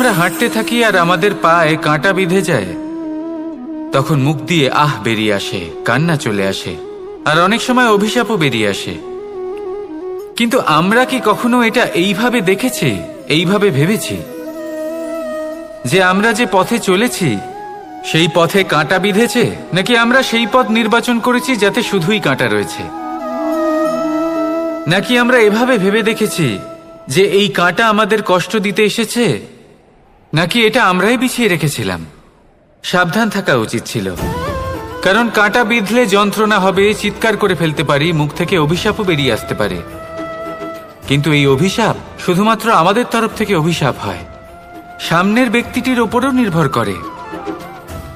আমরা হাঁটতে থাকি আর আমাদের পায়ে কাঁটা বিঁধে যায়, তখন মুখ দিয়ে আহ বেরিয়ে আসে, কান্না চলে আসে, আর অনেক সময় অভিশাপও বেরিয়ে আসে। কিন্তু আমরা কি কখনো এটা এইভাবে দেখেছি, এইভাবে ভেবেছি যে আমরা যে পথে চলেছি সেই পথে কাঁটা বিঁধেছে, নাকি আমরা সেই পথ নির্বাচন করেছি যাতে শুধুই কাঁটা রয়েছে? নাকি আমরা এভাবে ভেবে দেখেছি যে এই কাঁটা আমাদের কষ্ট দিতে এসেছে, নাকি এটা আমরাই বিছিয়ে রেখেছিলাম? সাবধান থাকা উচিত ছিল, কারণ কাঁটা বিঁধলে যন্ত্রণা হবে, চিৎকার করে ফেলতে পারি, মুখ থেকে অভিশাপও বেরিয়ে আসতে পারে। কিন্তু এই অভিশাপ শুধুমাত্র আমাদের তরফ থেকে অভিশাপ হয়, সামনের ব্যক্তিটির ওপরও নির্ভর করে।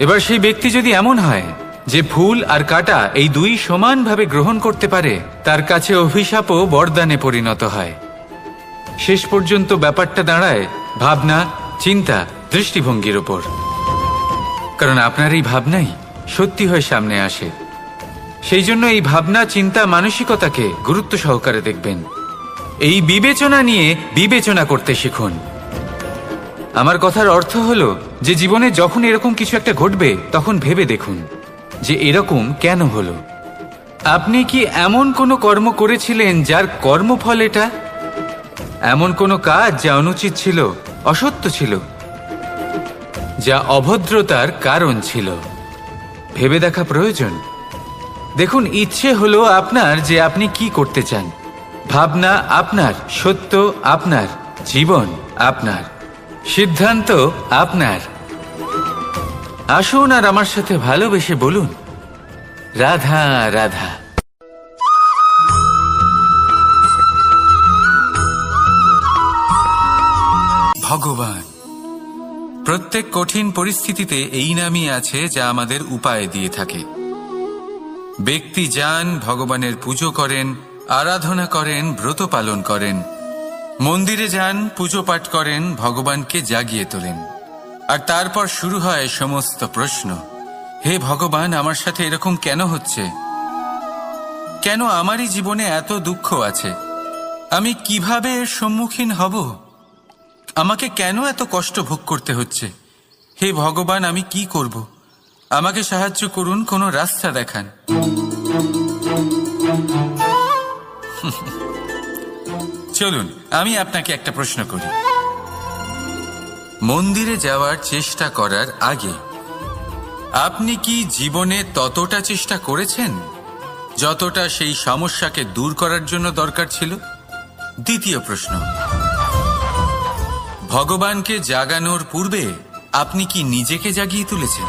এবার সেই ব্যক্তি যদি এমন হয় যে ফুল আর কাঁটা এই দুই সমানভাবে গ্রহণ করতে পারে, তার কাছে অভিশাপও বরদানে পরিণত হয়। শেষ পর্যন্ত ব্যাপারটা দাঁড়ায় ভাবনা, চিন্তা, দৃষ্টিভঙ্গির ওপর। কারণ আপনার এই ভাবনাই সত্যি হয়ে সামনে আসে। সেই জন্য এই ভাবনা, চিন্তা, মানসিকতাকে গুরুত্ব সহকারে দেখবেন। এই বিবেচনা নিয়ে বিবেচনা করতে শিখুন। আমার কথার অর্থ হলো যে জীবনে যখন এরকম কিছু একটা ঘটবে, তখন ভেবে দেখুন যে এরকম কেন হলো। আপনি কি এমন কোনো কর্ম করেছিলেন যার কর্মফল এটা? এমন কোনো কাজ যা অনুচিত ছিল, অসত্য ছিল, যা অভদ্রতার কারণ ছিল? ভেবে দেখা প্রয়োজন। দেখুন, ইচ্ছে হলো আপনার যে আপনি কি করতে চান, ভাবনা আপনার, সত্য আপনার, জীবন আপনার, সিদ্ধান্ত আপনার। আসুন আর আমার সাথে ভালোবেসে বলুন, রাধা রাধা। ভগবান। প্রত্যেক কঠিন পরিস্থিতিতে এই নামই আছে যা আমাদের উপায় দিয়ে থাকে। ব্যক্তি যান, ভগবানের পুজো করেন, আরাধনা করেন, ব্রত পালন করেন, মন্দিরে যান, পুজো পাঠ করেন, ভগবানকে জাগিয়ে তোলেন। আর তারপর শুরু হয় সমস্ত প্রশ্ন। হে ভগবান, আমার সাথে এরকম কেন হচ্ছে? কেন আমারই জীবনে এত দুঃখ আছে? আমি কিভাবে এর সম্মুখীন হব? আমাকে কেন এত কষ্ট ভোগ করতে হচ্ছে? হে ভগবান, আমি কি করব? আমাকে সাহায্য করুন, কোনো রাস্তা দেখান। চলুন আমি আপনাকে একটা প্রশ্ন করি। মন্দিরে যাওয়ার চেষ্টা করার আগে আপনি কি জীবনে ততটা চেষ্টা করেছেন যতটা সেই সমস্যাকে দূর করার জন্য দরকার ছিল? দ্বিতীয় প্রশ্ন, ভগবানকে জাগানোর পূর্বে আপনি কি নিজেকে জাগিয়ে তুলেছেন?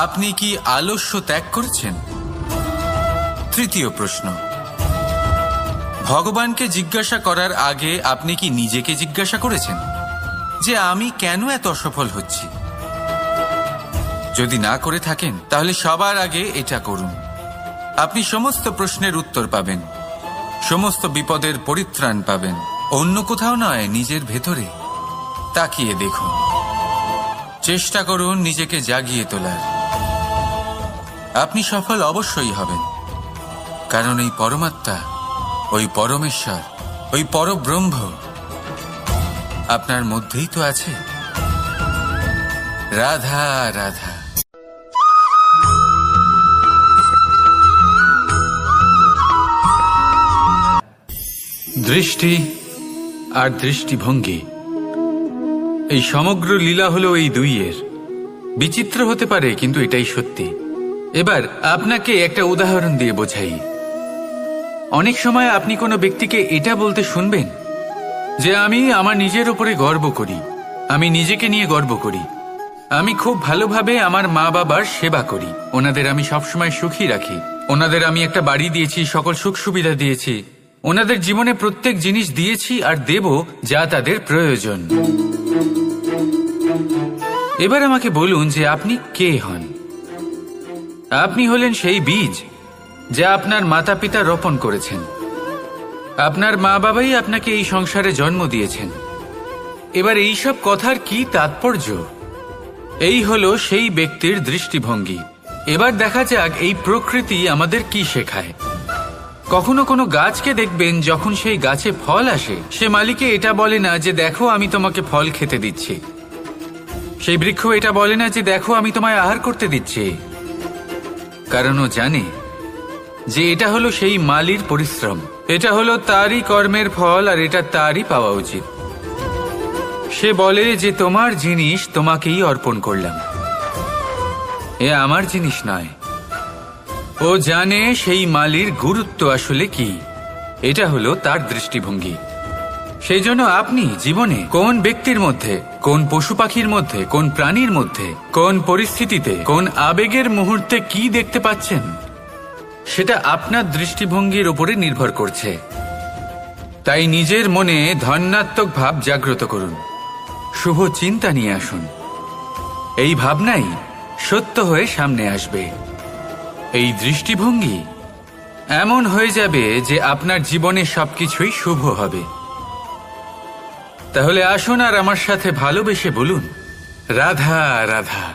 আপনি কি আলস্য ত্যাগ করেছেন? তৃতীয় প্রশ্ন, ভগবানকে জিজ্ঞাসা করার আগে আপনি কি নিজেকে জিজ্ঞাসা করেছেন যে আমি কেন এত অসফল হচ্ছি? যদি না করে থাকেন তাহলে সবার আগে এটা করুন। আপনি সমস্ত প্রশ্নের উত্তর পাবেন, সমস্ত বিপদের পরিত্রাণ পাবেন। অন্য কোথাও নয়, নিজের ভেতরে তাকিয়ে দেখুন। চেষ্টা করুন নিজেকে জাগিয়ে তোলার। আপনি সফল অবশ্যই হবেন, কারণ এই পরমাত্মা, ওই পরমেশ্বর, ওই পরব্রহ্ম আপনার মধ্যেই তো আছে। রাধা রাধা। দৃষ্টি আর দৃষ্টিভঙ্গি, এই সমগ্র লীলা হলো এই দুইয়ের। বিচিত্র হতে পারে, কিন্তু এটাই সত্যি। এবার আপনাকে একটা উদাহরণ দিয়ে বোঝাই। অনেক সময় আপনি কোনো ব্যক্তিকে এটা বলতে শুনবেন যে আমি আমার নিজের উপরে গর্ব করি, আমি নিজেকে নিয়ে গর্ব করি, আমি খুব ভালোভাবে আমার মা বাবার সেবা করি, ওনাদের আমি সবসময় সুখী রাখি, ওনাদের আমি একটা বাড়ি দিয়েছি, সকল সুখ সুবিধা দিয়েছি, ওনাদের জীবনে প্রত্যেক জিনিস দিয়েছি আর দেব যা তাদের প্রয়োজন। এবার আমাকে বলুন যে আপনি কে হন? আপনি হলেন সেই বীজ যা আপনার মাতা পিতা রোপণ করেছেন। আপনার মা বাবাই আপনাকে এই সংসারে জন্ম দিয়েছেন। এবার এইসব কথার কি তাৎপর্য? এই হলো সেই ব্যক্তির দৃষ্টিভঙ্গি। এবার দেখা যাক এই প্রকৃতি আমাদের কি শেখায়। কখনো কোনো গাছকে দেখবেন, যখন সেই গাছে ফল আসে, সে মালিকে এটা বলে না যে দেখো আমি তোমাকে ফল খেতে দিচ্ছি। সেই বৃক্ষ এটা বলে না যে দেখো আমি তোমায় আহার করতে দিচ্ছি, কারণ ও জানে যে এটা হলো সেই মালির পরিশ্রম, এটা হলো তারই কর্মের ফল, আর এটা তারই পাওয়া উচিত। সে বলে যে তোমার জিনিস তোমাকেই অর্পণ করলাম, এ আমার জিনিস নয়। ও জানে সেই মালির গুরুত্ব আসলে কি, এটা হলো তার দৃষ্টিভঙ্গি। সেই জন্য আপনি জীবনে কোন ব্যক্তির মধ্যে, কোন পশু পাখির মধ্যে, কোন প্রাণীর মধ্যে, কোন পরিস্থিতিতে, কোন আবেগের মুহূর্তে কি দেখতে পাচ্ছেন, সেটা আপনার দৃষ্টিভঙ্গির উপরে নির্ভর করছে। তাই নিজের মনে ধন্যাত্মক ভাব জাগ্রত করুন, শুভ চিন্তা নিয়ে আসুন। এই ভাবনাই সত্য হয়ে সামনে আসবে। এই দৃষ্টিভঙ্গি এমন হয়ে যাবে যে আপনার জীবনে সবকিছুই শুভ হবে। তাহলে আসুন আর আমার সাথে ভালোবেসে বলুন, রাধা রাধা।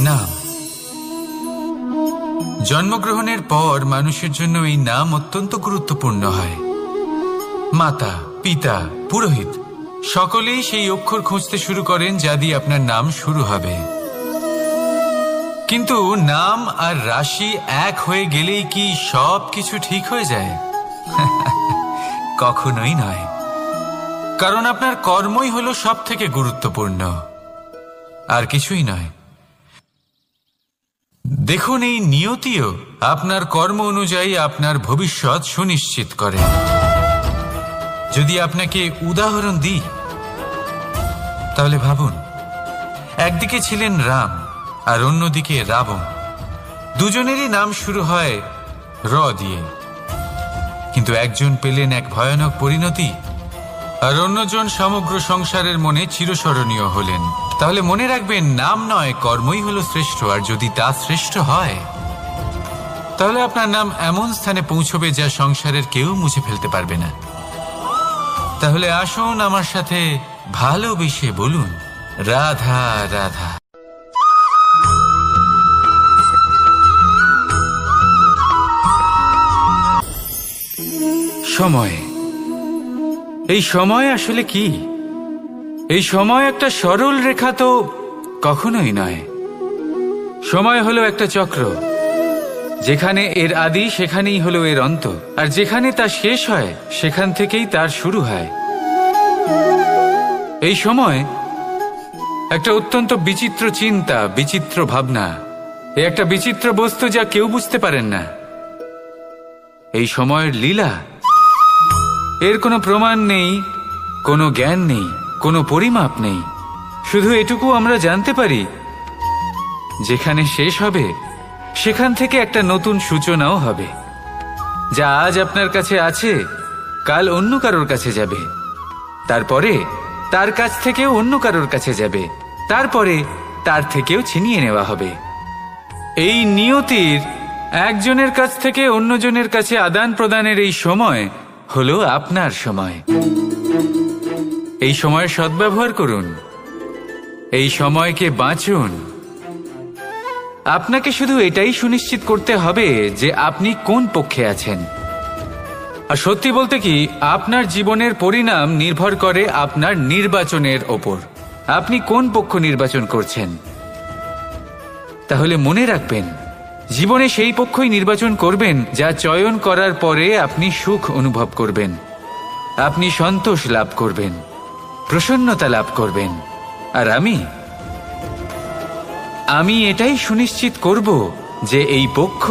নাম। জন্মগ্রহণের পর মানুষের জন্য এই নাম অত্যন্ত গুরুত্বপূর্ণ হয়। মাতা, পিতা, পুরোহিত সকলেই সেই অক্ষর খুঁজতে শুরু করেন যা দিয়ে আপনার নাম শুরু হবে। কিন্তু নাম আর রাশি এক হয়ে গেলেই কি সব কিছু ঠিক হয়ে যায়? কখনোই নয়, কারণ আপনার কর্মই হলো সব থেকে গুরুত্বপূর্ণ, আর কিছুই নয়। দেখুন, এই নিয়তিও আপনার কর্ম অনুযায়ী আপনার ভবিষ্যৎ সুনিশ্চিত করে। যদি আপনাকে উদাহরণ দিই, তাহলে ভাবুন, একদিকে ছিলেন রাম আর অন্যদিকে রাবণ। দুজনেরই নাম শুরু হয় র দিয়ে, কিন্তু একজন পেলেন এক ভয়ানক পরিণতি, আর অন্যজন সমগ্র সংসারের মনে চিরস্মরণীয় হলেন। তাহলে মনে রাখবেন, নাম নয়, কর্মই হলো শ্রেষ্ঠ। আর যদি তা শ্রেষ্ঠ হয়, তাহলে আপনার নাম এমন স্থানে পৌঁছবে যা সংসারের কেউ মুছে ফেলতে পারবে না। তাহলে আসুন আমার সাথে ভালোবেসে বলুন, রাধা রাধা। সময়। এই সময় আসলে কি? এই সময় একটা সরল রেখা তো কখনোই নয়। সময় হলো একটা চক্র, যেখানে এর আদি সেখানেই হলো এর অন্ত, আর যেখানে তা শেষ হয় সেখান থেকেই তার শুরু হয়। এই সময় একটা অত্যন্ত বিচিত্র চিন্তা, বিচিত্র ভাবনা, একটা বিচিত্র বস্তু যা কেউ বুঝতে পারেন না। এই সময়ের লীলা, এর কোনো প্রমাণ নেই, কোনো জ্ঞান নেই, কোনো পরিমাপ নেই। শুধু এটুকু আমরা জানতে পারি, যেখানে শেষ হবে সেখান থেকে একটা নতুন সূচনাও হবে। যা আজ আপনার কাছে আছে, কাল অন্য কারোর কাছে যাবে, তারপরে তার কাছ থেকেও অন্য কারোর কাছে যাবে, তারপরে তার থেকেও ছিনিয়ে নেওয়া হবে। এই নিয়তির একজনের কাছ থেকে অন্যজনের কাছে আদান প্রদানের এই সময় হলো আপনার সময়। এই সময়ের সদ্ব্যবহার করুন, এই সময়কে বাঁচুন। আপনাকে শুধু এটাই সুনিশ্চিত করতে হবে যে আপনি কোন পক্ষে আছেন। আর সত্যি বলতে কি, আপনার জীবনের পরিণাম নির্ভর করে আপনার নির্বাচনের ওপর। আপনি কোন পক্ষ নির্বাচন করছেন। তাহলে মনে রাখবেন, জীবনে সেই পক্ষই নির্বাচন করবেন যা চয়ন করার পরে আপনি সুখ অনুভব করবেন, আপনি সন্তোষ লাভ করবেন, প্রসন্নতা লাভ করবেন। আর আমি এটাই সুনিশ্চিত করব যে এই পক্ষ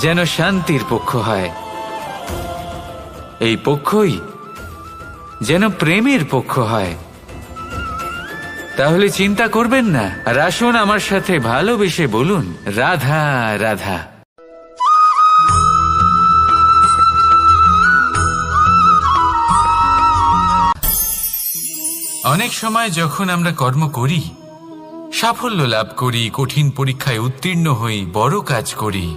যেন শান্তির পক্ষ হয়, এই পক্ষই যেন প্রেমের পক্ষ হয়। তাহলে চিন্তা করবেন না, আর আসুন আমার সাথে ভালোবেসে বলুন, রাধা রাধা। অনেক সময় যখন আমরা কর্ম করি, সাফল্য লাভ করি, কঠিন পরীক্ষায় উত্তীর্ণ হই, বড় কাজ করি,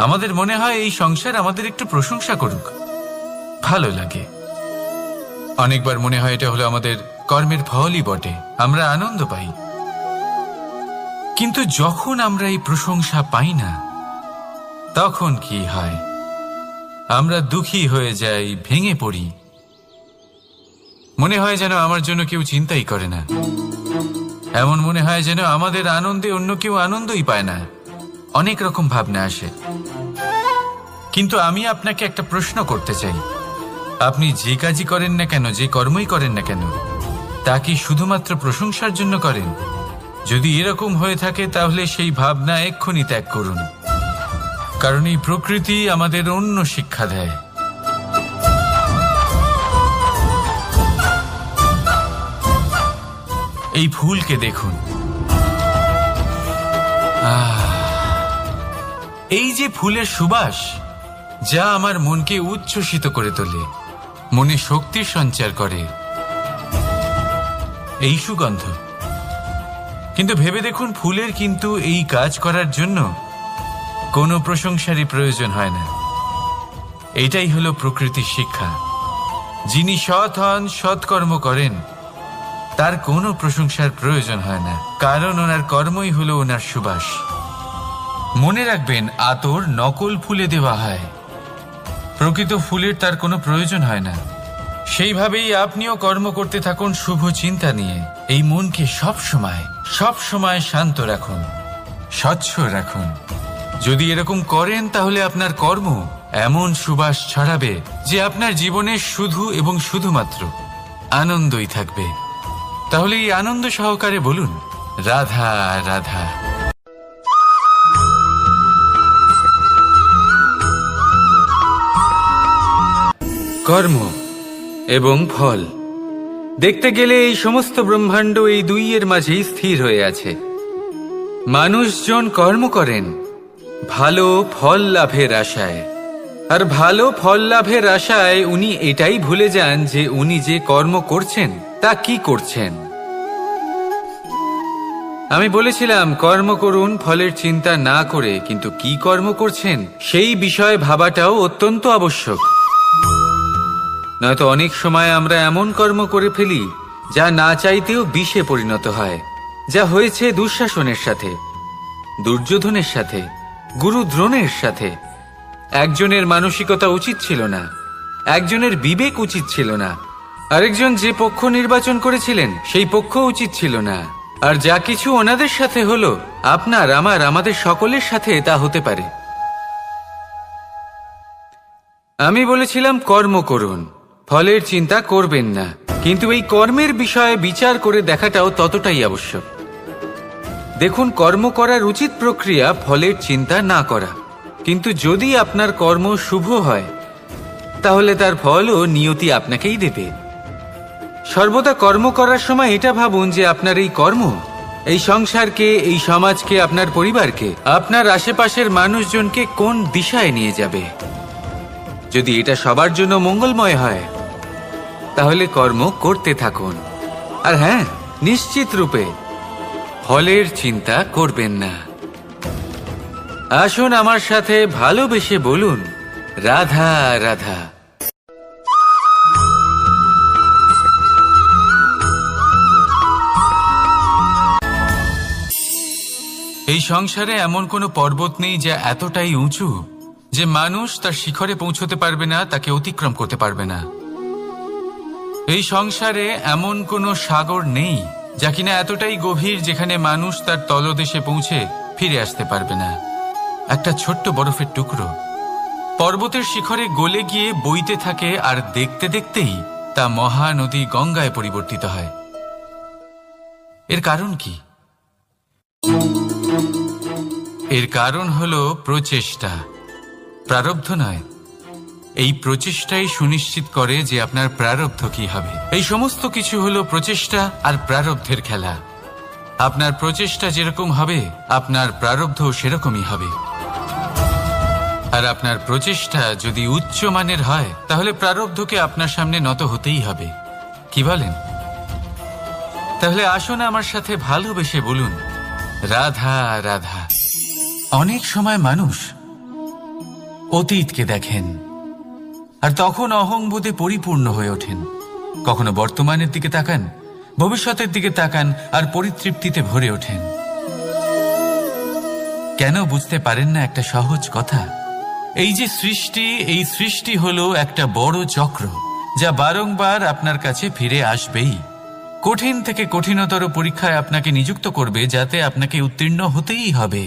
আমাদের মনে হয় এই সংসার আমাদের একটু প্রশংসা করুক, ভালো লাগে। অনেকবার মনে হয় এটা হলো আমাদের কর্মের ফলই বটে, আমরা আনন্দ পাই। কিন্তু যখন আমরা এই প্রশংসা পাই না, তখন কি হয়? আমরা দুঃখী হয়ে যাই, ভেঙে পড়ি। মনে হয় যেন আমার জন্য কেউ চিন্তাই করে না। এমন মনে হয় যেন আমাদের আনন্দে অন্য কেউ আনন্দই পায় না। অনেক রকম ভাবনা আসে। কিন্তু আমি আপনাকে একটা প্রশ্ন করতে চাই, আপনি যে কাজই করেন না কেন, যে কর্মই করেন না কেন, তা কি শুধুমাত্র প্রশংসার জন্য করেন? যদি এরকম হয়ে থাকে তাহলে সেই ভাবনা এক্ষুনি ত্যাগ করুন, কারণ এই প্রকৃতি আমাদের অন্য শিক্ষা দেয়। এই ফুলকে দেখুন, এই যে ফুলের সুবাস, যা আমার মনকে উচ্ছ্বসিত করে তোলে, মনে শক্তির সঞ্চার করে, এই সুগন্ধ। কিন্তু ভেবে দেখুন, ফুলের কিন্তু এই কাজ করার জন্য কোনো প্রশংসারই প্রয়োজন হয় না। এটাই হলো প্রকৃতির শিক্ষা। যিনি সৎ হন, সৎকর্ম করেন, তার কোনো প্রশংসার প্রয়োজন হয় না, কারণ ওনার কর্মই হলো ওনার সুবাস। মনে রাখবেন, আতর নকল ফুলে দেওয়া হয়, প্রকৃত ফুলের তার কোনো প্রয়োজন হয় না। সেইভাবেই আপনিও কর্ম করতে থাকুন শুভ চিন্তা নিয়ে। এই মনকে সবসময় শান্ত রাখুন, স্বচ্ছ রাখুন। যদি এরকম করেন তাহলে আপনার কর্ম এমন সুবাস ছড়াবে যে আপনার জীবনে শুধু এবং শুধুমাত্র আনন্দই থাকবে। তাহলে এই আনন্দ সহকারে বলুন, রাধা রাধা। কর্ম এবং ফল দেখতে গেলে এই সমস্ত ব্রহ্মাণ্ড এই দুইয়ের মাঝেই স্থির হয়ে আছে। মানুষজন কর্ম করেন ভালো ফল লাভের আশায়, আর ভালো ফল লাভের আশায় উনি এটাই ভুলে যান যে উনি যে কর্ম করছেন তা কি করছেন। আমি বলেছিলাম কর্ম করুন ফলের চিন্তা না করে, কিন্তু কি কর্ম করছেন সেই বিষয়ে ভাবাটাও অত্যন্ত আবশ্যক। নয়তো অনেক সময় আমরা এমন কর্ম করে ফেলি যা না চাইতেও বিষে পরিণত হয়, যা হয়েছে দুঃশাসনের সাথে, দুর্যোধনের সাথে, গুরু দ্রোণের সাথে। একজনের মানসিকতা উচিত ছিল না, একজনের বিবেক উচিত ছিল না, আরেকজন যে পক্ষ নির্বাচন করেছিলেন সেই পক্ষ উচিত ছিল না। আর যা কিছু ওনাদের সাথে হলো, আপনার আমাদের সকলের সাথে তা হতে পারে। আমি বলেছিলাম কর্ম করুন, ফলের চিন্তা করবেন না, কিন্তু এই কর্মের বিষয়ে বিচার করে দেখাটাও ততটাই আবশ্যক। দেখুন, কর্ম করার উচিত প্রক্রিয়া ফলের চিন্তা না করা, কিন্তু যদি আপনার কর্ম শুভ হয় তাহলে তার ফলও নিয়তি আপনাকেই দেবে। সর্বদা কর্ম করার সময় এটা ভাবুন যে আপনার এই কর্ম এই সংসারকে, এই সমাজকে, আপনার পরিবারকে, আপনার আশেপাশের মানুষজনকে কোন দিশায় নিয়ে যাবে। যদি এটা সবার জন্য মঙ্গলময় হয় তাহলে কর্ম করতে থাকুন। আর হ্যাঁ, নিশ্চিত রূপে ফলের চিন্তা করবেন না। আসুন আমার সাথে ভালোবেসে বলুন, রাধা রাধা। এই সংসারে এমন কোনো পর্বত নেই যা এতটাই উঁচু যে মানুষ তার শিখরে পৌঁছতে পারবে না, তাকে অতিক্রম করতে পারবে না। এই সংসারে এমন কোনো সাগর নেই যা কিনা এতটাই গভীর যেখানে মানুষ তার তলদেশে পৌঁছে ফিরে আসতে পারবে না। একটা ছোট্ট বরফের টুকরো পর্বতের শিখরে গলে গিয়ে বইতে থাকে, আর দেখতে দেখতেই তা মহানদী গঙ্গায় পরিবর্তিত হয়। এর কারণ কি? এর কারণ হলো প্রচেষ্টা, প্রারব্ধ নয়। এই প্রচেষ্টাই সুনিশ্চিত করে যে আপনার প্রারব্ধ কি হবে। এই সমস্ত কিছু হলো প্রচেষ্টা আর প্রারব্ধের খেলা। আপনার প্রচেষ্টা যেরকম হবে আপনার প্রারব্ধ সেরকমই হবে। আর আপনার প্রচেষ্টা যদি উচ্চ মানের হয় তাহলে প্রারব্ধকে আপনার সামনে নত হতেই হবে। কি বলেন? তাহলে আসুন আমার সাথে ভালোবেসে বলুন, রাধা রাধা। অনেক সময় মানুষ অতীতকে দেখেন আর তখন অহংবোধে পরিপূর্ণ হয়ে ওঠেন। কখনো বর্তমানের দিকে তাকান ভবিষ্যতের দিকে তাকান আর পরিতৃপ্তিতে ভরে ওঠেন। কেন বুঝতে পারেন না একটা সহজ কথা? এই যে সৃষ্টি, এই সৃষ্টি হলো একটা বড় চক্র, যা বারংবার আপনার কাছে ফিরে আসবেই। কঠিন থেকে কঠিনতর পরীক্ষায় আপনাকে নিযুক্ত করবে, যাতে আপনাকে উত্তীর্ণ হতেই হবে।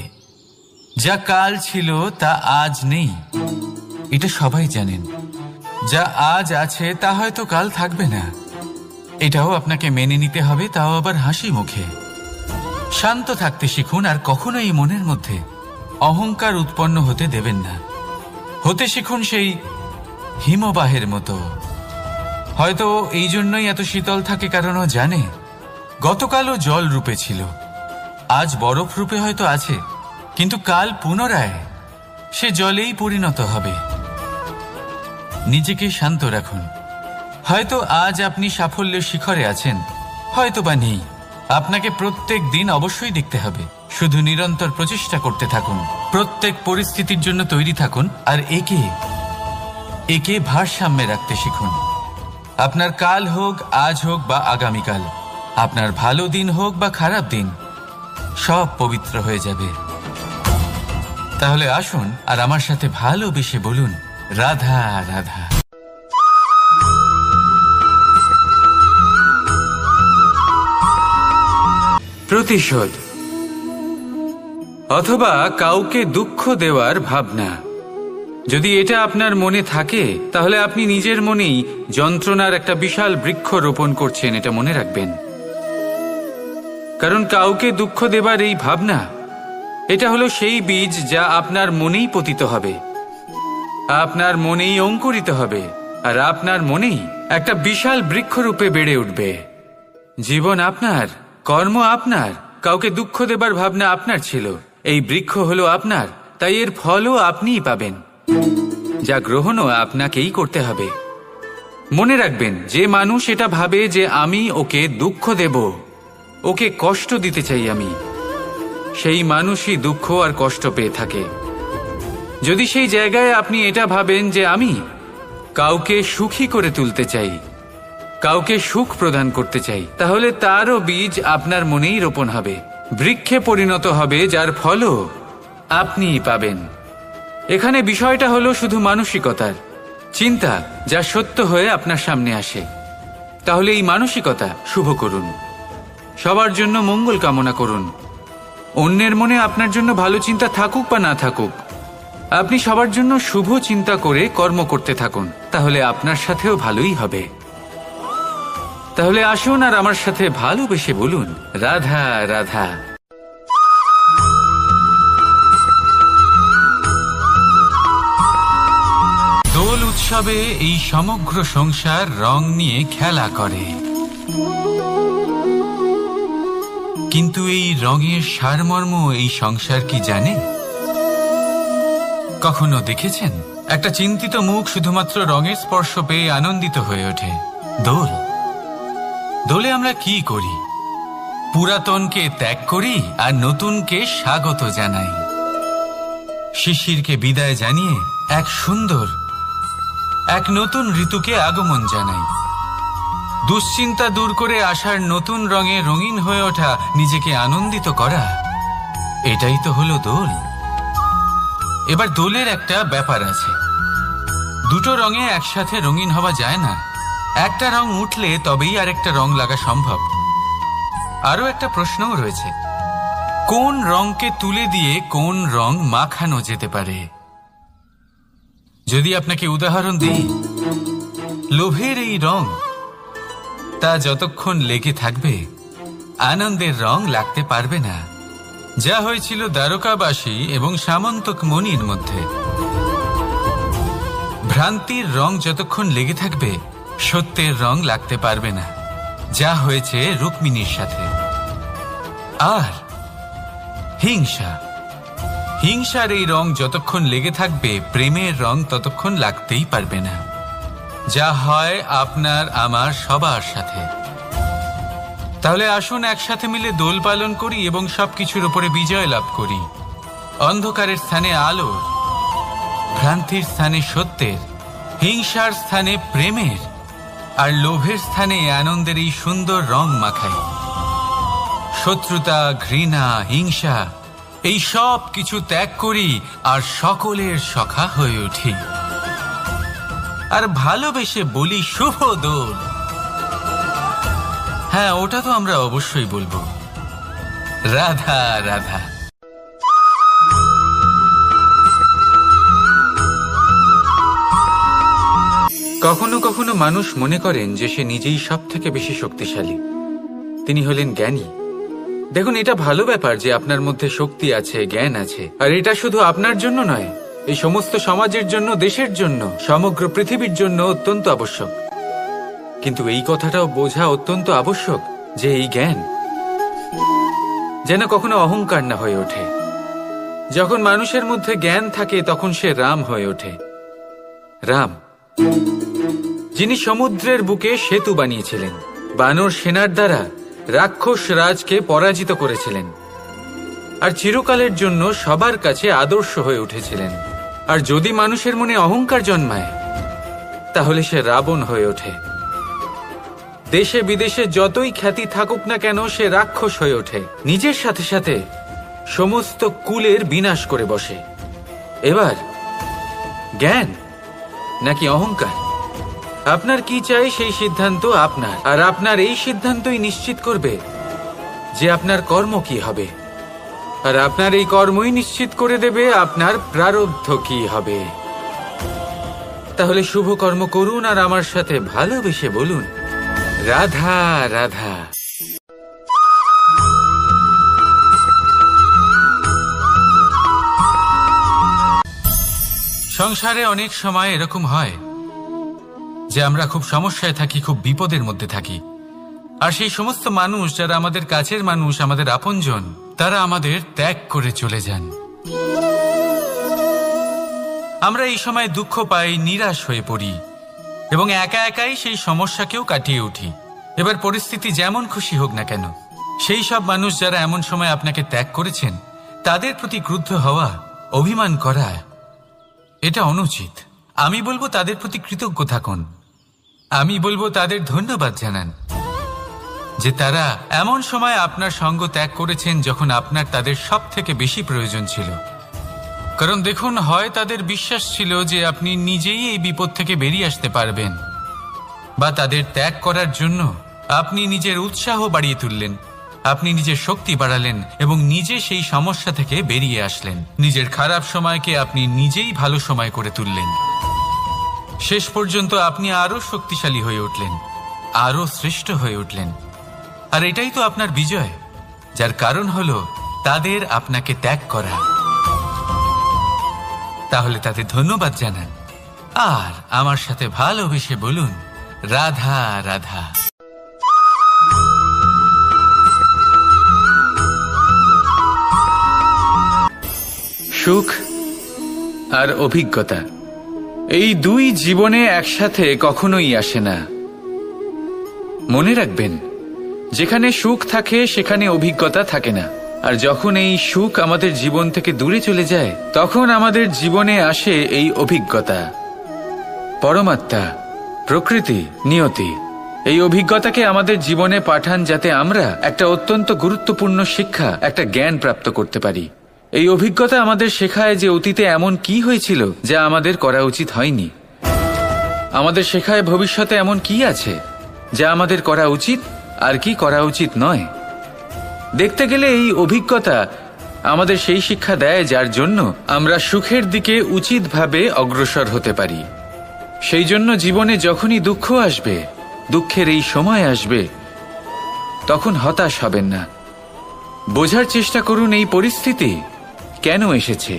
যা কাল ছিল তা আজ নেই, এটা সবাই জানেন। যা আজ আছে তা হয়তো কাল থাকবে না, এটাও আপনাকে মেনে নিতে হবে, তাও আবার হাসি মুখে। শান্ত থাকতে শিখুন আর কখনোই মনের মধ্যে অহংকার উৎপন্ন হতে দেবেন না। হতে শিখুন সেই হিমবাহের মতো। হয়তো এই জন্যই এত শীতল থাকে, কারণ ও জানে গতকালও জল রূপে ছিল, আজ বরফ রূপে হয়তো আছে, কিন্তু কাল পুনরায় সে জলেই পরিণত হবে। নিজেকে শান্ত রাখুন। হয়তো আজ আপনি সাফল্যের শিখরে আছেন, হয়তো বা নেই। আপনাকে প্রত্যেক দিন অবশ্যই দেখতে হবে। শুধু নিরন্তর প্রচেষ্টা করতে থাকুন, প্রত্যেক পরিস্থিতির জন্য তৈরি থাকুন, আর একে ভারসাম্যে রাখতে শিখুন। আপনার কাল হোক, আজ হোক বা আগামীকাল, আপনার ভালো দিন হোক বা খারাপ দিন, সব পবিত্র হয়ে যাবে। তাহলে আসুন আর আমার সাথে ভালোবেসে বলুন, রাধা রাধা। প্রতিশোধ অথবা কাউকে দুঃখ দেওয়ার ভাবনা, যদি এটা আপনার মনে থাকে, তাহলে আপনি নিজের মনেই যন্ত্রণার একটা বিশাল বৃক্ষ রোপণ করছেন, এটা মনে রাখবেন। কারণ কাউকে দুঃখ দেবার এই ভাবনা, এটা হলো সেই বীজ যা আপনার মনেই পতিত হবে, আপনার মনেই অঙ্কুরিত হবে, আর আপনার মনেই একটা বিশাল বৃক্ষরূপে বেড়ে উঠবে। জীবন আপনার, কর্ম আপনার, কাউকে দুঃখ দেবার ভাবনা আপনার ছিল, এই বৃক্ষ হলো আপনার, তাই এর ফলও আপনিই পাবেন, যা গ্রহণও আপনাকেই করতে হবে। মনে রাখবেন, যে মানুষ এটা ভাবে যে আমি ওকে দুঃখ দেব, ওকে কষ্ট দিতে চাই আমি, সেই মানুষই দুঃখ আর কষ্ট পেয়ে থাকে। যদি সেই জায়গায় আপনি এটা ভাবেন যে আমি কাউকে সুখী করে তুলতে চাই, কাউকে সুখ প্রদান করতে চাই, তাহলে তারও বীজ আপনার মনেই রোপণ হবে, বৃক্ষে পরিণত হবে, যার ফলও আপনিই পাবেন। এখানে বিষয়টা হলো শুধু মানসিকতার চিন্তা, যা সত্য হয়ে আপনার সামনে আসে। তাহলে এই মানসিকতা শুভ করুন, সবার জন্য মঙ্গল কামনা করুন। অন্যের মনে আপনার জন্য ভালো চিন্তা থাকুক বা না থাকুক, আপনি সবার জন্য শুভ চিন্তা করে কর্ম করতে থাকুন, তাহলে আপনার সাথেও ভালোই হবে। তাহলে আসুন আর আমার সাথে ভালোবেসে বলুন, রাধা রাধা। দোল উৎসবে এই সমগ্র সংসার রং নিয়ে খেলা করে, কিন্তু এই রঙের সারমর্ম এই সংসার কি জানে? কখনো দেখেছেন একটা চিন্তিত মুখ শুধুমাত্র রঙের স্পর্শ পেয়ে আনন্দিত হয়ে ওঠে? দোলে আমরা কি করি? পুরাতনকে ত্যাগ করি আর নতুনকে স্বাগত জানাই। শিশিরকে বিদায় জানিয়ে এক নতুন ঋতুকে আগমন জানাই। দুশ্চিন্তা দূর করে আসার নতুন রঙে রঙিন হয়ে ওঠা, নিজেকে আনন্দিত করা, এটাই তো হলো দোল। এবার দোলের একটা ব্যাপার আছে, দুটো রঙে একসাথে রঙিন হওয়া যায় না। একটা রং উঠলে তবেই আরেকটা রং লাগা সম্ভব। আরো একটা প্রশ্নও রয়েছে, কোন রংকে তুলে দিয়ে কোন রং মাখানো যেতে পারে? যদি আপনাকে উদাহরণ দিই, লোভের এই রং, তা যতক্ষণ লেগে থাকবে আনন্দের রং লাগতে পারবে না। যা হয়েছিল দ্বারকাবাসী এবং সামন্তক মণির মধ্যে। ভ্রান্তির রং যতক্ষণ লেগে থাকবে সত্যের রং লাগতে পারবে না, যা হয়েছে রুক্মিণীর সাথে। আর হিংসার এই রং যতক্ষণ লেগে থাকবে প্রেমের রং ততক্ষণ লাগতেই পারবে না, যা হয় আপনার আমার সবার সাথে। তাহলে আসুন একসাথে মিলে দোল পালন করি এবং সবকিছুর উপরে বিজয় লাভ করি। অন্ধকারের স্থানে আলোর, ভ্রান্তির স্থানে সত্যের, হিংসার স্থানে প্রেমের, আর লোভের স্থানে আনন্দের এই সুন্দর রং মাখাই। শত্রুতা, ঘৃণা, হিংসা এই সব কিছু ত্যাগ করি আর সকলের সখা হয়ে উঠি। আর ভালোবেসে বলি শুভ দোল। হ্যাঁ, ওটা তো আমরা অবশ্যই বলবো, রাধা রাধা। কখনো কখনো মানুষ মনে করেন যে সে নিজেই সব থেকে বেশি শক্তিশালী, তিনি হলেন জ্ঞানী। দেখুন, এটা ভালো ব্যাপার যে আপনার মধ্যে শক্তি আছে, জ্ঞান আছে, আর এটা শুধু আপনার জন্য নয়, এই সমস্ত সমাজের জন্য, দেশের জন্য, সমগ্র পৃথিবীর জন্য অত্যন্ত আবশ্যক। কিন্তু এই কথাটাও বোঝা অত্যন্ত আবশ্যক যে এই জ্ঞান যেন কখনো অহংকার না হয়ে ওঠে। যখন মানুষের মধ্যে জ্ঞান থাকে তখন সে রাম হয়ে ওঠে। রাম, যিনি সমুদ্রের বুকে সেতু বানিয়েছিলেন, বানর সেনার দ্বারা রাক্ষস রাজকে পরাজিত করেছিলেন, আর চিরকালের জন্য সবার কাছে আদর্শ হয়ে উঠেছিলেন। আর যদি মানুষের মনে অহংকার জন্মায় তাহলে সে রাবণ হয়ে ওঠে। দেশে বিদেশে যতই খ্যাতি থাকুক না কেন, সে রাক্ষস হয়ে ওঠে, নিজের সাথে সাথে সমস্ত কুলের বিনাশ করে বসে। এবার জ্ঞান নাকি অহংকার, আপনার কি চাই সেই সিদ্ধান্ত আপনার, আর আপনার এই সিদ্ধান্তই নিশ্চিত করবে যে আপনার কর্ম কি হবে, আর আপনার এই কর্মই নিশ্চিত করে দেবে আপনার প্রারব্ধ কি হবে। তাহলে শুভ কর্ম করুন আর আমার সাথে ভালোবেসে বলুন, রাধা রাধা। সংসারে অনেক সময় এরকম হয় যে আমরা খুব সমস্যায় থাকি, খুব বিপদের মধ্যে থাকি, আর সেই সমস্ত মানুষ যারা আমাদের কাছের মানুষ, আমাদের আপনজন, তারা আমাদের ত্যাগ করে চলে যান। আমরা এই সময় দুঃখ পাই, নিরাশ হয়ে পড়ি এবং একা একাই সেই সমস্যাকেও কাটিয়ে উঠি। এবার পরিস্থিতি যেমন খুশি হোক না কেন, সেই সব মানুষ যারা এমন সময় আপনাকে ত্যাগ করেছেন তাদের প্রতি ক্রুদ্ধ হওয়া, অভিমান করা, এটা অনুচিত। আমি বলবো তাদের প্রতি কৃতজ্ঞ থাকুন। আমি বলবো তাদের ধন্যবাদ জানান যে তারা এমন সময় আপনার সঙ্গ ত্যাগ করেছেন যখন আপনার তাদের সব থেকে বেশি প্রয়োজন ছিল। কারণ দেখুন, হয় তাদের বিশ্বাস ছিল যে আপনি নিজেই এই বিপদ থেকে বেরিয়ে আসতে পারবেন, বা তাদের ত্যাগ করার জন্য আপনি নিজের উৎসাহ বাড়িয়ে তুললেন, আপনি নিজের শক্তি বাড়ালেন এবং নিজে সেই সমস্যা থেকে বেরিয়ে আসলেন। নিজের খারাপ সময়কে আপনি নিজেই ভালো সময় করে তুললেন। শেষ পর্যন্ত আপনি আরো শক্তিশালী হয়ে উঠলেন, আরো শ্রেষ্ঠ হয়ে উঠলেন। আর এটাই তো আপনার বিজয়, যার কারণ হলো তাদের আপনাকে ত্যাগ করা। তাহলে তাদের ধন্যবাদ জানান আর আমার সাথে ভালোবেসে বলুন, রাধা রাধা। সুখ আর অভিজ্ঞতা, এই দুই জীবনে একসাথে কখনোই আসে না। মনে রাখবেন, যেখানে সুখ থাকে সেখানে অভিজ্ঞতা থাকে না। আর যখন এই সুখ আমাদের জীবন থেকে দূরে চলে যায় তখন আমাদের জীবনে আসে এই অভিজ্ঞতা। পরমাত্মা, প্রকৃতি, নিয়তি এই অভিজ্ঞতাকে আমাদের জীবনে পাঠান যাতে আমরা একটা অত্যন্ত গুরুত্বপূর্ণ শিক্ষা, একটা জ্ঞান প্রাপ্ত করতে পারি। এই অভিজ্ঞতা আমাদের শেখায় যে অতীতে এমন কি হয়েছিল যা আমাদের করা উচিত হয়নি। আমাদের শেখায় ভবিষ্যতে এমন কি আছে যা আমাদের করা উচিত আর কি করা উচিত নয়। দেখতে গেলে এই অভিজ্ঞতা আমাদের সেই শিক্ষা দেয় যার জন্য আমরা সুখের দিকে উচিতভাবে অগ্রসর হতে পারি। সেই জন্য জীবনে যখনই দুঃখ আসবে, দুঃখের এই সময় আসবে, তখন হতাশ হবেন না। বোঝার চেষ্টা করুন এই পরিস্থিতি কেন এসেছে,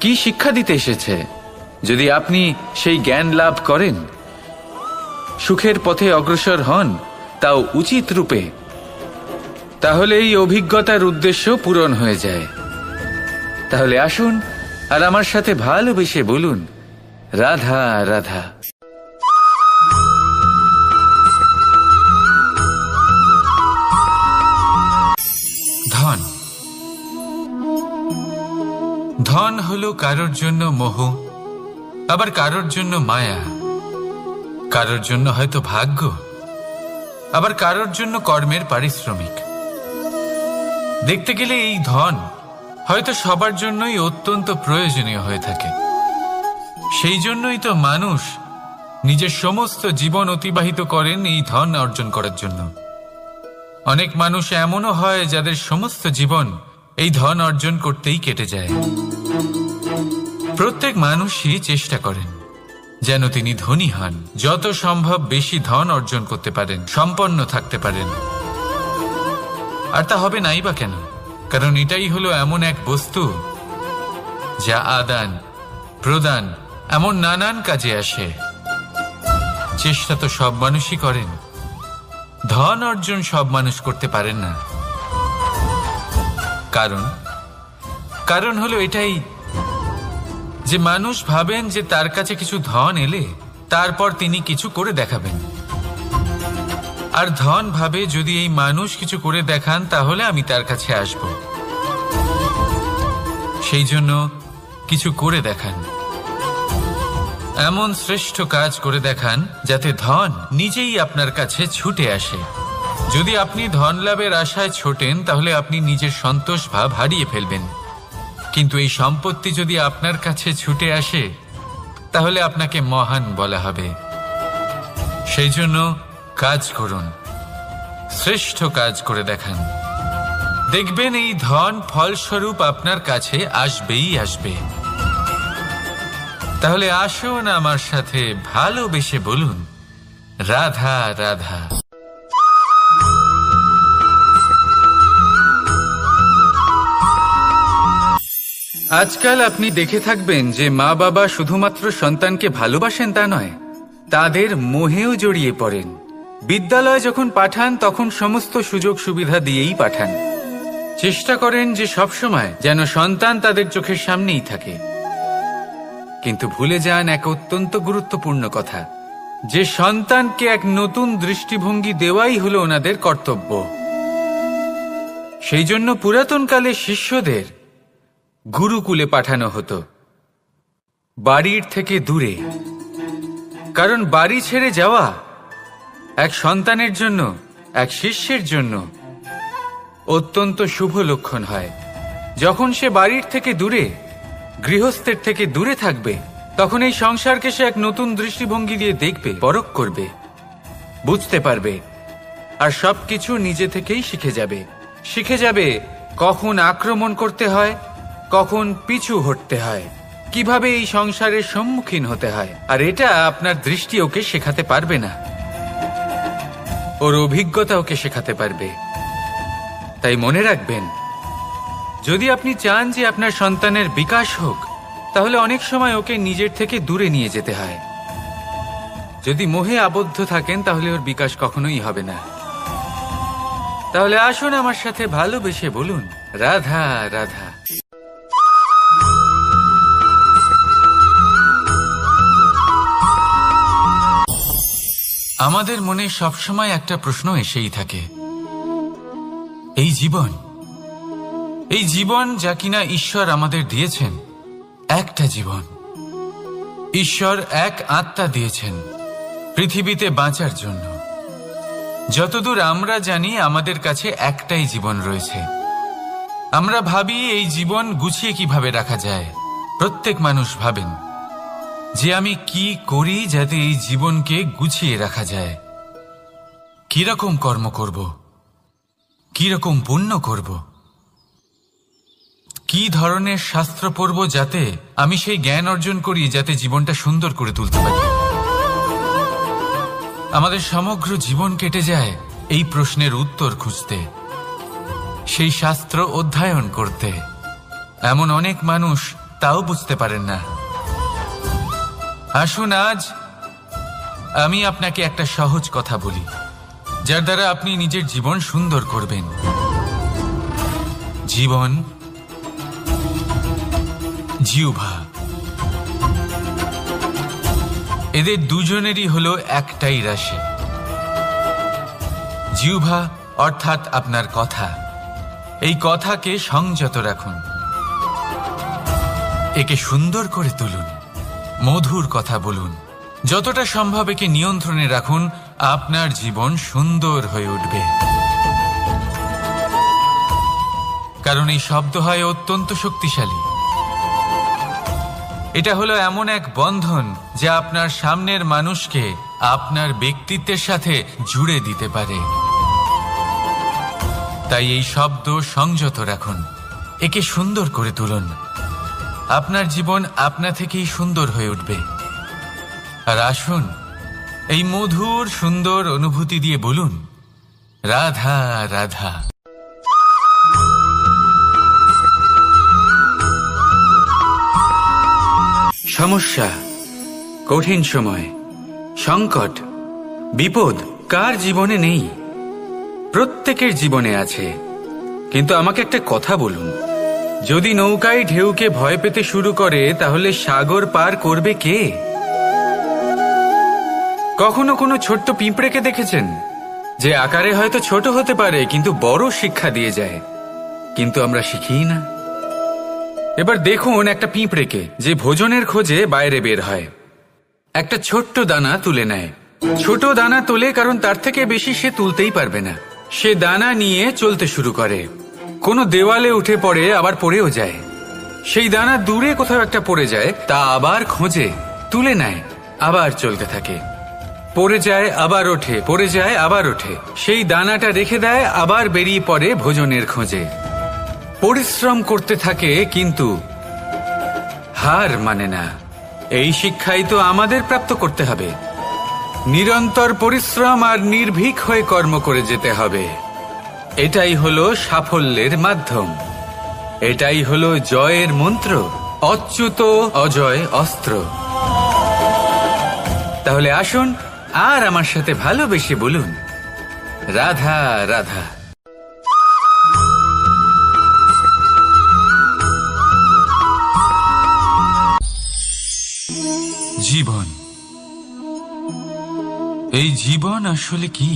কি শিক্ষা দিতে এসেছে। যদি আপনি সেই জ্ঞান লাভ করেন, সুখের পথে অগ্রসর হন, তাও উচিত রূপে, তাহলে এই অভিজ্ঞতার উদ্দেশ্য পূরণ হয়ে যায়। তাহলে আসুন আর আমার সাথে ভালোবেসে বলুন, রাধা রাধা। ধন, ধন হলো কারোর জন্য মোহ, আবার কারোর জন্য মায়া, কারোর জন্য হয়তো ভাগ্য, আবার কারোর জন্য কর্মের পারিশ্রমিক। দেখতে গেলে এই ধন হয়তো সবার জন্যই অত্যন্ত প্রয়োজনীয় হয়ে থাকে। সেই জন্যই তো মানুষ নিজের সমস্ত জীবন অতিবাহিত করেন এই ধন অর্জন করার জন্য। অনেক মানুষ এমনও হয় যাদের সমস্ত জীবন এই ধন অর্জন করতেই কেটে যায়। প্রত্যেক মানুষই চেষ্টা করেন যেন তিনি ধনী হন, যত সম্ভব বেশি ধন অর্জন করতে পারেন, সম্পন্ন থাকতে পারেন। আর তা হবে নাই বা কেন? কারণ এটাই হলো এমন এক বস্তু যা আদান প্রদান এমন নানান কাজে আসে। চেষ্টা তো সব মানুষই করেন, ধন অর্জন সব মানুষ করতে পারেন না। কারণ হলো এটাই যে মানুষ ভাবেন যে তার কাছে কিছু ধন এলে তারপর তিনি কিছু করে দেখাবেন, আর ধন ভাবে যদি এই মানুষ কিছু করে দেখান তাহলে আমি তার কাছে আসব। সেই জন্য কিছু করে দেখান, এমন শ্রেষ্ঠ কাজ করে দেখান যাতে ধন নিজেই আপনার কাছে ছুটে আসে। যদি আপনি ধন লাভের আশায় ছোটেন তাহলে আপনি নিজের সন্তোষ ভাব হারিয়ে ফেলবেন, কিন্তু এই সম্পত্তি যদি আপনার কাছে ছুটে আসে তাহলে আপনাকে মহান বলা হবে। সেই জন্য কাজ করুন, শ্রেষ্ঠ কাজ করে দেখান, দেখবেন এই ধন ফলস্বরূপ আপনার কাছে আসবেই আসবে। তাহলে আসুন আমার সাথে ভালোবেসে বলুন, রাধা রাধা। আজকাল আপনি দেখে থাকবেন যে মা বাবা শুধুমাত্র সন্তানকে ভালোবাসেন তা নয়, তাদের মোহেও জড়িয়ে পড়েন। বিদ্যালয়ে যখন পাঠান তখন সমস্ত সুযোগ সুবিধা দিয়েই পাঠান। চেষ্টা করেন যে সবসময় যেন সন্তান তাদের চোখের সামনেই থাকে, কিন্তু ভুলে যান এক অত্যন্ত গুরুত্বপূর্ণ কথা, যে সন্তানকে এক নতুন দৃষ্টিভঙ্গি দেওয়াই হলো ওনাদের কর্তব্য। সেই জন্য পুরাতন কালে শিষ্যদের গুরুকুলে পাঠানো হতো, বাড়ির থেকে দূরে। কারণ বাড়ি ছেড়ে যাওয়া এক সন্তানের জন্য, এক শিষ্যের জন্য অত্যন্ত শুভ লক্ষণ হয়। যখন সে বাড়ির থেকে দূরে, গৃহস্থের থেকে দূরে থাকবে, তখন এই সংসারকে সে এক নতুন দৃষ্টিভঙ্গি দিয়ে দেখবে, পরখ করবে, বুঝতে পারবে, আর সবকিছু নিজে থেকেই শিখে যাবে কখন আক্রমণ করতে হয়, কখন পিছু হটতে হয়, কিভাবে এই সংসারের সম্মুখীন হতে হয়। আর এটা আপনার দৃষ্টি ওকে শেখাতে পারবে না, ওর অভিজ্ঞতা ওকে শেখাতে পারবে। তাই মনে রাখবেন, যদি আপনি চান যে আপনার সন্তানের বিকাশ হোক, তাহলে অনেক সময় ওকে নিজের থেকে দূরে নিয়ে যেতে হয়। যদি মোহে আবদ্ধ থাকেন তাহলে ওর বিকাশ কখনোই হবে না। তাহলে আসুন আমার সাথে ভালোবেসে বলুন, রাধা রাধা। আমাদের মনে সবসময় একটা প্রশ্ন এসেই থাকে, এই জীবন যা কিনা ঈশ্বর আমাদের দিয়েছেন, একটা জীবন, ঈশ্বর এক আত্মা দিয়েছেন পৃথিবীতে বাঁচার জন্য। যতদূর আমরা জানি আমাদের কাছে একটাই জীবন রয়েছে। আমরা ভাবি এই জীবন গুছিয়ে কিভাবে রাখা যায়। প্রত্যেক মানুষ ভাবেন যে আমি কি করি যাতে এই জীবনকে গুছিয়ে রাখা যায়, কিরকম কর্ম করব, কিরকম পুণ্য করব, কি ধরনের শাস্ত্র পড়ব যাতে আমি সেই জ্ঞান অর্জন করি যাতে জীবনটা সুন্দর করে তুলতে পারি। আমাদের সমগ্র জীবন কেটে যায় এই প্রশ্নের উত্তর খুঁজতে, সেই শাস্ত্র অধ্যয়ন করতে। এমন অনেক মানুষ তাও বুঝতে পারেন না। আসুন আজ আমি আপনাকে একটা সহজ কথা বলি, যার দ্বারা আপনি নিজের জীবন সুন্দর করবেন। জীবন, জিহ্বা, এদের দুজনেরই হলো একটাই রাশি। জিহ্বা অর্থাৎ আপনার কথা, এই কথাকে সংযত রাখুন, একে সুন্দর করে তুলুন, মধুর কথা বলুন, যতটা সম্ভব একে নিয়ন্ত্রণে রাখুন, আপনার জীবন সুন্দর হয়ে উঠবে। কারণ এই শব্দ হয় অত্যন্ত শক্তিশালী। এটা হলো এমন এক বন্ধন যা আপনার সামনের মানুষকে আপনার ব্যক্তিত্বের সাথে জুড়ে দিতে পারে। তাই এই শব্দ সংযত রাখুন, একে সুন্দর করে তুলুন। আপনার জীবন আপনা থেকেই সুন্দর হয়ে উঠবে। আর আসুন, এই মধুর সুন্দর অনুভূতি দিয়ে বলুন, রাধা রাধা। সমস্যা, কঠিন সময়, সংকট, বিপদ কার জীবনে নেই? প্রত্যেকের জীবনে আছে। কিন্তু আমাকে একটা কথা বলুন, যদি নৌকায় ঢেউকে ভয় পেতে শুরু করে তাহলে সাগর পার করবে কে? কখনো কোনো ছোট্ট পিঁপড়েকে দেখেছেন যে আকারে হয়তো ছোট হতে পারে কিন্তু বড় শিক্ষা দিয়ে যায়? কিন্তু আমরা শিখিই না। এবার দেখুন একটা পিঁপড়েকে যে ভোজনের খোঁজে বাইরে বের হয়, একটা ছোট্ট দানা তুলে নেয়। ছোট দানা তোলে কারণ তার থেকে বেশি সে তুলতেই পারবে না। সে দানা নিয়ে চলতে শুরু করে, কোনো দেওয়ালে উঠে পড়ে, আবার পড়েও যায়। সেই দানা দূরে কোথাও একটা পড়ে যায়, তা আবার খোঁজে, তুলে নেয়, আবার চলতে থাকে। পড়ে যায় আবার ওঠে, পড়ে যায় আবার ওঠে। সেই দানাটা রেখে দেয়, আবার বেরিয়ে পড়ে ভোজনের খোঁজে। পরিশ্রম করতে থাকে কিন্তু হার মানে না। এই শিক্ষাই তো আমাদের প্রাপ্ত করতে হবে। নিরন্তর পরিশ্রম আর নির্ভীক হয়ে কর্ম করে যেতে হবে। এটাই হলো সাফল্যের মাধ্যম, এটাই হলো জয়ের মন্ত্র, অচ্যুত অজয় অস্ত্র। তাহলে আসুন আর আমার সাথে ভালোবেসে বলুন, রাধা রাধা। জীবন, এই জীবন আসলে কি?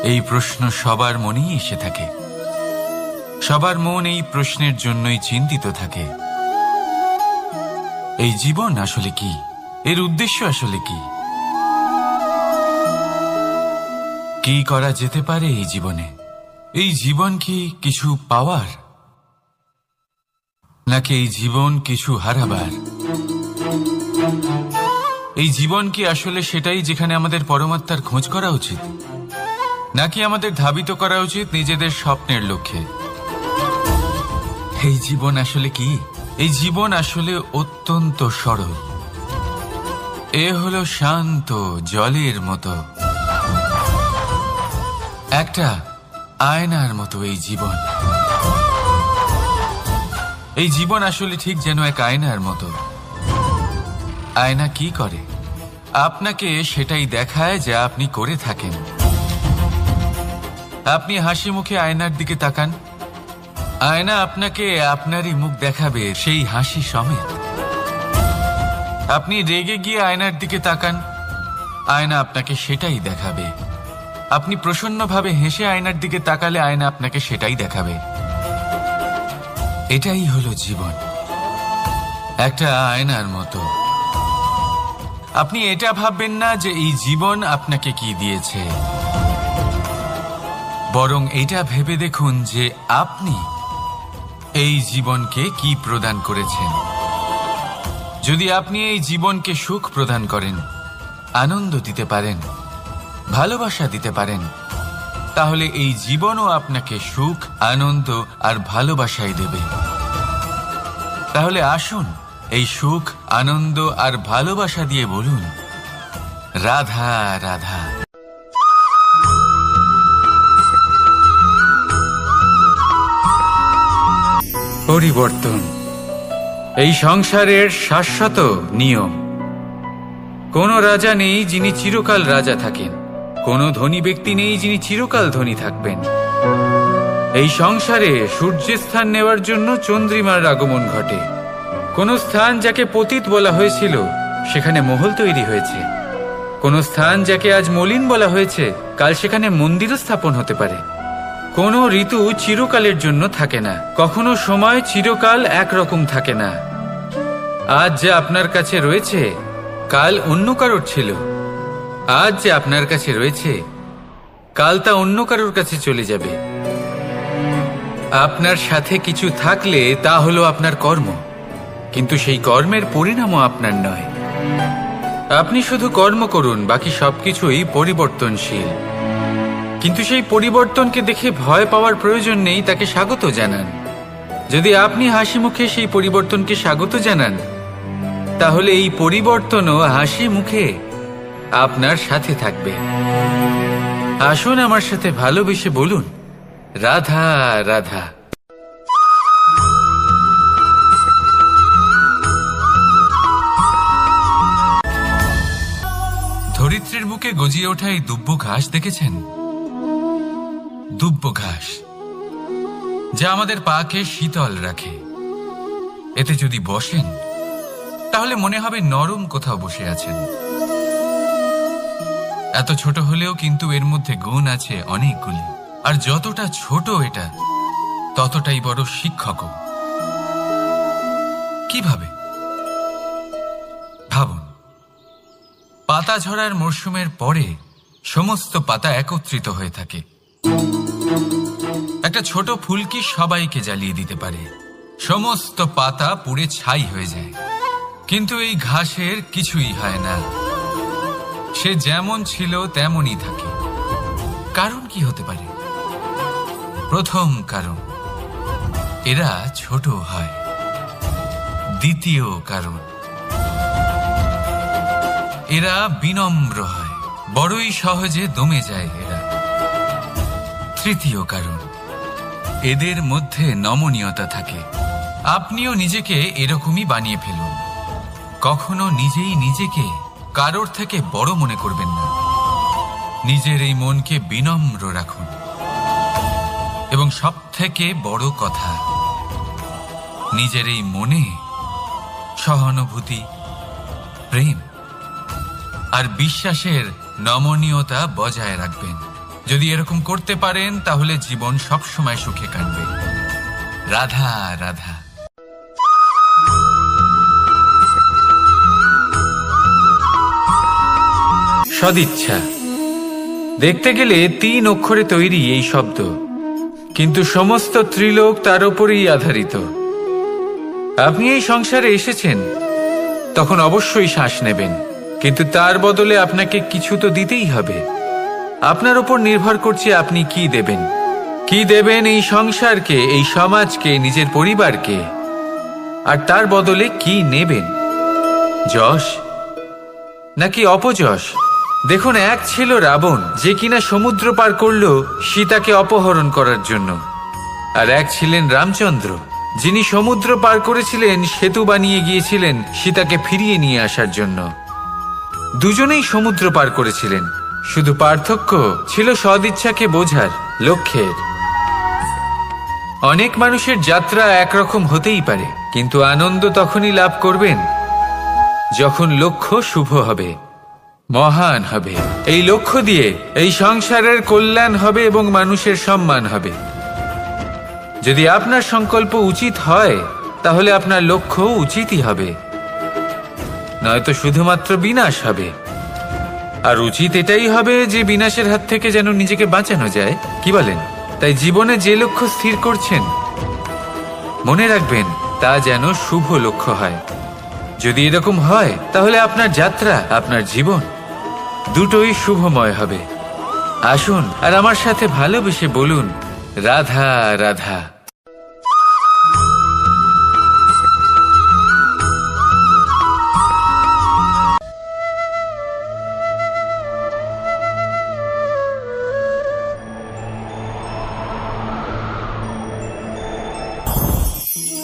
এই প্রশ্ন সবার মনেই এসে থাকে। সবার মন এই প্রশ্নের জন্যই চিন্তিত থাকে। এই জীবন আসলে কি? এর উদ্দেশ্য আসলে কি? কি করা যেতে পারে এই জীবনে? এই জীবন কি কিছু পাওয়ার, নাকি এই জীবন কিছু হারাবার? এই জীবন কি আসলে সেটাই যেখানে আমাদের পরমাত্মার খোঁজ করা উচিত, নাকি আমাদের ধাবিত করা উচিত নিজেদের স্বপ্নের লক্ষ্যে? এই জীবন আসলে কি? এই জীবন আসলে অত্যন্ত সরল। এ হলো শান্ত জলের মতো, একটা আয়নার মতো এই জীবন। এই জীবন আসলে ঠিক যেন এক আয়নার মতো। আয়না কি করে? আপনাকে সেটাই দেখায় যা আপনি করে থাকেন। আপনি হাসি মুখে আয়নার দিকে তাকান, আয়না আপনাকে আপনারই মুখ দেখাবে, সেই হাসি সমেত। আপনি রেগে গিয়ে আয়নার দিকে তাকান, আয়না আপনাকে সেটাই দেখাবে। আপনি প্রসন্নভাবে হেসে আয়নার দিকে তাকালে আয়না আপনাকে সেটাই দেখাবে। এটাই হলো জীবন, একটা আয়নার মতো। আপনি এটা ভাববেন না যে এই জীবন আপনাকে কি দিয়েছে, বরং এটা ভেবে দেখুন যে আপনি এই জীবনকে কি প্রদান করেছেন। যদি আপনি এই জীবনকে সুখ প্রদান করেন, আনন্দ দিতে পারেন, ভালোবাসা দিতে পারেন, তাহলে এই জীবনও আপনাকে সুখ, আনন্দ আর ভালোবাসাই দেবে। তাহলে আসুন এই সুখ, আনন্দ আর ভালোবাসা দিয়ে বলুন, রাধা রাধা। পরিবর্তন এই সংসারের শাশ্বত নিয়ম। কোনো রাজা নেই যিনি চিরকাল রাজা থাকেন, কোনো ধনী ব্যক্তি নেই যিনি চিরকাল ধনী থাকবেন। এই সংসারে সূর্যের স্থান নেওয়ার জন্য চন্দ্রিমার আগমন ঘটে। কোন স্থান যাকে পতিত বলা হয়েছিল সেখানে মহল তৈরি হয়েছে। কোন স্থান যাকে আজ মলিন বলা হয়েছে কাল সেখানে মন্দিরও স্থাপন হতে পারে। কোনো ঋতু চিরকালের জন্য থাকে না, কখনো সময় চিরকাল একরকম থাকে না। আজ যে আপনার কাছে রয়েছে কাল অন্য কারোর ছিল, আজ যে আপনার কাছে রয়েছে কাল তা অন্য কারোর কাছে চলে যাবে। আপনার সাথে কিছু থাকলে তা হলো আপনার কর্ম, কিন্তু সেই কর্মের পরিণামও আপনার নয়। আপনি শুধু কর্ম করুন, বাকি সবকিছুই পরিবর্তনশীল। কিন্তু সেই পরিবর্তনকে দেখে ভয় পাওয়ার প্রয়োজন নেই, তাকে স্বাগত জানান। যদি আপনি হাসি মুখে সেই পরিবর্তনকে স্বাগত জানান, তাহলে এই পরিবর্তনও হাসি মুখে আপনার সাথে থাকবে। আসুন আমার সাথে ভালোবেসে বলুন, রাধা রাধা। ধরিত্রীর বুকে গজিয়ে ওঠা এই দুব্ব ঘাস দেখেছেন? দুব্ব ঘাস, যা আমাদের পাকে শীতল রাখে। এতে যদি বসেন তাহলে মনে হবে নরম কোথাও বসে আছেন। এত ছোট হলেও কিন্তু এর মধ্যে গুণ আছে অনেকগুলি, আর যতটা ছোট এটা ততটাই বড় শিক্ষকও। কিভাবে? ভাবুন, পাতা ঝরার মরশুমের পরে সমস্ত পাতা একত্রিত হয়ে থাকে। একটা ছোট ফুলকি সবাইকে জ্বালিয়ে দিতে পারে, সমস্ত পাতা পুড়ে ছাই হয়ে যায়। কিন্তু এই ঘাসের কিছুই হয় না, সে যেমন ছিল তেমনই থাকে। কারণ কি হতে পারে? প্রথম কারণ, এরা ছোট হয়। দ্বিতীয় কারণ, এরা বিনম্র হয়, বড়ই সহজে দমে যায় এরা। তৃতীয় কারণ, এদের মধ্যে নমনীয়তা থাকে। আপনিও নিজেকে এরকমই বানিয়ে ফেলুন। কখনো নিজেই নিজেকে কারোর থেকে বড় মনে করবেন না। নিজের এই মনকে বিনম্র রাখুন। এবং সবথেকে বড় কথা, নিজের এই মনে সহানুভূতি, প্রেম আর বিশ্বাসের নমনীয়তা বজায় রাখবেন। যদি এরকম করতে পারেন তাহলে জীবন সবসময় সুখে কাটবে। রাধা রাধা। সদিচ্ছা, দেখতে গেলে 3 অক্ষরে তৈরি এই শব্দ, কিন্তু সমস্ত ত্রিলোক তার উপরেই আধারিত। আপনি এই সংসারে এসেছেন, তখন অবশ্যই শ্বাস নেবেন, কিন্তু তার বদলে আপনাকে কিছু তো দিতেই হবে। আপনার উপর নির্ভর করছে আপনি কি দেবেন। কি দেবেন এই সংসারকে, এই সমাজকে, নিজের পরিবারকে, আর তার বদলে কি নেবেন? যশ নাকি অপযশ? দেখুন, এক ছিল রাবণ, যে কিনা সমুদ্র পার করলো সীতাকে অপহরণ করার জন্য, আর এক ছিলেন রামচন্দ্র, যিনি সমুদ্র পার করেছিলেন, সেতু বানিয়ে গিয়েছিলেন সীতাকে ফিরিয়ে নিয়ে আসার জন্য। দুজনেই সমুদ্র পার করেছিলেন, শুধু পার্থক্য ছিল সদিচ্ছাকে বোঝার, লক্ষ্যের। অনেক মানুষের যাত্রা একরকম হতেই পারে, কিন্তু আনন্দ তখনই লাভ করবেন যখন লক্ষ্য শুভ হবে, মহান হবে। এই লক্ষ্য দিয়ে এই সংসারের কল্যাণ হবে এবং মানুষের সম্মান হবে। যদি আপনার সংকল্প উচিত হয়, তাহলে আপনার লক্ষ্য উচিতই হবে, নয়তো শুধুমাত্র বিনাশ হবে। আর উচিত এটাই হবে যে বিনাশের হাত থেকে যেন নিজেকে বাঁচানো যায়, কি বলেন? তাই জীবনে যে লক্ষ্য স্থির করছেন, মনে রাখবেন তা যেন শুভ লক্ষ্য হয়। যদি এরকম হয়, তাহলে আপনার যাত্রা, আপনার জীবন দুটোই শুভময় হবে। আসুন আর আমার সাথে ভালোবেসে বলুন, রাধা রাধা।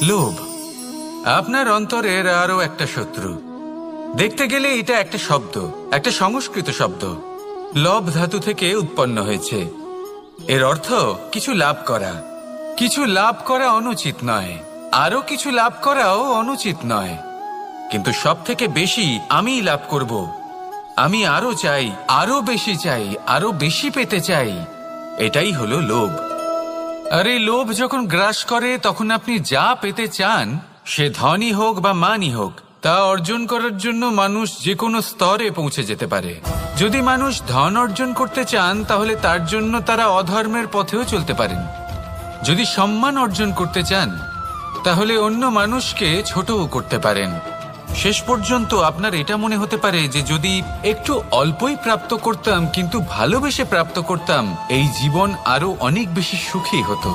লোভ আপনার অন্তরের আরো একটা শত্রু। দেখতে গেলে এটা একটা শব্দ, একটা সংস্কৃত শব্দ, লব ধাতু থেকে উৎপন্ন হয়েছে। এর অর্থ কিছু লাভ করা। কিছু লাভ করা অনুচিত নয়, আরো কিছু লাভ করাও অনুচিত নয়, কিন্তু সব থেকে বেশি আমি লাভ করব, আমি আরো চাই, আরো বেশি চাই, আরো বেশি পেতে চাই, এটাই হলো লোভ। আর এই লোভ যখন গ্রাস করে তখন আপনি যা পেতে চান, সে ধনই হোক বা মানই হোক, তা অর্জন করার জন্য মানুষ যে কোনো স্তরে পৌঁছে যেতে পারে। যদি মানুষ ধন অর্জন করতে চান তাহলে তার জন্য তারা অধর্মের পথেও চলতে পারেন। যদি সম্মান অর্জন করতে চান তাহলে অন্য মানুষকে ছোটও করতে পারেন। শেষ পর্যন্ত আপনার এটা মনে হতে পারে যে যদি একটু অল্পই প্রাপ্ত করতাম কিন্তু ভালোবেসে প্রাপ্ত করতাম, এই জীবন আরো অনেক বেশি সুখী হতো।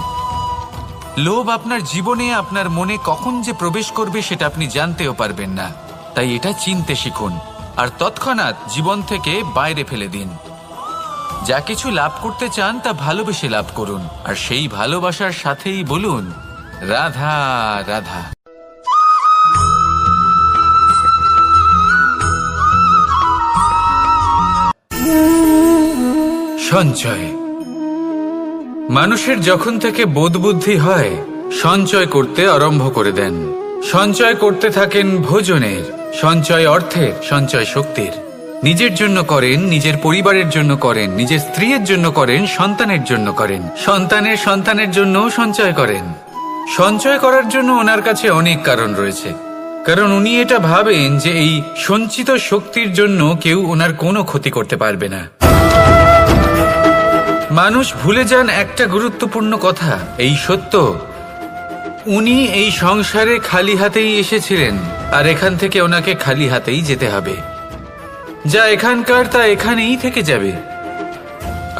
লোভ আপনার জীবনে, আপনার মনে কখন যে প্রবেশ করবে সেটা আপনি জানতেও পারবেন না। তাই এটা চিনতে শিখুন আর তৎক্ষণাৎ জীবন থেকে বাইরে ফেলে দিন। যা কিছু লাভ করতে চান তা ভালোবেসে লাভ করুন, আর সেই ভালোবাসার সাথেই বলুন রাধা রাধা। সঞ্চয়। মানুষের যখন থেকে বোধবুদ্ধি হয় সঞ্চয় করতে আরম্ভ করে দেন। সঞ্চয় করতে থাকেন ভোজনের, সঞ্চয় অর্থের, সঞ্চয় শক্তির। নিজের জন্য করেন, নিজের পরিবারের জন্য করেন, নিজের স্ত্রীর জন্য করেন, সন্তানের জন্য করেন, সন্তানের সন্তানের জন্যও সঞ্চয় করেন। সঞ্চয় করার জন্য ওনার কাছে অনেক কারণ রয়েছে, কারণ উনি এটা ভাবেন যে এই সঞ্চিত শক্তির জন্য কেউ ওনার কোনো ক্ষতি করতে পারবে না। মানুষ ভুলে যান একটা গুরুত্বপূর্ণ কথা, এই সত্য, উনি এই সংসারে খালি হাতেই এসেছিলেন আর এখান থেকে ওনাকে খালি হাতেই যেতে হবে। যা এখানকার তা এখানেই থেকে যাবে।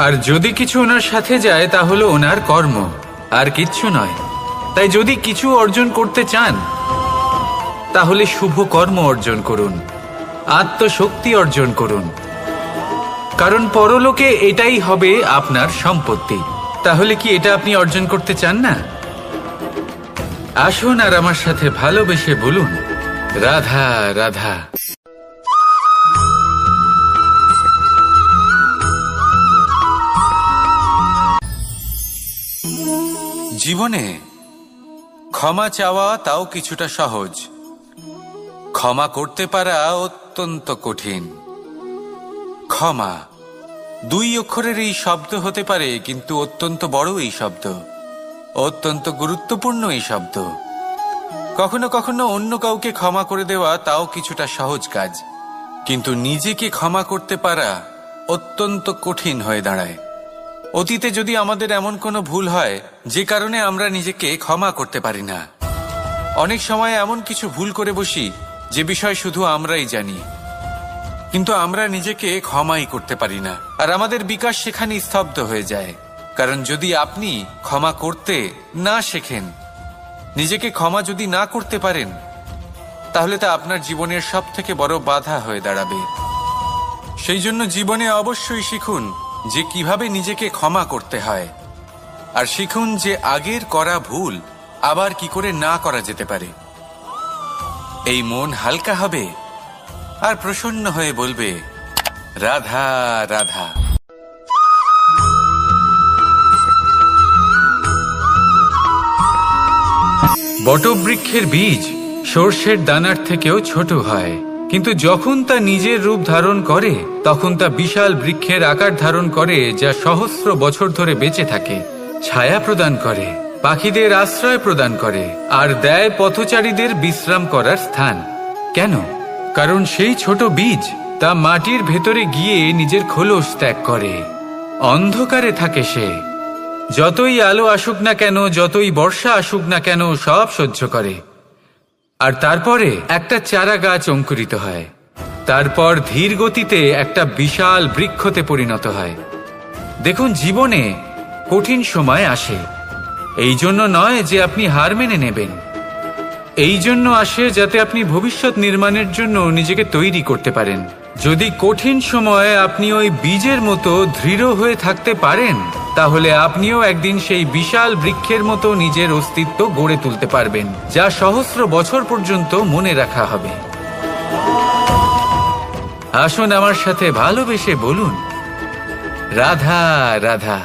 আর যদি কিছু ওনার সাথে যায় তা হলো ওনার কর্ম, আর কিচ্ছু নয়। তাই যদি কিছু অর্জন করতে চান তাহলে শুভ কর্ম অর্জন করুন, আত্মশক্তি অর্জন করুন, কারণ পরলোকে এটাই হবে আপনার সম্পত্তি। তাহলে কি এটা আপনি অর্জন করতে চান না? আসুন আর আমার সাথে ভালোবেসে বলুন রাধা রাধা। জীবনে ক্ষমা চাওয়া তাও কিছুটা সহজ, ক্ষমা করতে পারা অত্যন্ত কঠিন। ক্ষমা 2 অক্ষরের এই শব্দ হতে পারে, কিন্তু অত্যন্ত বড় এই শব্দ, অত্যন্ত গুরুত্বপূর্ণ এই শব্দ। কখনো কখনো অন্য কাউকে ক্ষমা করে দেওয়া তাও কিছুটা সহজ কাজ, কিন্তু নিজেকে ক্ষমা করতে পারা অত্যন্ত কঠিন হয়ে দাঁড়ায়। অতীতে যদি আমাদের এমন কোনো ভুল হয় যে কারণে আমরা নিজেকে ক্ষমা করতে পারি না, অনেক সময় এমন কিছু ভুল করে বসি যে বিষয় শুধু আমরাই জানি, কিন্তু আমরা নিজেকে ক্ষমাই করতে পারি না, আর আমাদের বিকাশ সেখানে স্তব্ধ হয়ে যায়। কারণ যদি আপনি ক্ষমা করতে না শেখেন, নিজেকে ক্ষমা যদি না করতে পারেন, তাহলে তা আপনার জীবনের সবথেকে বড় বাধা হয়ে দাঁড়াবে। সেই জন্য জীবনে অবশ্যই শিখুন যে কিভাবে নিজেকে ক্ষমা করতে হয়, আর শিখুন যে আগের করা ভুল আবার কি করে না করা যেতে পারে। এই মন হালকা হবে আর প্রসন্ন হয়ে বলবে রাধা রাধা। বটবৃক্ষের বীজ সর্ষের দানার থেকেও ছোট হয়, কিন্তু যখন তা নিজের রূপ ধারণ করে তখন তা বিশাল বৃক্ষের আকার ধারণ করে, যা সহস্র বছর ধরে বেঁচে থাকে, ছায়া প্রদান করে, পাখিদের আশ্রয় প্রদান করে, আর দেয় পথচারীদের বিশ্রাম করার স্থান। কেন? কারণ সেই ছোট বীজ তা মাটির ভেতরে গিয়ে নিজের খোলস ত্যাগ করে। অন্ধকারে থাকে সে, যতই আলো আসুক না কেন, যতই বর্ষা আসুক না কেন, সব সহ্য করে। আর তারপরে একটা চারা গাছ অঙ্কুরিত হয়, তারপর ধীর গতিতে একটা বিশাল বৃক্ষতে পরিণত হয়। দেখুন, জীবনে কঠিন সময় আসে, এই জন্য নয় যে আপনি হার মেনে নেবেন, এই জন্য আসে যাতে আপনি ভবিষ্যৎ নির্মাণের জন্য নিজেকে তৈরি করতে পারেন। যদি কঠিন সময়ে আপনি ওই বীজের মতো দৃঢ় হয়ে থাকতে পারেন, তাহলে আপনিও একদিন সেই বিশাল বৃক্ষের মতো নিজের অস্তিত্ব গড়ে তুলতে পারবেন, যা সহস্র বছর পর্যন্ত মনে রাখা হবে। আসুন আমার সাথে ভালোবেসে বলুন রাধা রাধা।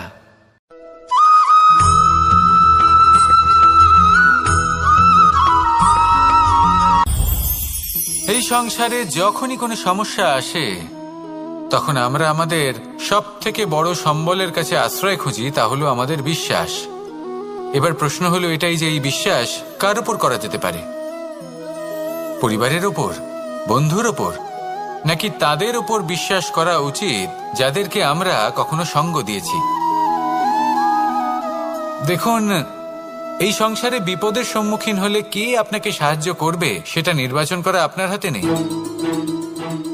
এই সংসারে যখনই কোনো সমস্যা আসে তখন আমরা আমাদের সব থেকে বড় সম্বলের কাছে আশ্রয় খুঁজি, তা হলো আমাদের বিশ্বাস। এবার প্রশ্ন হলো এটাই যে এই বিশ্বাস কার উপর করা যেতে পারে? পরিবারের ওপর, বন্ধুর ওপর, নাকি তাদের ওপর বিশ্বাস করা উচিত যাদেরকে আমরা কখনো সঙ্গ দিয়েছি? দেখুন, এই সংসারে বিপদের সম্মুখীন হলে কে আপনাকে সাহায্য করবে সেটা নির্বাচন করা আপনার হাতে নেই।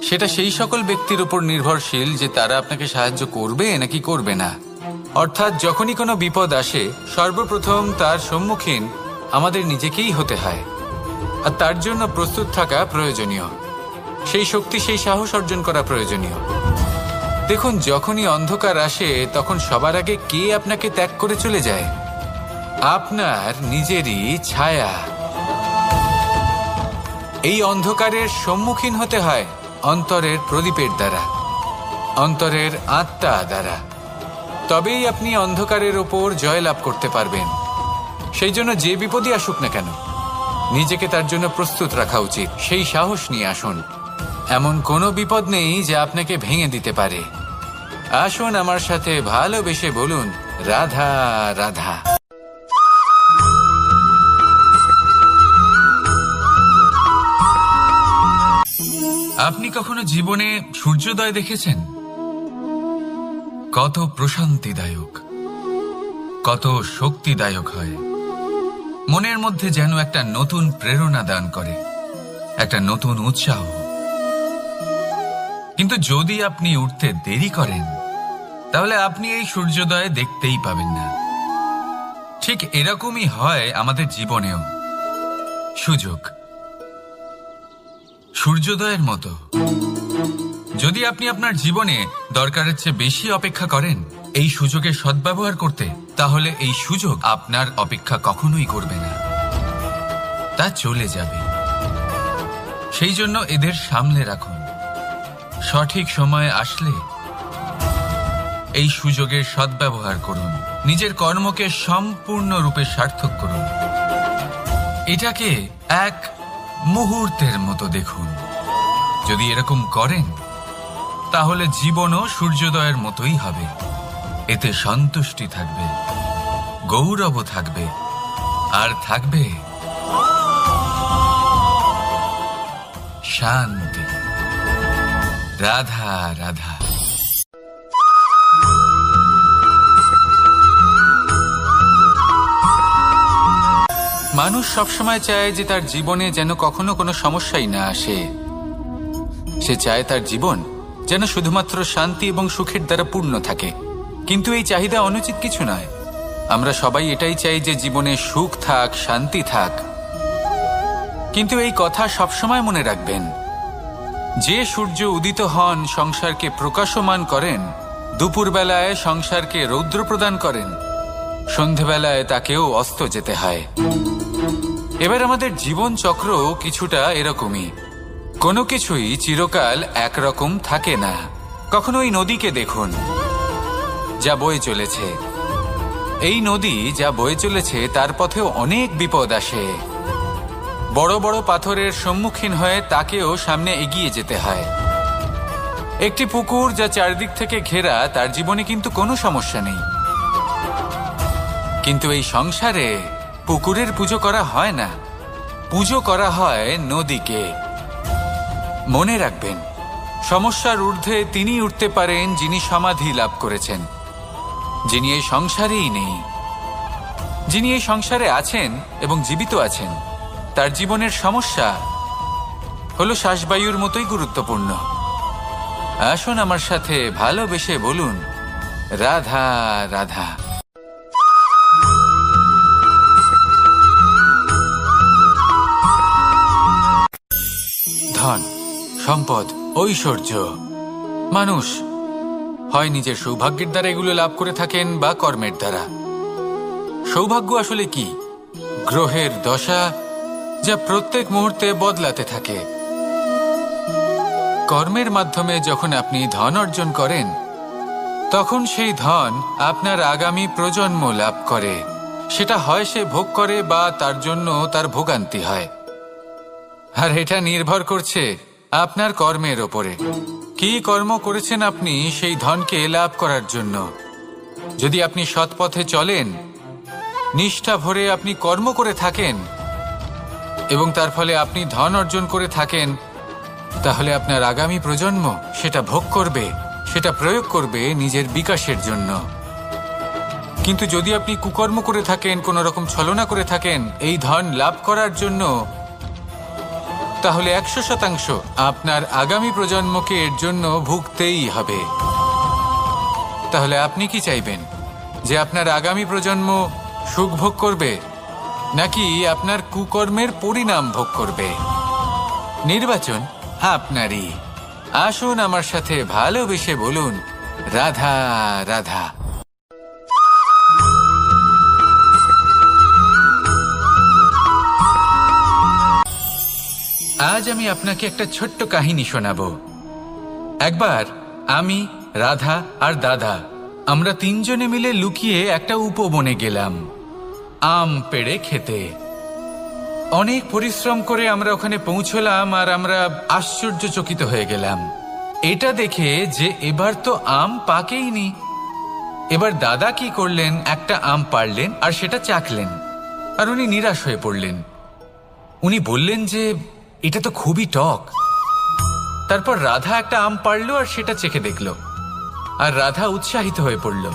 সেটা সেই সকল ব্যক্তির উপর নির্ভরশীল যে তারা আপনাকে সাহায্য করবে নাকি করবে না। অর্থাৎ যখনই কোনো বিপদ আসে সর্বপ্রথম তার সম্মুখীন আমাদের নিজেকেই হতে হয়, আর তার জন্য প্রস্তুত থাকা প্রয়োজনীয়। সেই শক্তি, সেই সাহস অর্জন করা প্রয়োজনীয়। দেখুন, যখনই অন্ধকার আসে তখন সবার আগে কে আপনাকে ত্যাগ করে চলে যায়? আপনার নিজেরই ছায়া। এই অন্ধকারের সম্মুখীন হতে হয় অন্তরের প্রদীপের দ্বারা, অন্তরের আত্মা দ্বারা। তবেই আপনি অন্ধকারের ওপর জয়লাভ করতে পারবেন। সেই জন্য যে বিপদই আসুক না কেন নিজেকে তার জন্য প্রস্তুত রাখা উচিত। সেই সাহস নিয়ে আসুন। এমন কোনো বিপদ নেই যা আপনাকে ভেঙে দিতে পারে। আসুন আমার সাথে ভালোবেসে বলুন, রাধা রাধা। আপনি কখনো জীবনে সূর্যোদয় দেখেছেন? কত প্রশান্তিদায়ক, কত শক্তিদায়ক হয়। মনের মধ্যে যেন একটা নতুন প্রেরণা দান করে, একটা নতুন উৎসাহ। কিন্তু যদি আপনি উঠতে দেরি করেন তাহলে আপনি এই সূর্যোদয় দেখতেই পাবেন না। ঠিক এরকমই হয় আমাদের জীবনেও। সুযোগ সূর্যোদয়ের মতো। যদি আপনি আপনার জীবনে দরকারের চেয়ে বেশি অপেক্ষা করেন এই সুযোগের সদ্ব্যবহার করতে, তাহলে এই সুযোগ আপনার অপেক্ষা কখনোই করবে না, তা চলে যাবে। সেই জন্য এদের সামলে রাখুন। সঠিক সময় আসলে এই সুযোগের সদ্ব্যবহার করুন। নিজের কর্মকে সম্পূর্ণরূপে সার্থক করুন। এটাকে এক মুহূর্তের মতো দেখুন। যদি এরকম করেন তাহলে জীবনও সূর্যোদয়ের মতোই হবে। এতে সন্তুষ্টি থাকবে, গৌরবও থাকবে, আর থাকবে শান্তি। রাধা রাধা। মানুষ সবসময় চায় যে তার জীবনে যেন কখনো কোনো সমস্যাই না আসে। সে চায় তার জীবন যেন শুধুমাত্র শান্তি এবং সুখের দ্বারা পূর্ণ থাকে। কিন্তু এই চাহিদা অনুচিত কিছু নয়। আমরা সবাই এটাই চাই যে জীবনে সুখ থাক, শান্তি থাক। কিন্তু এই কথা সবসময় মনে রাখবেন, যে সূর্য উদিত হন সংসারকে প্রকাশমান করেন, দুপুরবেলায় সংসারকে রৌদ্র প্রদান করেন, সন্ধেবেলায় তাকেও অস্ত যেতে হয়। এবার আমাদের জীবন চক্র কিছুটা এরকমই। কোনো কিছুই চিরকাল একরকম থাকে না। কখনো এই নদীকে দেখুন যা বয়ে চলেছে। এই নদী যা বয়ে চলেছে তার পথেও অনেক বিপদ আসে। বড় বড় পাথরের সম্মুখীন হয়ে তাকেও সামনে এগিয়ে যেতে হয়। একটি পুকুর যা চারদিক থেকে ঘেরা, তার জীবনে কিন্তু কোনো সমস্যা নেই। কিন্তু এই সংসারে পুকুরের পুজো করা হয় না, পুজো করা হয় নদীকে। মনে রাখবেন, সমস্যার ঊর্ধ্বে তিনি উঠতে পারেন যিনি সমাধি লাভ করেছেন, যিনি এই সংসারেই নেই। যিনি এই সংসারে আছেন এবং জীবিত আছেন, তার জীবনের সমস্যা হলো শ্বাসবায়ুর মতোই গুরুত্বপূর্ণ। আসুন আমার সাথে ভালোবেসে বলুন, রাধা রাধা। ধন, সম্পদ, ঐশ্বর্য, মানুষ হয় নিজের সৌভাগ্যের দ্বারা এগুলো লাভ করে থাকেন বা কর্মের দ্বারা। সৌভাগ্য আসলে কি? গ্রহের দশা যা প্রত্যেক মুহূর্তে বদলাতে থাকে। কর্মের মাধ্যমে যখন আপনি ধন অর্জন করেন তখন সেই ধন আপনার আগামী প্রজন্ম লাভ করে। সেটা হয় সে ভোগ করে বা তার জন্য তার ভোগান্তি হয়। আর এটা নির্ভর করছে আপনার কর্মের ওপরে। কি কর্ম করেছেন আপনি সেই ধনকে লাভ করার জন্য। যদি আপনি সৎ পথে চলেন নিষ্ঠা ভরে আপনি কর্ম করে থাকেন এবং তার ফলে আপনি ধন অর্জন করে থাকেন, তাহলে আপনার আগামী প্রজন্ম সেটা ভোগ করবে, সেটা প্রয়োগ করবে নিজের বিকাশের জন্য। কিন্তু যদি আপনি কুকর্ম করে থাকেন, কোনো রকম ছলনা করে থাকেন এই ধন লাভ করার জন্য, তাহলে 100% আপনার আগামী প্রজন্মকে এর জন্য ভুগতেই হবে। তাহলে আপনি কি চাইবেন, যে আপনার আগামী প্রজন্ম সুখ ভোগ করবে নাকি আপনার কুকর্মের পরিণাম ভোগ করবে? নির্বাচন আপনারই। আসুন আমার সাথে ভালোবেসে বলুন, রাধা রাধা। আজ আমি আপনাকে একটা ছোট্ট কাহিনী শোনাবো। একবার আমি, রাধা আর দাদা আমরা তিনজনে মিলে লুকিয়ে একটা উপবনে গেলাম আম পেড়ে খেতে। অনেক পরিশ্রম করে আমরা ওখানে পৌঁছলাম আর আমরা আশ্চর্যচকিত হয়ে গেলাম এটা দেখে যে এবার তো আম পাকেইনি। এবার দাদা কি করলেন, একটা আম পাড়লেন আর সেটা চাখলেন, আর উনি নিরাশ হয়ে পড়লেন। উনি বললেন যে এটা তো খুবই টক। তারপর রাধা একটা আম পাড়ল আর সেটা চেখে দেখল, আর রাধা উৎসাহিত হয়ে পড়ল।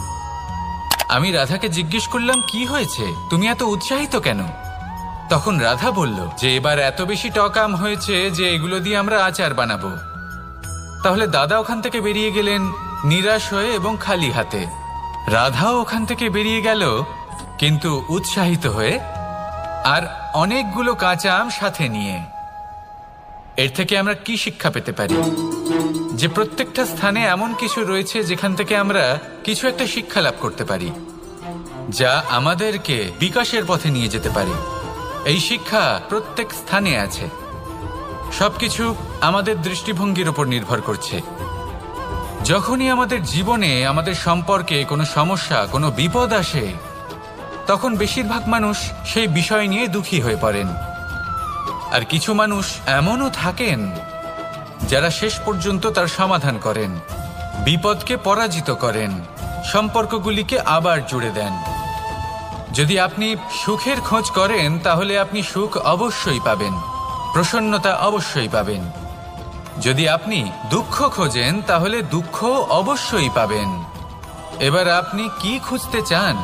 আমি রাধাকে জিজ্ঞেস করলাম, কি হয়েছে, তুমি এত উৎসাহিত কেন? তখন রাধা বলল যে এবার এত বেশি টক আম হয়েছে যে এগুলো দিয়ে আমরা আচার বানাবো। তাহলে দাদা ওখান থেকে বেরিয়ে গেলেন নিরাশ হয়ে এবং খালি হাতে। রাধাও ওখান থেকে বেরিয়ে গেল কিন্তু উৎসাহিত হয়ে, আর অনেকগুলো কাঁচা আম সাথে নিয়ে। এর থেকে আমরা কি শিক্ষা পেতে পারি? যে প্রত্যেকটা স্থানে এমন কিছু রয়েছে যেখান থেকে আমরা কিছু একটা শিক্ষা লাভ করতে পারি, যা আমাদেরকে বিকাশের পথে নিয়ে যেতে পারে। এই শিক্ষা প্রত্যেক স্থানে আছে। সবকিছু আমাদের দৃষ্টিভঙ্গির উপর নির্ভর করছে। যখনই আমাদের জীবনে, আমাদের সম্পর্কে কোনো সমস্যা, কোনো বিপদ আসে, তখন বেশিরভাগ মানুষ সেই বিষয় নিয়ে দুঃখী হয়ে পড়েন। আর কিছু মানুষ এমনও থাকেন যারা শেষ পর্যন্ত তার সমাধান করেন, বিপদকে পরাজিত করেন, সম্পর্কগুলিকে আবার জুড়ে দেন। যদি আপনি সুখের খোঁজ করেন তাহলে আপনি সুখ অবশ্যই পাবেন, প্রসন্নতা অবশ্যই পাবেন। যদি আপনি দুঃখ খোঁজেন তাহলে দুঃখ অবশ্যই পাবেন। এবার আপনি কি খুঁজতে চান,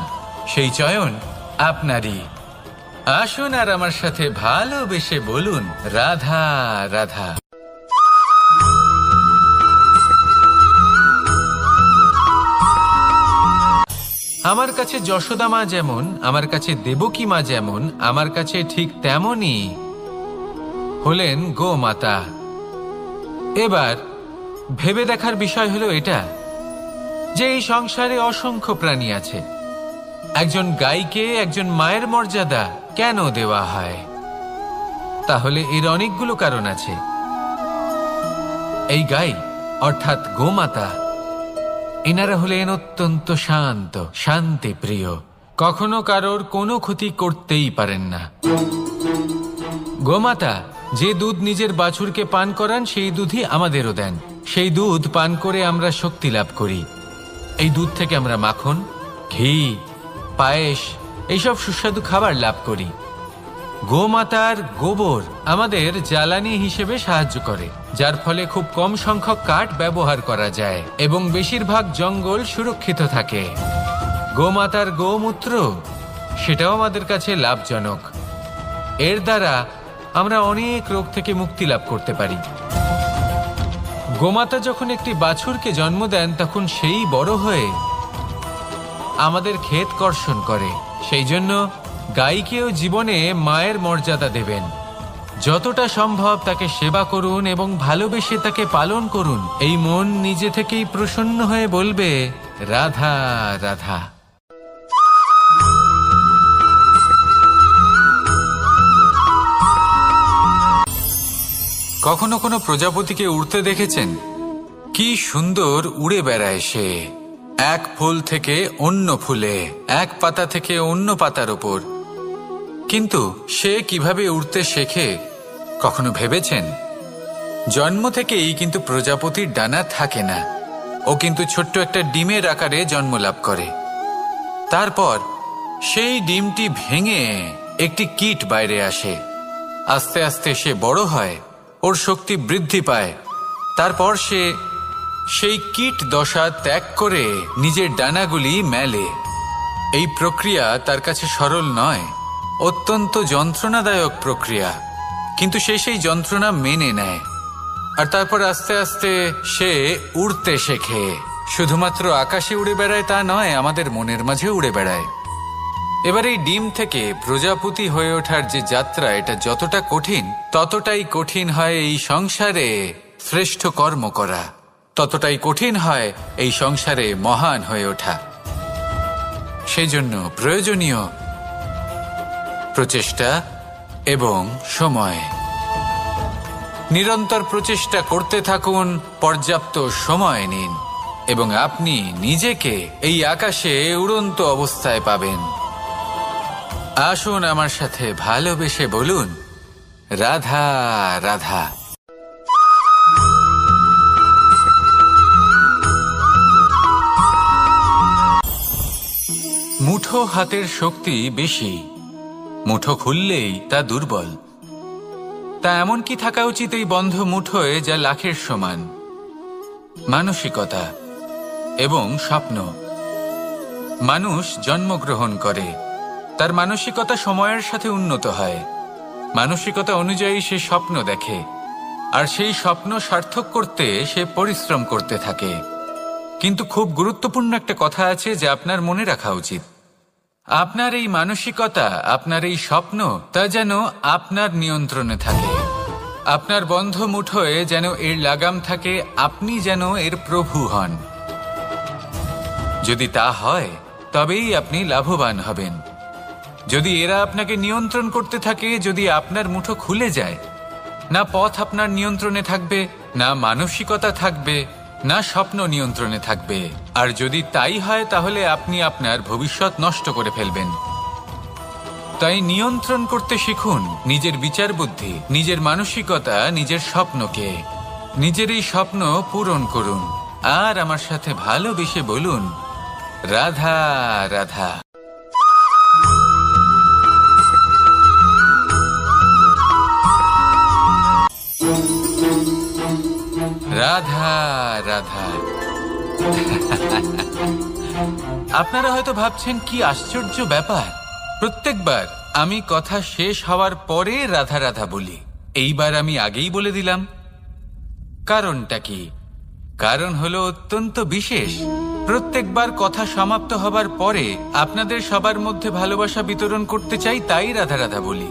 সেই চয়ন আপনারই। আসুন আর আমার সাথে ভালোবেসে বলুন, রাধা রাধা। আমার কাছে যশোদা মা যেমন, আমার কাছে দেবকী মা যেমন, আমার কাছে ঠিক তেমনই হলেন গোমাতা। এবার ভেবে দেখার বিষয় হলো এটা, যে এই সংসারে অসংখ্য প্রাণী আছে, একজন গাইকে একজন মায়ের মর্যাদা কেন দেওয়া হয়? তাহলে এর অনেকগুলো কারণ আছে। এই গাই অর্থাৎ গোমাতা, এনারা হলেন অত্যন্ত শান্ত, শান্তিপ্রিয়, কখনো কারোর কোনো ক্ষতি করতেই পারেন না। গোমাতা যে দুধ নিজের বাছুরকে পান করান সেই দুধই আমাদেরও দেন। সেই দুধ পান করে আমরা শক্তি লাভ করি। এই দুধ থেকে আমরা মাখন, ঘি, পায়েস, এইসব সুস্বাদু খাবার লাভ করি। গোমাতার গোবর আমাদের জ্বালানি হিসেবে সাহায্য করে, যার ফলে খুব কম সংখ্যক কাঠ ব্যবহার করা যায় এবং বেশিরভাগ জঙ্গল সুরক্ষিত থাকে। গোমাতার গোমূত্র, সেটাও আমাদের কাছে লাভজনক। এর দ্বারা আমরা অনেক রোগ থেকে মুক্তি লাভ করতে পারি। গোমাতা যখন একটি বাছুরকে জন্ম দেন তখন সেই বড় হয়ে আমাদের ক্ষেত কর্ষণ করে। সেই জন্য গাইকেও জীবনে মায়ের মর্যাদা দেবেন। যতটা সম্ভব তাকে সেবা করুন এবং ভালোবেসে তাকে পালন করুন। এই মন নিজে থেকেই প্রসন্ন হয়ে বলবে, রাধা রাধা। কখনো কোনো প্রজাপতিকে উড়তে দেখেছেন? কি সুন্দর উড়ে বেড়ায় সে, এক ফুল থেকে অন্য ফুলে, এক পাতা থেকে অন্য পাতার উপর। কিন্তু সে কিভাবে উড়তে শেখে কখনো ভেবেছেন? জন্ম থেকেই কিন্তু প্রজাপতির ডানা থাকে না। ও কিন্তু ছোট্ট একটা ডিমের আকারে জন্ম লাভ করে। তারপর সেই ডিমটি ভেঙে একটি কীট বাইরে আসে। আস্তে আস্তে সে বড় হয়, ওর শক্তি বৃদ্ধি পায়। তারপর সে সেই কীট দশা ত্যাগ করে নিজের ডানাগুলি মেলে। এই প্রক্রিয়া তার কাছে সরল নয়, অত্যন্ত যন্ত্রণাদায়ক প্রক্রিয়া, কিন্তু সে সেই যন্ত্রণা মেনে নেয়। আর তারপর আস্তে আস্তে সে উড়তে শেখে। শুধুমাত্র আকাশে উড়ে বেড়ায় তা নয়, আমাদের মনের মাঝে উড়ে বেড়ায়। এবার এই ডিম থেকে প্রজাপতি হয়ে ওঠার যে যাত্রা, এটা যতটা কঠিন, ততটাই কঠিন হয় এই সংসারে শ্রেষ্ঠ কর্ম করা, ততটাই কঠিন হয় এই সংসারে মহান হয়ে ওঠা। সেই জন্য প্রয়োজনীয় প্রচেষ্টা এবং সময়। নিরন্তর প্রচেষ্টা করতে থাকুন, পর্যাপ্ত সময় নিন, এবং আপনি নিজেকে এই আকাশে উড়ন্ত অবস্থায় পাবেন। আসুন আমার সাথে ভালোবেসে বলুন, রাধা রাধা। মুঠো হাতের শক্তি বেশি, মুঠো খুললেই তা দুর্বল। তা এমন কি থাকা উচিত এই বন্ধ মুঠোয় যা লাখের সমান? মানসিকতা এবং স্বপ্ন। মানুষ জন্মগ্রহণ করে, তার মানসিকতা সময়ের সাথে উন্নত হয়। মানসিকতা অনুযায়ী সে স্বপ্ন দেখে, আর সেই স্বপ্ন সার্থক করতে সে পরিশ্রম করতে থাকে। কিন্তু খুব গুরুত্বপূর্ণ একটা কথা আছে যা আপনার মনে রাখা উচিত। আপনার এই মানসিকতা, আপনার এই স্বপ্ন, তা যেন আপনার নিয়ন্ত্রণে থাকে। আপনার বন্ধ মুঠোয় যেন এর লাগাম থাকে, আপনি যেন এর প্রভু হন। যদি তা হয় তবেই আপনি লাভবান হবেন। যদি এরা আপনাকে নিয়ন্ত্রণ করতে থাকে, যদি আপনার মুঠো খুলে যায়, না পথ আপনার নিয়ন্ত্রণে থাকবে, না মানসিকতা থাকবে, না স্বপ্ন নিয়ন্ত্রণে থাকবে। আর যদি তাই হয় তাহলে আপনি আপনার ভবিষ্যৎ নষ্ট করে ফেলবেন। তাই নিয়ন্ত্রণ করতে শিখুন নিজের বিচার বুদ্ধি, নিজের মানসিকতা, নিজের স্বপ্নকে। নিজের এই স্বপ্ন পূরণ করুন, আর আমার সাথে ভালোবেসে বলুন, রাধা রাধা। রাধা রাধা। আপনারা হয়তো ভাবছেন কি আশ্চর্য ব্যাপার, প্রত্যেকবার আমি কথা শেষ হওয়ার পরে রাধা রাধা বলি। এইবার আমি আগেই বলে দিলাম। কারণটা কি? কারণ হলো অত্যন্ত বিশেষ। প্রত্যেকবার কথা সমাপ্ত হবার পরে আপনাদের সবার মধ্যে ভালোবাসা বিতরণ করতে চাই, তাই রাধা রাধা বলি।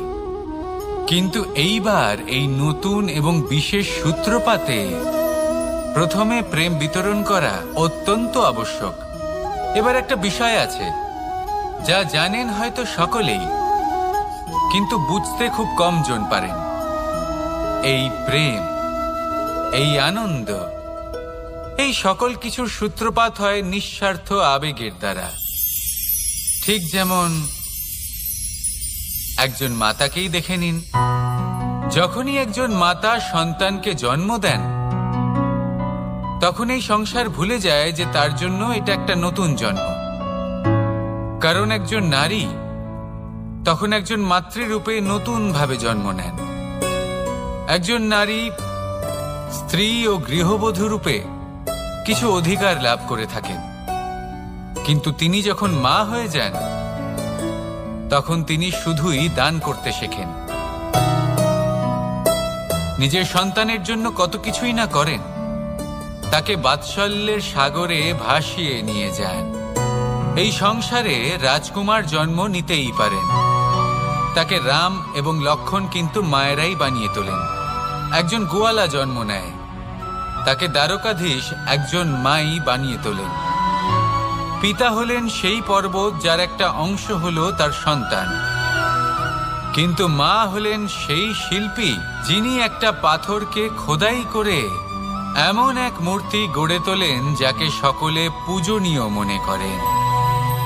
কিন্তু এইবার এই নতুন এবং বিশেষ সূত্রপাতে প্রথমে প্রেম বিতরণ করা অত্যন্ত আবশ্যক। এবার একটা বিষয় আছে যা জানেন হয়তো সকলেই, কিন্তু বুঝতে খুব কম জন পারেন। এই প্রেম, এই আনন্দ, এই সকল কিছুর সূত্রপাত হয় নিঃস্বার্থ আবেগের দ্বারা। ঠিক যেমন একজন মাতাকেই দেখে নিন। যখনই একজন মাতা সন্তানকে জন্ম দেন, তখন এই সংসার ভুলে যায় যে তার জন্য এটা একটা নতুন জন্ম। কারণ একজন নারী তখন একজন মাতৃরূপে নতুন ভাবে জন্ম নেন। একজন নারী স্ত্রী ও গৃহবধূ রূপে কিছু অধিকার লাভ করে থাকেন, কিন্তু তিনি যখন মা হয়ে যান তখন তিনি শুধুই দান করতে শেখেন। নিজের সন্তানের জন্য কত কিছুই না করেন, তাকে বাৎসল্যের সাগরে ভাসিয়ে নিয়ে যান। এই সংসারে রাজকুমার জন্ম নিতেই পারেন, তাকে রাম এবং লক্ষ্মণ কিন্তু মায়েরাই বানিয়ে তোলেন। একজন গোয়ালা জন্ম নেয়, তাকে দ্বারকাধীশ একজন মাই বানিয়ে তোলেন। পিতা হলেন সেই পর্বত যার একটা অংশ হলো তার সন্তান, কিন্তু মা হলেন সেই শিল্পী যিনি একটা পাথরকে খোদাই করে এমন এক মূর্তি গড়ে তোলেন যাকে সকলে পূজনীয় মনে করেন।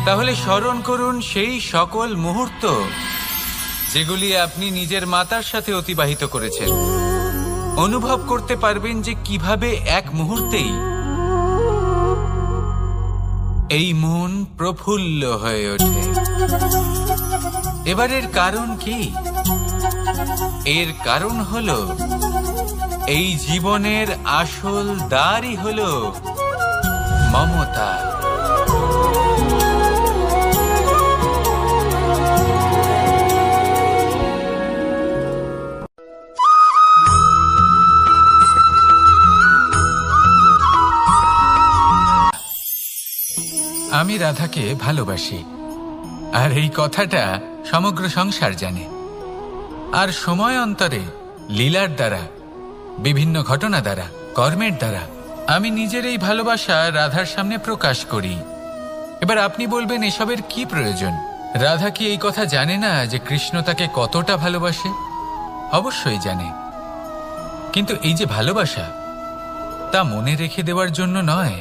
তাহলে স্মরণ করুন সেই সকল মুহূর্ত যেগুলি আপনি নিজের মাতার সাথে অতিবাহিত করেছেন। অনুভব করতে পারবেন যে কিভাবে এক মুহূর্তেই এই মন প্রফুল্ল হয়ে ওঠে। এবারের কারণ কি? এর কারণ হলো এই জীবনের আসল দ্বারই হলো মমতা। আমি রাধাকে ভালোবাসি, আর এই কথাটা সমগ্র সংসার জানে। আর সময় অন্তরে লীলার দ্বারা, বিভিন্ন ঘটনা দ্বারা, কর্মের দ্বারা আমি নিজের এই ভালোবাসা রাধার সামনে প্রকাশ করি। এবার আপনি বলবেন, এসবের কি প্রয়োজন? রাধা কি এই কথা জানে না যে কৃষ্ণ তাকে কতটা ভালোবাসে? অবশ্যই জানে, কিন্তু এই যে ভালোবাসা, তা মনে রেখে দেওয়ার জন্য নয়,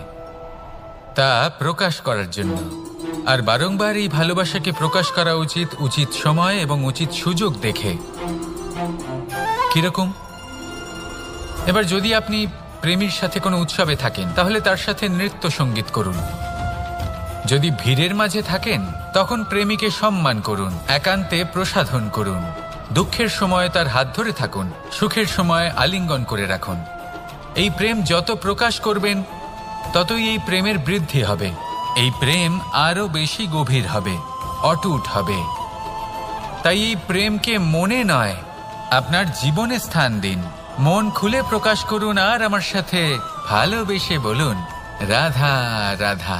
তা প্রকাশ করার জন্য। আর বারংবার এই ভালোবাসাকে প্রকাশ করা উচিত, উচিত সময় এবং উচিত সুযোগ দেখে। কিরকম? এবার যদি আপনি প্রেমীর সাথে কোনো উৎসবে থাকেন, তাহলে তার সাথে নৃত্য সঙ্গীত করুন। যদি ভিড়ের মাঝে থাকেন, তখন প্রেমীকে সম্মান করুন, একান্তে প্রসাধন করুন। দুঃখের সময় তার হাত ধরে থাকুন, সুখের সময় আলিঙ্গন করে রাখুন। এই প্রেম যত প্রকাশ করবেন, ততই এই প্রেমের বৃদ্ধি হবে। এই প্রেম আরো বেশি গভীর হবে, অটুট হবে। তাই এই প্রেমকে মনে নয়, আপনার জীবনে স্থান দিন। মন খুলে প্রকাশ করুন, আর আমার সাথে ভালোবেসে বলুন, রাধা রাধা।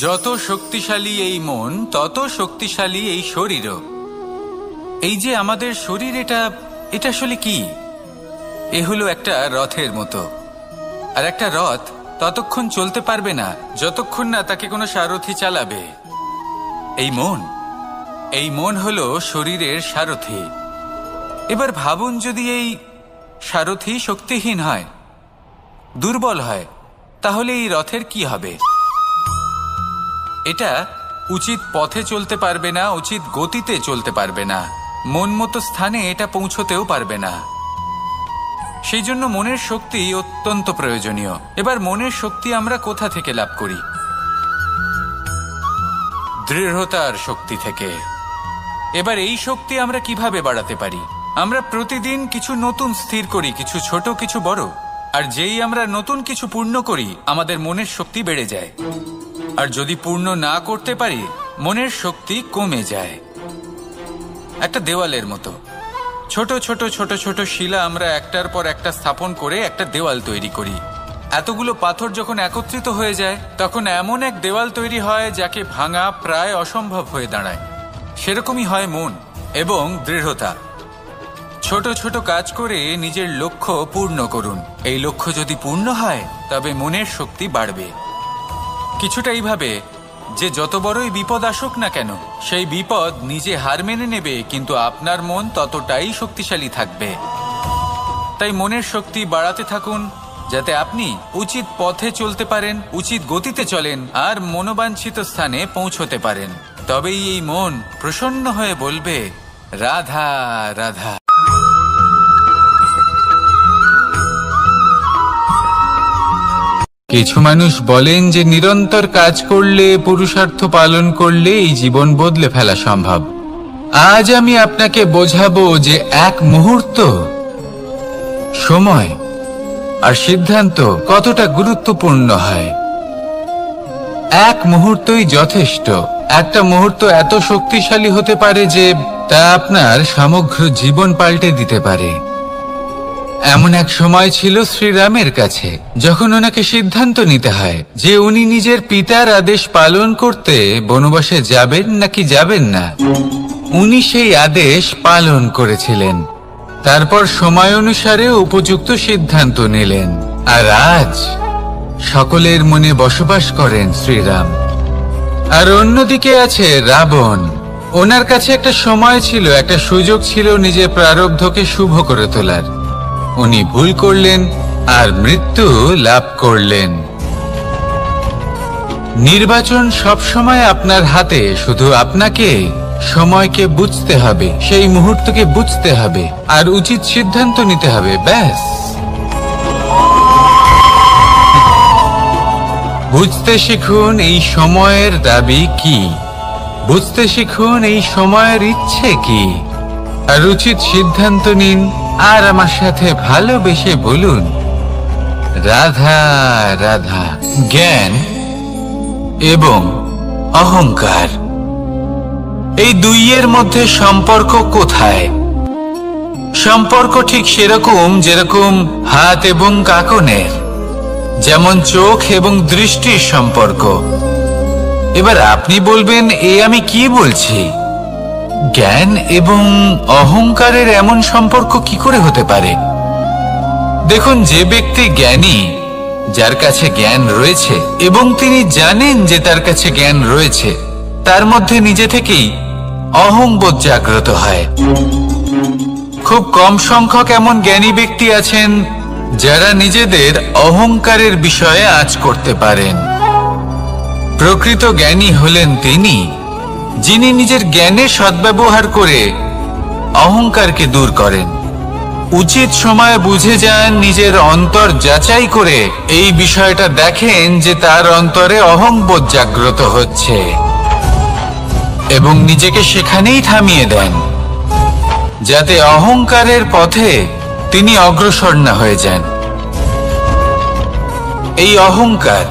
যত শক্তিশালী এই মন, তত শক্তিশালী এই শরীরও। এই যে আমাদের শরীর, এটা আসলে কি? এ হলো একটা রথের মতো। আর একটা রথ ততক্ষণ চলতে পারবে না যতক্ষণ না তাকে কোনো সারথি চালাবে। এই মন হলো শরীরের সারথি। এবার ভাবুন, যদি এই সারথি শক্তিহীন হয়, দুর্বল হয়, তাহলে এই রথের কি হবে? এটা উচিত পথে চলতে পারবে না, উচিত গতিতে চলতে পারবে না, মন মতো স্থানে এটা পৌঁছতেও পারবে না। সেই জন্য মনের শক্তি অত্যন্ত প্রয়োজনীয়। এবার মনের শক্তি আমরা কোথা থেকে লাভ করি? দৃঢ়তার শক্তি থেকে। এবার এই শক্তি আমরা কিভাবে বাড়াতে পারি? আমরা প্রতিদিন কিছু নতুন স্থির করি, কিছু ছোট, কিছু বড়। আর যেই আমরা নতুন কিছু পূর্ণ করি, আমাদের মনের শক্তি বেড়ে যায়। আর যদি পূর্ণ না করতে পারি, মনের শক্তি কমে যায়। একটা দেওয়ালের মতো ছোট ছোট ছোট ছোট শিলা আমরা একটার পর একটা স্থাপন করে একটা দেওয়াল তৈরি করি। এতগুলো পাথর যখন একত্রিত হয়ে যায়, তখন এমন এক দেওয়াল তৈরি হয় যাকে ভাঙা প্রায় অসম্ভব হয়ে দাঁড়ায়। সেরকমই হয় মন এবং দৃঢ়তা। ছোট ছোট কাজ করে নিজের লক্ষ্য পূর্ণ করুন। এই লক্ষ্য যদি পূর্ণ হয়, তবে মনের শক্তি বাড়বে। কিছুটা এইভাবে যে যত বড়ই বিপদ আসুক না কেন, সেই বিপদ নিজে হার মেনে নেবে, কিন্তু আপনার মন ততটাই শক্তিশালী থাকবে। তাই মনের শক্তি বাড়াতে থাকুন, যাতে আপনি উচিত পথে চলতে পারেন, উচিত গতিতে চলেন, আর মনোবাঞ্ছিত স্থানে পৌঁছতে পারেন। তবেই এই মন প্রসন্ন হয়ে বলবে, রাধা রাধা। কিছু মানুষ বলেন যে নিরন্তর কাজ করলে, পুরুষার্থ পালন করলে এই জীবন বদলে ফেলা সম্ভব। আজ আমি আপনাকে বোঝাবো যে এক মুহূর্ত, সময় আর সিদ্ধান্ত কতটা গুরুত্বপূর্ণ হয়। এক মুহূর্তই যথেষ্ট। একটা মুহূর্ত এত শক্তিশালী হতে পারে যে তা আপনার সমগ্র জীবন পাল্টে দিতে পারে। এমন এক সময় ছিল শ্রীরামের কাছে, যখন ওনাকে সিদ্ধান্ত নিতে হয় যে উনি নিজের পিতার আদেশ পালন করতে বনবাসে যাবেন নাকি যাবেন না। উনি সেই আদেশ পালন করেছিলেন। তারপর সময় অনুসারে উপযুক্ত সিদ্ধান্ত নিলেন। আর আজ সকলের মনে বসবাস করেন শ্রীরাম। আর অন্যদিকে আছে রাবণ। ওনার কাছে একটা সময় ছিল, একটা সুযোগ ছিল নিজের প্রারব্ধকে শুভ করে তোলার। উনি ভুল করলেন আর মৃত্যু লাভ করলেন। নির্বাচন সবসময় আপনার হাতে, শুধু আপনাকে সময়কে বুঝতে হবে, সেই মুহূর্তকে বুঝতে হবে আর উচিত সিদ্ধান্ত নিতে হবে, ব্যাস। বুঝতে শিখুন এই সময়ের দাবি কি, বুঝতে শিখুন এই সময়ের ইচ্ছে কি, আর উচিত সিদ্ধান্ত নিন। আর আমার সাথে ভালোবেসে বলুন, রাধা রাধা। জ্ঞান এবং অহংকার, এই দুইয়ের মধ্যে সম্পর্ক কোথায়? সম্পর্ক ঠিক সেরকম যেরকম হাত এবং কাঁকনের, যেমন চোখ এবং দৃষ্টির সম্পর্ক। এবার আপনি বলবেন, এ আমি কি বলছি? জ্ঞান এবং অহংকারের এমন সম্পর্ক কি করে হতে পারে? দেখুন, যে ব্যক্তি জ্ঞানী, যার কাছে জ্ঞান রয়েছে এবং তিনি জানেন যে তার কাছে জ্ঞান রয়েছে, তার মধ্যে নিজে থেকেই অহংবোধ জাগ্রত হয়। খুব কম সংখ্যক এমন জ্ঞানী ব্যক্তি আছেন যারা নিজেদের অহংকারের বিষয়ে আঁচ করতে পারেন। প্রকৃত জ্ঞানী হলেন তিনি, যিনি নিজের জ্ঞানের সদ্ব্যবহার করে অহংকারকে দূর করেন। উচিত সময় বুঝে যান, নিজের অন্তর যাচাই করে এই বিষয়টা দেখেন যে তার অন্তরে অহংবোধ জাগ্রত হচ্ছে এবং নিজেকে সেখানেই থামিয়ে দেন, যাতে অহংকারের পথে তিনি অগ্রসর না হয়ে যান। এই অহংকার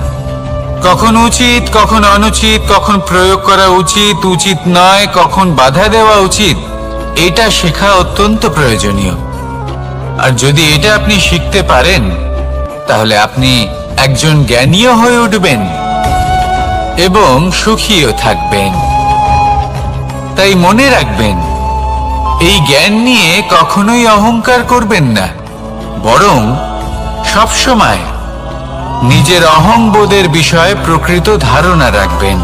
কখন উচিত, কখন অনুচিত, কখন প্রয়োগ করা উচিত, উচিত নয়, কখন বাধা দেওয়া উচিত, এটা শেখা অত্যন্ত প্রয়োজনীয়। আর যদি এটা আপনি শিখতে পারেন, তাহলে আপনি একজন জ্ঞানীও হয়ে উঠবেন এবং সুখীও থাকবেন। তাই মনে রাখবেন, এই জ্ঞান নিয়ে কখনোই অহংকার করবেন না, বরং সবসময় নিজের অহংবোধের বিষয়ে প্রকৃত ধারণা রাখবেন।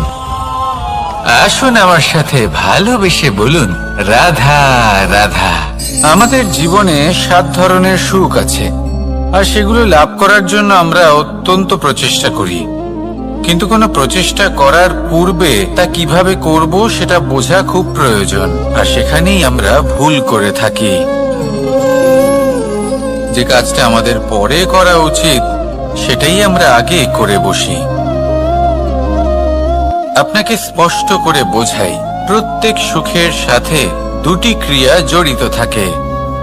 আসুন আমার সাথে ভালোবেসে বলুন, রাধা রাধা। আমাদের জীবনে 7 ধরনের সুখ আছে, আর সেগুলো লাভ করার জন্য আমরা অত্যন্ত প্রচেষ্টা করি। কিন্তু কোনো প্রচেষ্টা করার পূর্বে তা কিভাবে করব সেটা বোঝা খুব প্রয়োজন, আর সেখানেই আমরা ভুল করে থাকি। যে কাজটা আমাদের পরে করা উচিত, সেটাই আমরা আগে করে বসি। আপনাকে স্পষ্ট করে বোঝাই, প্রত্যেক সুখের সাথে 2টি ক্রিয়া জড়িত থাকে।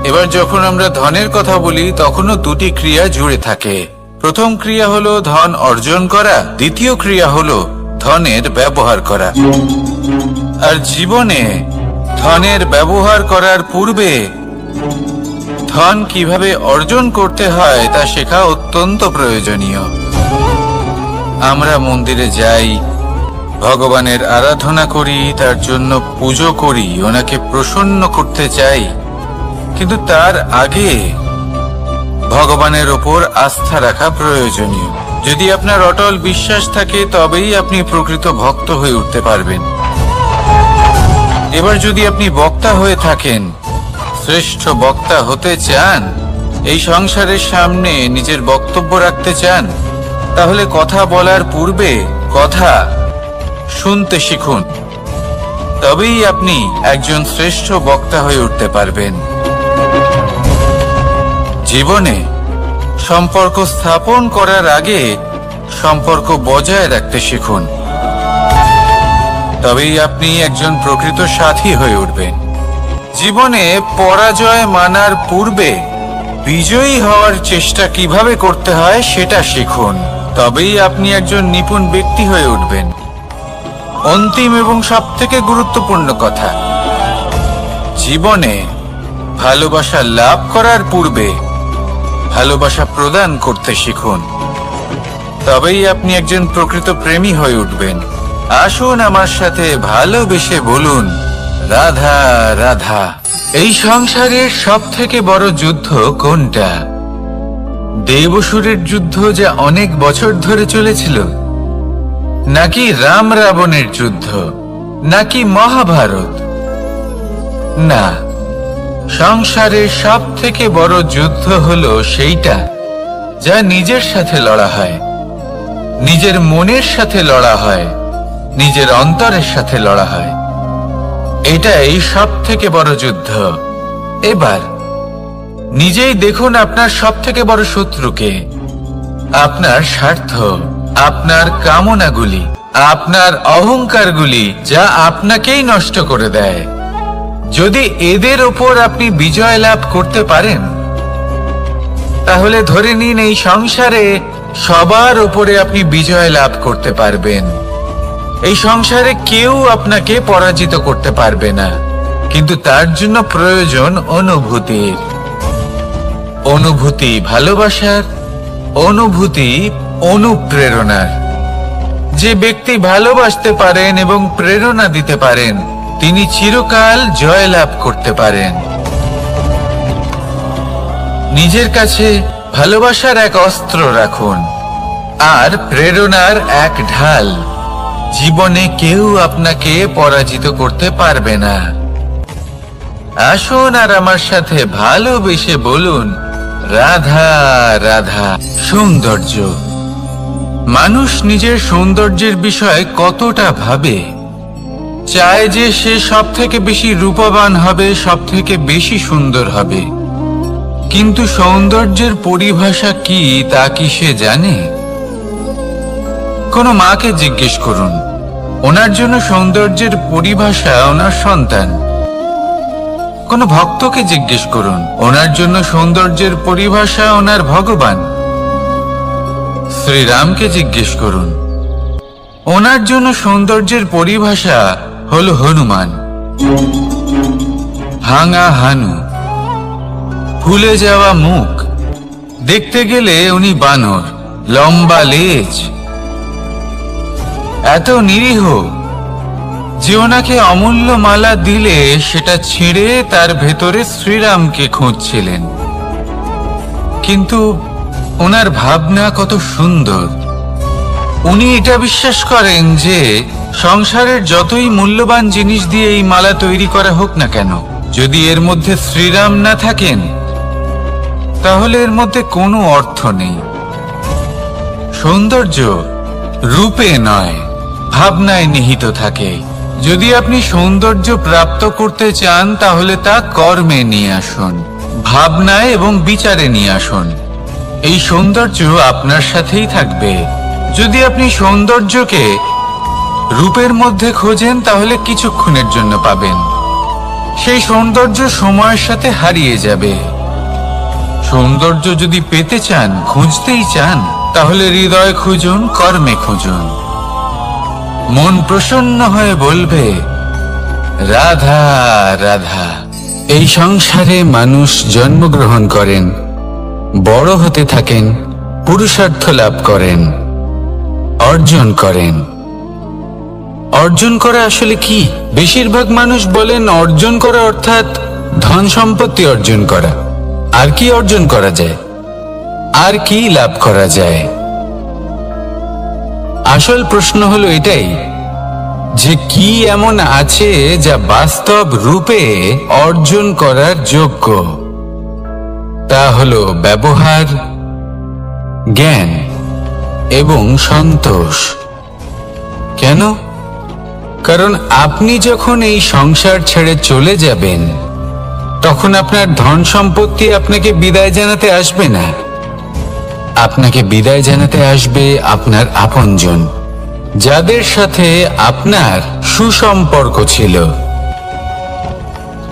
এবার যখন আমরা ধনের কথা বলি, তখনও 2টি ক্রিয়া জুড়ে থাকে। প্রথম ক্রিয়া হলো ধন অর্জন করা, দ্বিতীয় ক্রিয়া হলো ধনের ব্যবহার করা। আর জীবনে ধনের ব্যবহার করার পূর্বে ধন কিভাবে অর্জন করতে হয় তা শেখা অত্যন্ত প্রয়োজনীয়। আমরা মন্দিরে যাই, ভগবানের আরাধনা করি, তার জন্য পুজো করি, ওনাকে প্রসন্ন করতে চাই, কিন্তু তার আগে ভগবানের ওপর আস্থা রাখা প্রয়োজনীয়। যদি আপনার অটল বিশ্বাস থাকে, তবেই আপনি প্রকৃত ভক্ত হয়ে উঠতে পারবেন। এবার যদি আপনি বক্তা হয়ে থাকেন, শ্রেষ্ঠ বক্তা হতে চান, এই সংসারের সামনে নিজের বক্তব্য রাখতে চান, তাহলে কথা বলার পূর্বে কথা শুনতে শিখুন। তবেই আপনি একজন শ্রেষ্ঠ বক্তা হয়ে উঠতে পারবেন। জীবনে সম্পর্ক স্থাপন করার আগে সম্পর্ক বজায় রাখতে শিখুন, তবেই আপনি একজন প্রকৃত সাথী হয়ে উঠবেন। জীবনে পরাজয় মানার পূর্বে বিজয়ী হওয়ার চেষ্টা কিভাবে করতে হয় সেটা শিখুন, তবেই আপনি একজন নিপুণ ব্যক্তি হয়ে উঠবেন। অন্তিম এবং সবথেকে গুরুত্বপূর্ণ কথা, জীবনে ভালোবাসা লাভ করার পূর্বে ভালোবাসা প্রদান করতে শিখুন, তবেই আপনি একজন প্রকৃত প্রেমী হয়ে উঠবেন। আসুন আমার সাথে ভালোবেসে বলুন, রাধা রাধা। এই সংসারের সবথেকে বড় যুদ্ধ কোনটা? দেব-অসুরের যুদ্ধ, যা অনেক বছর ধরে চলেছিল, নাকি রাম রাবণের যুদ্ধ, নাকি মহাভারত? না, সংসারের সবথেকে বড় যুদ্ধ হলো সেইটা যা নিজের সাথে লড়া হয়, নিজের মনের সাথে লড়া হয়, নিজের অন্তরের সাথে লড়া হয়। এটাই সব থেকে বড় যুদ্ধ। এবার নিজেই দেখুন আপনার সব থেকে বড় শত্রুকে। আপনার স্বার্থ, আপনার কামনাগুলি, আপনার অহংকারগুলি, যা আপনাকেই নষ্ট করে দেয়। যদি এদের ওপর আপনি বিজয় লাভ করতে পারেন, তাহলে ধরে নিন এই সংসারে সবার ওপরে আপনি বিজয় লাভ করতে পারবেন। এই সংসারে কেউ আপনাকে পরাজিত করতে পারবে না। কিন্তু তার জন্য প্রয়োজন অনুভূতির। অনুভূতি ভালোবাসার, অনুভূতি অনুপ্রেরণার। যে ব্যক্তি ভালোবাসতে পারেন এবং প্রেরণা দিতে পারেন, তিনি চিরকাল জয়লাভ করতে পারেন। নিজের কাছে ভালোবাসার এক অস্ত্র রাখুন আর প্রেরণার এক ঢাল। জীবনে কেউ আপনাকে পরাজিত করতে পারবে না। আসুন আর আমার সাথে ভালোবেসে বলুন, রাধা রাধা। সৌন্দর্য। মানুষ নিজের সৌন্দর্যের বিষয়ে কতটা ভাবে, চায় যে সে সব থেকে বেশি রূপবান হবে, সব থেকে বেশি সুন্দর হবে। কিন্তু সৌন্দর্যের পরিভাষা কি তা কি সে জানে? কোনো মাকে জিজ্ঞেস করুন, ওনার জন্য সৌন্দর্যের পরিভাষা ওনার সন্তান। কোনো ভক্তকে জিজ্ঞেস করুন, ওনার জন্য সৌন্দর্যের পরিভাষা ওনার ভগবান। শ্রীরামকে জিজ্ঞেস করুন, ওনার জন্য সৌন্দর্যের পরিভাষা হলো হনুমান। ভাঙা হানু, ফুলে যাওয়া মুখ, দেখতে গেলে উনি বানর, লম্বা লেজ, এত নিরীহ যে ওনাকে অমূল্য মালা দিলে সেটা ছিঁড়ে তার ভেতরে শ্রীরামকে খুঁজছিলেন। কিন্তু ওনার ভাবনা কত সুন্দর। উনি এটা বিশ্বাস করেন যে সংসারের যতই মূল্যবান জিনিস দিয়ে এই মালা তৈরি করা হোক না কেন, যদি এর মধ্যে শ্রীরাম না থাকেন, তাহলে এর মধ্যে কোনো অর্থ নেই। সৌন্দর্য রূপে নয়, ভাবনায় নিহিত থাকে। যদি আপনি সৌন্দর্য প্রাপ্ত করতে চান, তাহলে তা কর্মে নিয়ে আসুন, ভাবনায় এবং বিচারে নিয়ে আসুন। এই সৌন্দর্য আপনার সাথেই থাকবে। যদি আপনি সৌন্দর্যকে রূপের মধ্যে খোঁজেন, তাহলে কিছুক্ষণের জন্য পাবেন। সেই সৌন্দর্য সময়ের সাথে হারিয়ে যাবে। সৌন্দর্য যদি পেতে চান, খুঁজতেই চান, তাহলে হৃদয় খুঁজুন, কর্মে খুঁজুন। মন প্রসন্ন হয়ে বলবে, রাধা রাধা। এই সংসারে মানুষ জন্মগ্রহণ করেন, বড় হতে থাকেন, পুরুষার্থ লাভ করেন, অর্জন করেন। অর্জন করা আসলে কি? বেশিরভাগ মানুষ বলেন অর্জন করা অর্থাৎ ধন সম্পত্তি অর্জন করা। আর কি অর্জন করা যায়? আর কি লাভ করা যায়? আসল প্রশ্ন হলো এটাই যে কি এমন আছে যা বাস্তব রূপে অর্জন করার যোগ্য। তা হলো ব্যবহার, জ্ঞান এবং সন্তোষ। কেন? কারণ আপনি যখন এই সংসার ছেড়ে চলে যাবেন, তখন আপনার ধন সম্পত্তি আপনাকে বিদায় জানাতে আসবে না। আপনাকে বিদায় জানাতে আসবে আপনার আপনজন, যাদের সাথে আপনার সুসম্পর্ক ছিল।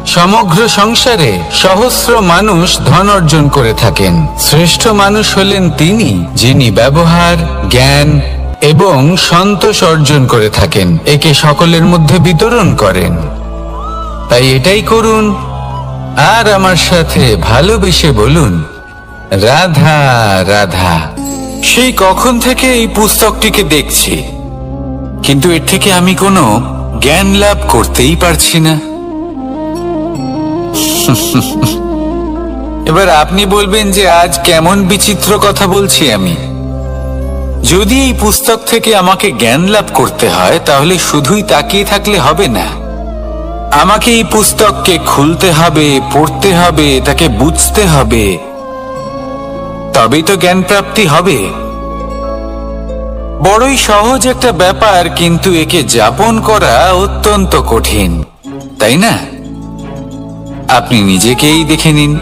সমগ্র সংসারে সহস্র মানুষ ধন অর্জন করে থাকেন। শ্রেষ্ঠ মানুষ হলেন তিনি, যিনি ব্যবহার, জ্ঞান এবং সন্তোষ অর্জন করে থাকেন, একে সকলের মধ্যে বিতরণ করেন। তাই এটাই করুন আর আমার সাথে ভালোবেসে বলুন, রাধা রাধা। সেই কখন থেকে এই পুস্তকটিকে দেখছি, কিন্তু এর থেকে আমি কোনো জ্ঞান লাভ করতেই পারছি না। এবার আপনি বলবেন যে আজ কেমন বিচিত্র কথা বলছি আমি। যদি এই পুস্তক থেকে আমাকে জ্ঞান লাভ করতে হয়, তাহলে শুধুই তাকিয়ে থাকলে হবে না। আমাকে এই পুস্তককে খুলতে হবে, পড়তে হবে, তাকে বুঝতে হবে, তবেই তো জ্ঞান প্রাপ্তি হবে। বড়ই সহজ একটা ব্যাপার, কিন্তু একে যাপন করা অত্যন্ত কঠিন। তাই না? আপনি নিজেকেই দেখে নিন।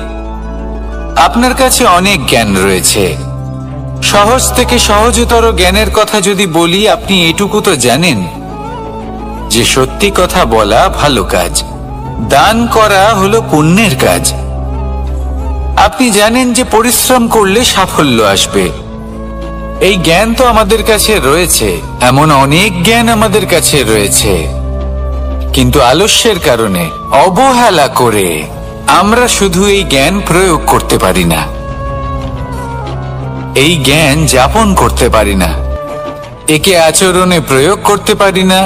আপনার কাছে অনেক জ্ঞান রয়েছে। সহজ থেকে সহজতর জ্ঞানের কথা যদি বলি, আপনি এটুকু তো জানেন যে সত্যি কথা বলা ভালো কাজ, দান করা হলো পুণ্যের কাজ। আপনি জানেন যে পরিশ্রম করলে সাফল্য আসবে। এই জ্ঞান তো আমাদের কাছে রয়েছে, এমন অনেক জ্ঞান আমাদের কাছে রয়েছে, কিন্তু আলস্যের কারণে, অবহেলা করে আমরা শুধু এই জ্ঞান প্রয়োগ করতে পারি না, এই জ্ঞান যাপন করতে পারি না, একে আচরণে প্রয়োগ করতে পারি না,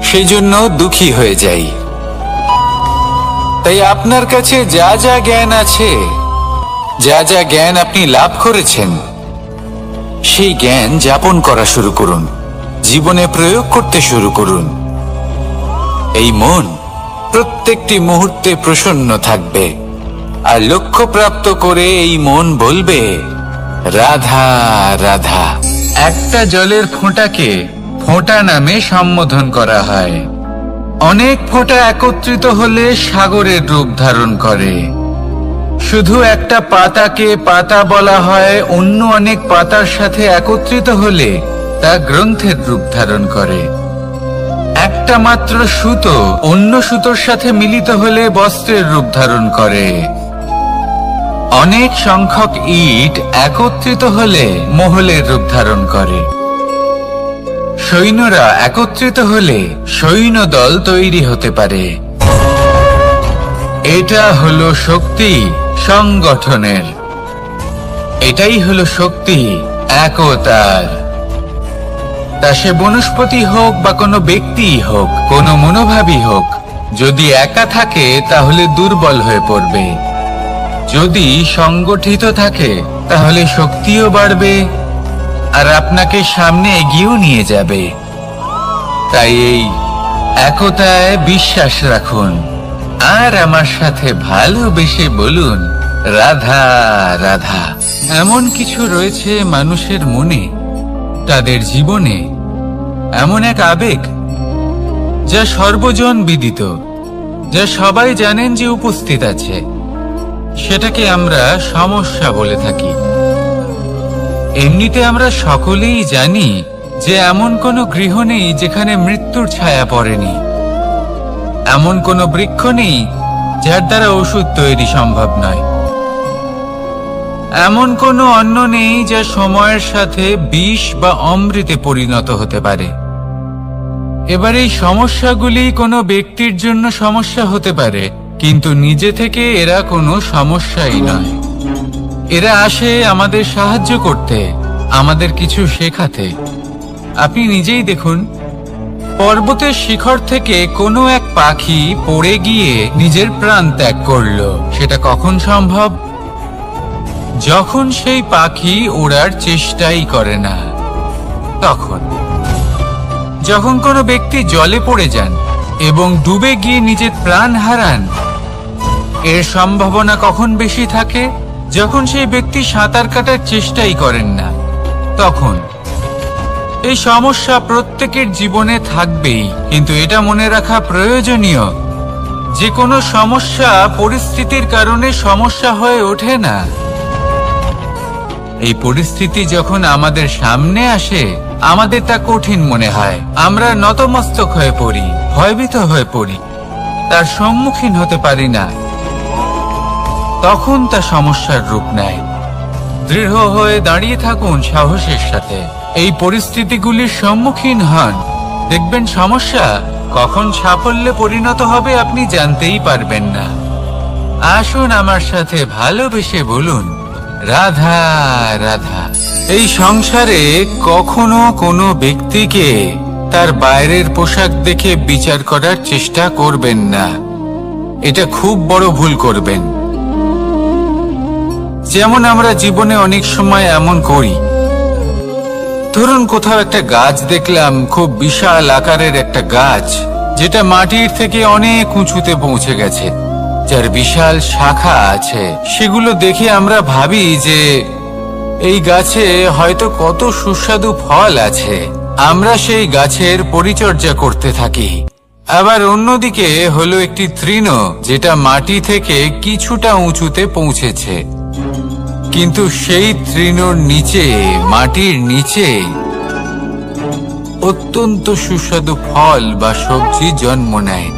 সেই জন্য দুঃখী হয়ে যাই। তাই আপনার কাছে যা যা জ্ঞান আছে, যা যা জ্ঞান আপনি লাভ করেছেন, সেই জ্ঞান যাপন করা শুরু করুন, জীবনে প্রয়োগ করতে শুরু করুন। এই মন প্রত্যেকটি মুহূর্তে প্রসন্ন থাকবে, আর লক্ষ্য প্রাপ্ত করে এই মন বলবে, রাধা রাধা। একটা জলের ফোঁটাকে ফোঁটা নামে সম্বোধন করা হয়। অনেক ফোঁটা একত্রিত হলে সাগরের রূপ ধারণ করে। শুধু একটা পাতাকে পাতা বলা হয়, অন্য অনেক পাতার সাথে একত্রিত হলে তা গ্রন্থের রূপ ধারণ করে। একটা মাত্র সুতো অন্য সুতোর সাথে মিলিত হলে বস্ত্রের রূপ ধারণ করে। অনেক সংখ্যক ইট একত্রিত হলে মহলের রূপ ধারণ করে। সৈন্যরা একত্রিত হলে সৈন্যদল তৈরি হতে পারে। এটা হলো শক্তি সংগঠনের, এটাই হলো শক্তি একতার। তা সে বনস্পতি হোক বা কোনো ব্যক্তি হোক, কোনো মনোভাবই হোক, যদি একা থাকে তাহলে দুর্বল হয়ে পড়বে। যদি সংগঠিত থাকে তাহলে শক্তিও বাড়বে, আর আপনাকে সামনে এগিয়েও নিয়ে যাবে। তাই এই একতায় বিশ্বাস রাখুন, আর আমার সাথে ভালোবেসে বলুন, রাধা রাধা। এমন কিছু রয়েছে মানুষের মনে, তাদের জীবনে এমন এক আবেগ যা সর্বজন বিদিত, যা সবাই জানেন যে উপস্থিত আছে। সেটাকে আমরা সমস্যা বলে থাকি। এমনিতে আমরা সকলেই জানি যে এমন কোনো গৃহ নেই যেখানে মৃত্যুর ছায়া পড়েনি, এমন কোনো বৃক্ষ নেই যার দ্বারা ওষুধ তৈরি সম্ভব নয়, এমন কোনো অন্ন নেই যা সময়ের সাথে বিষ বা অমৃতে পরিণত হতে পারে। এবার এই সমস্যাগুলি কোনো ব্যক্তির জন্য সমস্যা হতে পারে, কিন্তু নিজে থেকে এরা কোনো সমস্যাই নয়। এরা আসে আমাদের সাহায্য করতে, আমাদের কিছু শেখাতে। আপনি নিজেই দেখুন, পর্বতের শিখর থেকে কোনো এক পাখি পড়ে গিয়ে নিজের প্রাণ ত্যাগ করলো। সেটা কখন সম্ভব? যখন সেই পাখি ওড়ার চেষ্টাই করে না। তখন যখন কোনো ব্যক্তি জলে পড়ে যান এবং ডুবে গিয়ে নিজের প্রাণ হারান, এর সম্ভাবনা কখন বেশি থাকে? যখন সেই ব্যক্তি সাঁতার কাটার চেষ্টাই করেন না। তখন এই সমস্যা প্রত্যেকের জীবনে থাকবেই, কিন্তু এটা মনে রাখা প্রয়োজনীয় যে কোনো সমস্যা পরিস্থিতির কারণে সমস্যা হয়ে ওঠে না। এই পরিস্থিতি যখন আমাদের সামনে আসে, আমাদের তা কঠিন মনে হয়, আমরা নতমস্তক হয়ে পড়ি, ভয়ভীত হয়ে পড়ি, তার সম্মুখীন হতে পারি না। তখন তা সমস্যার রূপ নেয়। দৃঢ় হয়ে দাঁড়িয়ে থাকুন সাহসের সাথে, এই পরিস্থিতিগুলির সম্মুখীন হন, দেখবেন সমস্যা কখন সাফল্যে পরিণত হবে আপনি জানতেই পারবেন না। আসুন আমার সাথে ভালোবেসে বলুন, রাধা রাধা। এই সংসারে কখনো কোনো ব্যক্তিকে তার বাইরের পোশাক দেখে বিচার করার চেষ্টা করবেন না, এটা খুব বড় ভুল করবেন। যেমন আমরা জীবনে অনেক সময় এমন করি, ধরুন কোথাও একটা গাছ দেখলাম, খুব বিশাল আকারের একটা গাছ, যেটা মাটির থেকে অনেক উঁচুতে পৌঁছে গেছে, যার বিশাল শাখা আছে। সেগুলো দেখে আমরা ভাবি যে এই গাছে হয়তো কত সুস্বাদু ফল আছে। আমরা সেই গাছের পরিচর্যা করতে থাকি, আবার অন্যদিকে হলো একটি তৃণ, যেটা মাটি থেকে কিছুটা উঁচুতে পৌঁছেছে, কিন্তু সেই তৃণর নিচে, মাটির নিচে অত্যন্ত সুস্বাদু ফল বা সবজি জন্ম নেয়,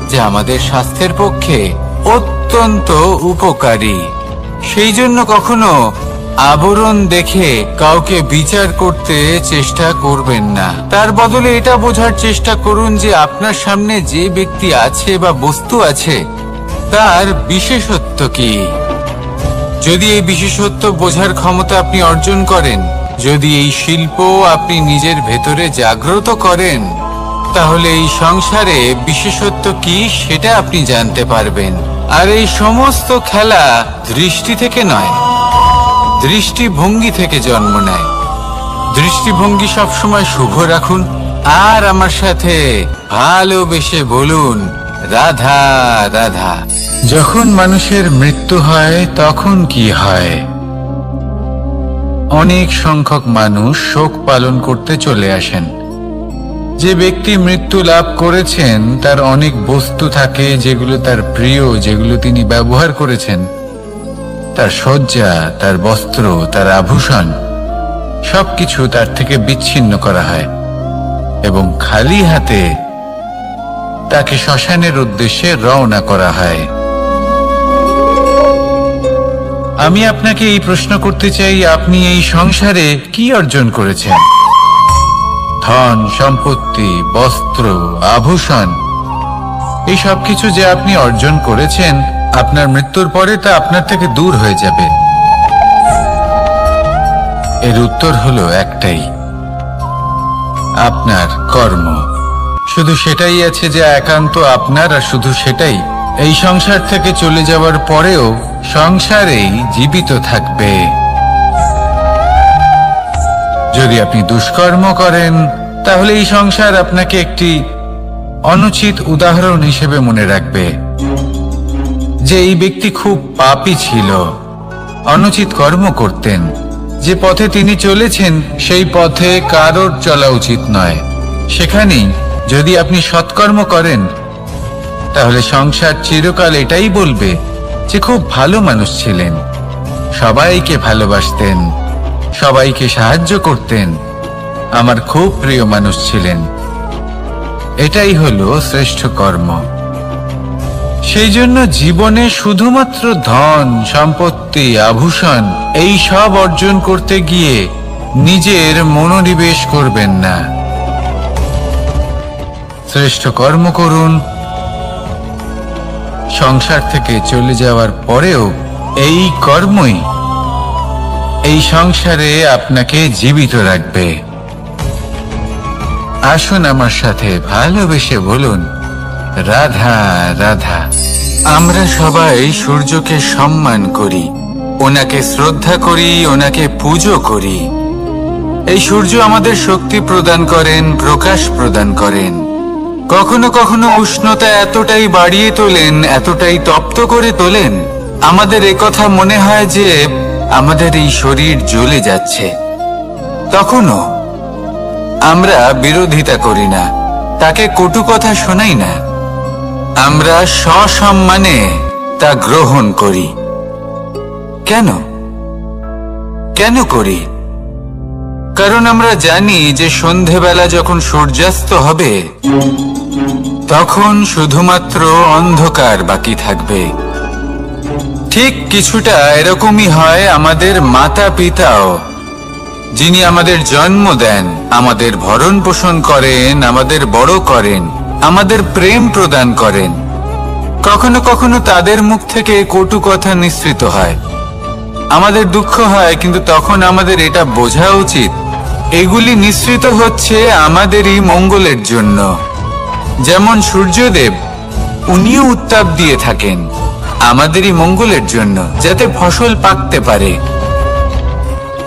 যা আমাদের স্বাস্থ্যের পক্ষে অত্যন্ত উপকারী। সেই জন্য কখনো আবরণ দেখে কাউকে বিচার করতে চেষ্টা করবেন না। তার বদলে এটা বোঝার চেষ্টা করুন যে আপনার সামনে যে ব্যক্তি আছে বা বস্তু আছে তার বিশেষত্ব কি। যদি এই বিশেষত্ব বোঝার ক্ষমতা আপনি অর্জন করেন, যদি এই শিল্প আপনি নিজের ভেতরে জাগ্রত করেন, তাহলে এই সংসারে বিশেষত্ব কি সেটা আপনি জানতে পারবেন। আর এই সমস্ত খেলা দৃষ্টি থেকে নয়, দৃষ্টিভঙ্গি থেকে জন্ম নেয়। দৃষ্টিভঙ্গি সবসময় শুভ রাখুন আর আমার সাথে ভালোবেসে বলুন, রাধা রাধা। যখন মানুষের মৃত্যু হয় তখন কি হয়? অনেক সংখ্যক মানুষ শোক পালন করতে চলে আসেন। যে ব্যক্তি মৃত্যু লাভ করেছেন তার অনেক বস্তু থাকে যেগুলো তার প্রিয়, যেগুলো তিনি ব্যবহার করেছেন। তার শয্যা, তার বস্ত্র, তার আভূষণ সবকিছু তার থেকে বিচ্ছিন্ন করা হয় এবং খালি হাতে তাকে শ্মশানের উদ্দেশ্যে রওনা করা হয়। আমি আপনাকে এই প্রশ্ন করতে চাই, আপনি এই সংসারে কি অর্জন করেছেন? ধন সম্পত্তি, বস্ত্র, আভূষণ, এই সব কিছু যে আপনি অর্জন করেছেন, আপনার মৃত্যুর পরে তা আপনার থেকে দূর হয়ে যাবে। এর উত্তর হলো একটাই, আপনার কর্ম। শুধু সেটাই আছে যে একান্ত আপনার, আর শুধু সেটাই এই সংসার থেকে চলে যাওয়ার পরেও সংসারেই জীবিত থাকবে। যদি আপনি দুষ্কর্ম করেন, তাহলে এই সংসার আপনাকে একটি অনুচিত উদাহরণ হিসেবে মনে রাখবে যে এই ব্যক্তি খুব পাপী ছিল, অনুচিত কর্ম করতেন। যে পথে তিনি চলেছেন সেই পথে কারোর চলা উচিত নয়। সেখানেই যদি আপনি সৎকর্ম করেন, তাহলে সংসার চিরকাল এটাই বলবে যে খুব ভালো মানুষ ছিলেন, সবাইকে ভালোবাসতেন, সবাইকে সাহায্য করতেন, আমার খুব প্রিয় মানুষ ছিলেন। এটাই হলো শ্রেষ্ঠ কর্ম। সেই জন্য জীবনে শুধুমাত্র ধন সম্পত্তি, আভূষণ এই সব অর্জন করতে গিয়ে নিজের মনোনিবেশ করবেন না। শ্রেষ্ঠ কর্ম করুন। সংসার থেকে চলে যাওয়ার পরেও এই কর্মই এই সংসারে আপনাকে জীবিত রাখবে। আসুন আমার সাথে ভালোবেসে বলুন, রাধা রাধা। আমরা সবাই সূর্যকে সম্মান করি, ওনাকে শ্রদ্ধা করি, ওনাকে পুজো করি। এই সূর্য আমাদের শক্তি প্রদান করেন, প্রকাশ প্রদান করেন। কখনো কখনো উষ্ণতা এতটাই বাড়িয়ে তোলেন, এতটাই তপ্ত করে তোলেন, আমাদের একথা মনে হয় যে আমাদের এই শরীর জ্বলে যাচ্ছে। তখনও আমরা বিরোধিতা করি না, তাকে কটু কথা শোনাই না, আমরা সসম্মানে তা গ্রহণ করি। কেন কেন করি? কারণ আমরা জানি যে সন্ধেবেলা যখন সূর্যাস্ত হবে তখন শুধুমাত্র অন্ধকার বাকি থাকবে। ঠিক কিছুটা এরকমই হয় আমাদের মাতা পিতাও, যিনি আমাদের জন্ম দেন, আমাদের ভরণ পোষণ করেন, আমাদের বড় করেন, আমাদের প্রেম প্রদান করেন। কখনো কখনো তাদের মুখ থেকে কটু কথা নিঃসৃত হয়, আমাদের দুঃখ হয়, কিন্তু তখন আমাদের এটা বোঝা উচিত এগুলি নিঃসৃত হচ্ছে আমাদেরই মঙ্গলের জন্য। যেমন সূর্যদেব, উনিও উত্তাপ দিয়ে থাকেন আমাদেরই মঙ্গলের জন্য, যাতে ফসল পাকতে পারে,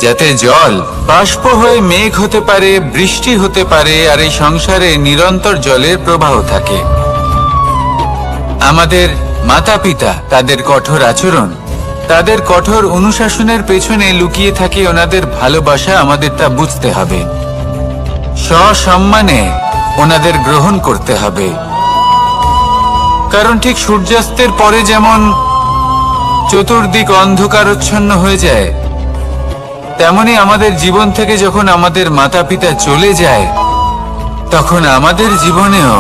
যাতে জল বাষ্প হয়ে মেঘ হতে পারে, বৃষ্টি হতে পারে, আর এই সংসারে নিরন্তর জলের প্রবাহ থাকে। আমাদের মাতা পিতা, তাদের কঠোর আচরণ, তাদের কঠোর অনুশাসনের পেছনে লুকিয়ে থাকে ওনাদের ভালোবাসা। আমাদের তা বুঝতে হবে, সসম্মানে ওনাদের গ্রহণ করতে হবে। কারণ ঠিক সূর্যাস্তের পরে যেমন চতুর্দিক অন্ধকারচ্ছন্ন হয়ে যায়, তেমনি আমাদের জীবন থেকে যখন আমাদের মাতা পিতা চলে যায়, তখন আমাদের জীবনেও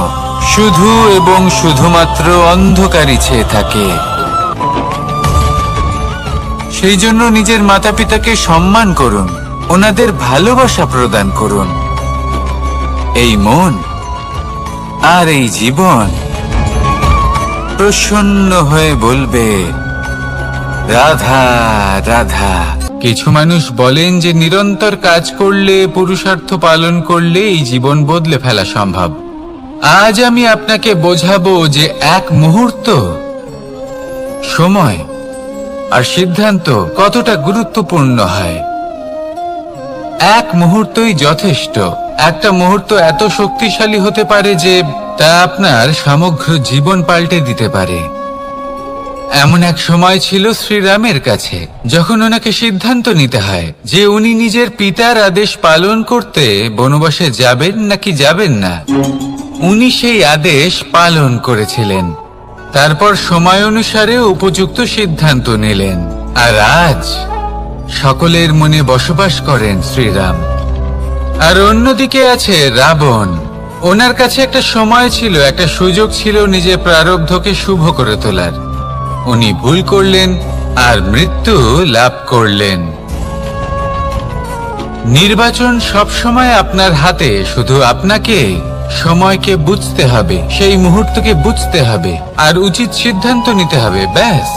শুধু এবং শুধুমাত্র অন্ধকারই ছেয়ে থাকে। সেই জন্য নিজের মাতা পিতাকে সম্মান করুন, ওনাদের ভালোবাসা প্রদান করুন। এই মন আর এই জীবন প্রসন্ন হয়ে বলবে, রাধা রাধা। কিছু মানুষ বলেন যে নিরন্তর কাজ করলে, পুরুষার্থ পালন করলে এই জীবন বদলে ফেলা সম্ভব। আজ আমি আপনাকে বোঝাবো যে এক মুহূর্ত, সময় আর সিদ্ধান্ত কতটা গুরুত্বপূর্ণ হয়। এক মুহূর্তই যথেষ্ট। একটা মুহূর্ত এত শক্তিশালী হতে পারে যে তা আপনার সমগ্র জীবন পাল্টে দিতে পারে। এমন এক সময় ছিল শ্রীরামের কাছে, যখন ওনাকে সিদ্ধান্ত নিতে হয় যে উনি নিজের পিতার আদেশ পালন করতে বনবাসে যাবেন নাকি যাবেন না। উনি সেই আদেশ পালন করেছিলেন, তারপর সময় অনুসারে উপযুক্ত সিদ্ধান্ত নিলেন। আর আজ সকলের মনে বসবাস করেন শ্রীরাম। আর অন্যদিকে আছে রাবণ। ওনার কাছে একটা সময় ছিল, একটা সুযোগ ছিল নিজের প্রারব্ধকে শুভ করে তোলার। উনি ভুল করলেন আর মৃত্যু লাভ করলেন। নির্বাচন সবসময় আপনার হাতে, শুধু আপনাকে সময়কে বুঝতে হবে, সেই মুহূর্তকে বুঝতে হবে আর উচিত সিদ্ধান্ত নিতে হবে, ব্যাস।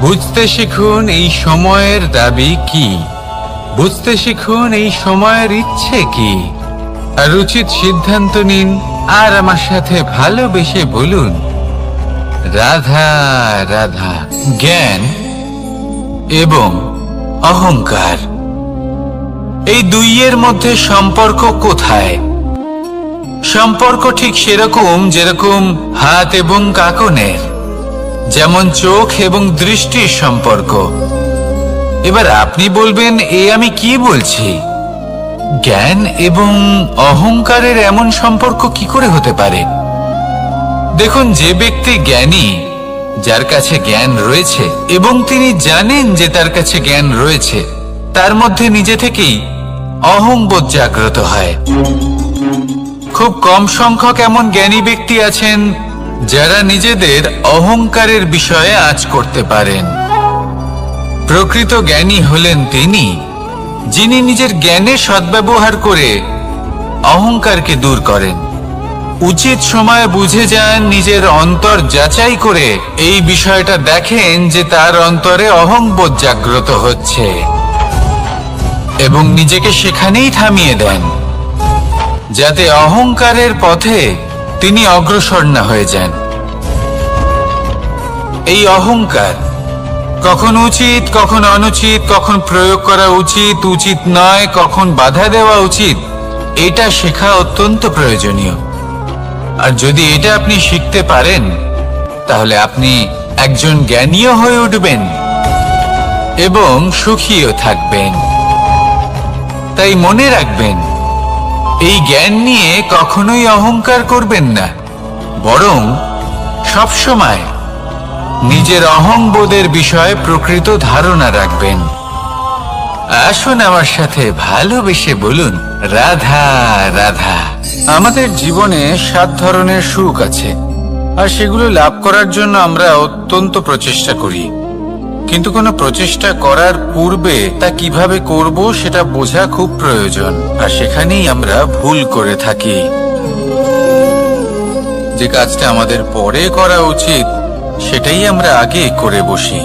বুঝতে শিখুন এই সময়ের দাবি কি, বুঝতে শিখুন এই সময়ের ইচ্ছে কি, আর উচিত সিদ্ধান্ত নিন। আর আমার সাথে ভালোবেসে বলুন, রাধা রাধা। জ্ঞান এবং অহংকার, এই দুইয়ের মধ্যে সম্পর্ক কোথায়? সম্পর্ক ঠিক সেরকম যেরকম হাত এবং কাঁকনের, যেমন চোখ এবং দৃষ্টির সম্পর্ক। এবার আপনি বলবেন, এ আমি কি বলছি? জ্ঞান এবং অহংকারের এমন সম্পর্ক কি করে হতে পারে? দেখুন, যে ব্যক্তি জ্ঞানী, যার কাছে জ্ঞান রয়েছে এবং তিনি জানেন যে তার কাছে জ্ঞান রয়েছে, তার মধ্যে নিজে থেকেই অহংবোধ জাগ্রত হয়। খুব কম সংখ্যক এমন জ্ঞানী ব্যক্তি আছেন যারা নিজেদের অহংকারের বিষয়ে আঁচ করতে পারেন। প্রকৃত জ্ঞানী হলেন তিনি, যিনি নিজের জ্ঞানের সদ্ব্যবহার করে অহংকারকে দূর করেন। উচিত সময়ে বুঝে যান, নিজের অন্তর যাচাই করে এই বিষয়টা দেখেন যে তার অন্তরে অহংবোধ জাগ্রত হচ্ছে এবং নিজেকে সেখানেই থামিয়ে দেন, যাতে অহংকারের পথে তিনি অগ্রসর না হয়ে যান। এই অহংকার কখন উচিত, কখন অনুচিত, কখন প্রয়োগ করা উচিত, উচিত নয়, কখন বাধা দেওয়া উচিত, এটা শেখা অত্যন্ত প্রয়োজনীয়। আর যদি এটা আপনি শিখতে পারেন, তাহলে আপনি একজন জ্ঞানীও হয়ে উঠবেন এবং সুখীও থাকবেন। তাই মনে রাখবেন, এই জ্ঞান নিয়ে কখনোই অহংকার করবেন না, বরং সবসময় নিজের অহংবোধের বিষয়ে প্রকৃত ধারণা রাখবেন। আসুন আমার সাথে ভালোবেসে বলুন, রাধা রাধা। আমাদের জীবনে 7 ধরনের সুখ আছে, আর সেগুলো লাভ করার জন্য আমরা অত্যন্ত প্রচেষ্টা করি। কিন্তু কোনো প্রচেষ্টা করার পূর্বে তা কিভাবে করব সেটা বোঝা খুব প্রয়োজন, আর সেখানেই আমরা ভুল করে থাকি। যে কাজটা আমাদের পরে করা উচিত, সেটাই আমরা আগে করে বসি।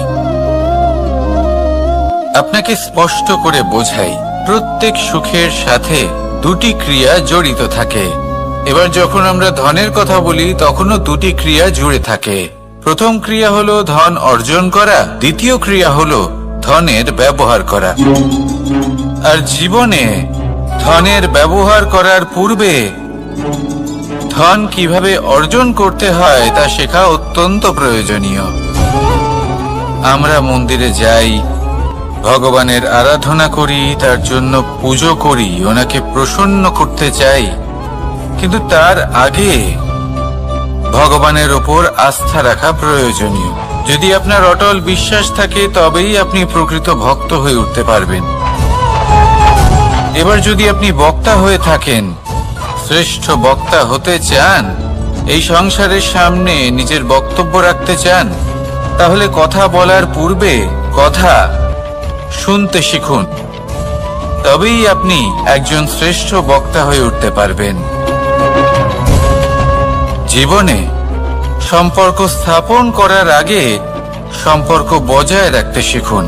আপনাকে স্পষ্ট করে বোঝাই, প্রত্যেক সুখের সাথে 2টি ক্রিয়া জড়িত থাকে। এবার যখন আমরা ধনের কথা বলি, তখনও 2টি ক্রিয়া জুড়ে থাকে। প্রথম ক্রিয়া হলো ধন অর্জন করা, দ্বিতীয় ক্রিয়া হলো ধনের ব্যবহার করা। আর জীবনে ধনের ব্যবহার করার পূর্বে ধন কিভাবে অর্জন করতে হয় তা শেখা অত্যন্ত প্রয়োজনীয়। আমরা মন্দিরে যাই, ভগবানের আরাধনা করি, তার জন্য পুজো করি, ওনাকে প্রসন্ন করতে চাই। কিন্তু তার আগে ভগবানের ওপর আস্থা রাখা প্রয়োজনীয়। যদি আপনার অটল বিশ্বাস থাকে তবেই আপনি প্রকৃত ভক্ত হয়ে উঠতে পারবেন। এবার যদি আপনি বক্তা হয়ে থাকেন, শ্রেষ্ঠ বক্তা হতে চান, এই সংসারের সামনে নিজের বক্তব্য রাখতে চান, তাহলে কথা বলার পূর্বে কথা শুনতে শিখুন। তবেই আপনি একজন শ্রেষ্ঠ বক্তা হয়ে উঠতে পারবেন। জীবনে সম্পর্ক স্থাপন করার আগে সম্পর্ক বজায় রাখতে শিখুন।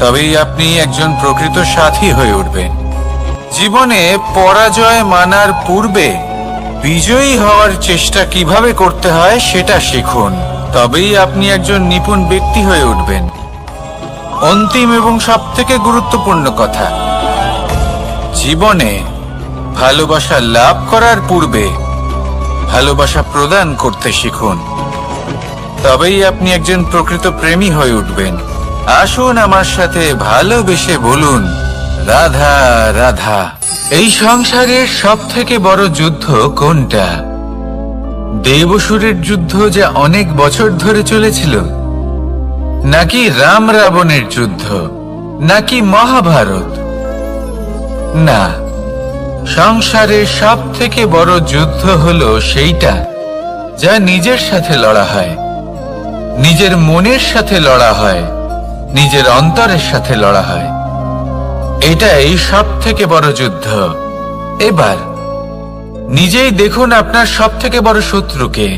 তবেই আপনি একজন প্রকৃত সাথী হয়ে উঠবেন। জীবনে পরাজয় মানার পূর্বে বিজয়ী হওয়ার চেষ্টা কিভাবে করতে হয় সেটা শিখুন। তবেই আপনি একজন নিপুণ ব্যক্তি হয়ে উঠবেন। অন্তিম এবং সবথেকে গুরুত্বপূর্ণ কথা, জীবনে ভালোবাসা লাভ করার পূর্বে ভালোবাসা প্রদান করতে শিখুন। তবেই আপনি একজন প্রকৃত প্রেমী হয়ে উঠবেন। আসুন আমার সাথে ভালোবেসে বলুন, রাধা রাধা। এই সংসারের সবথেকে বড় যুদ্ধ কোনটা? দেবসুরের যুদ্ধ যা অনেক বছর ধরে চলেছিল, নাকি রাম রাবণের যুদ্ধ, নাকি মহাভারত? না, সংসারের সবথেকে বড় যুদ্ধ হলো সেইটা যা নিজের সাথে লড়া হয়, নিজের মনের সাথে লড়া হয়, নিজের অন্তরের সাথে লড়া হয়। এটাই সবথেকে বড় যুদ্ধ। এবার নিজেই দেখুন আপনার সবথেকে বড় শত্রুকে।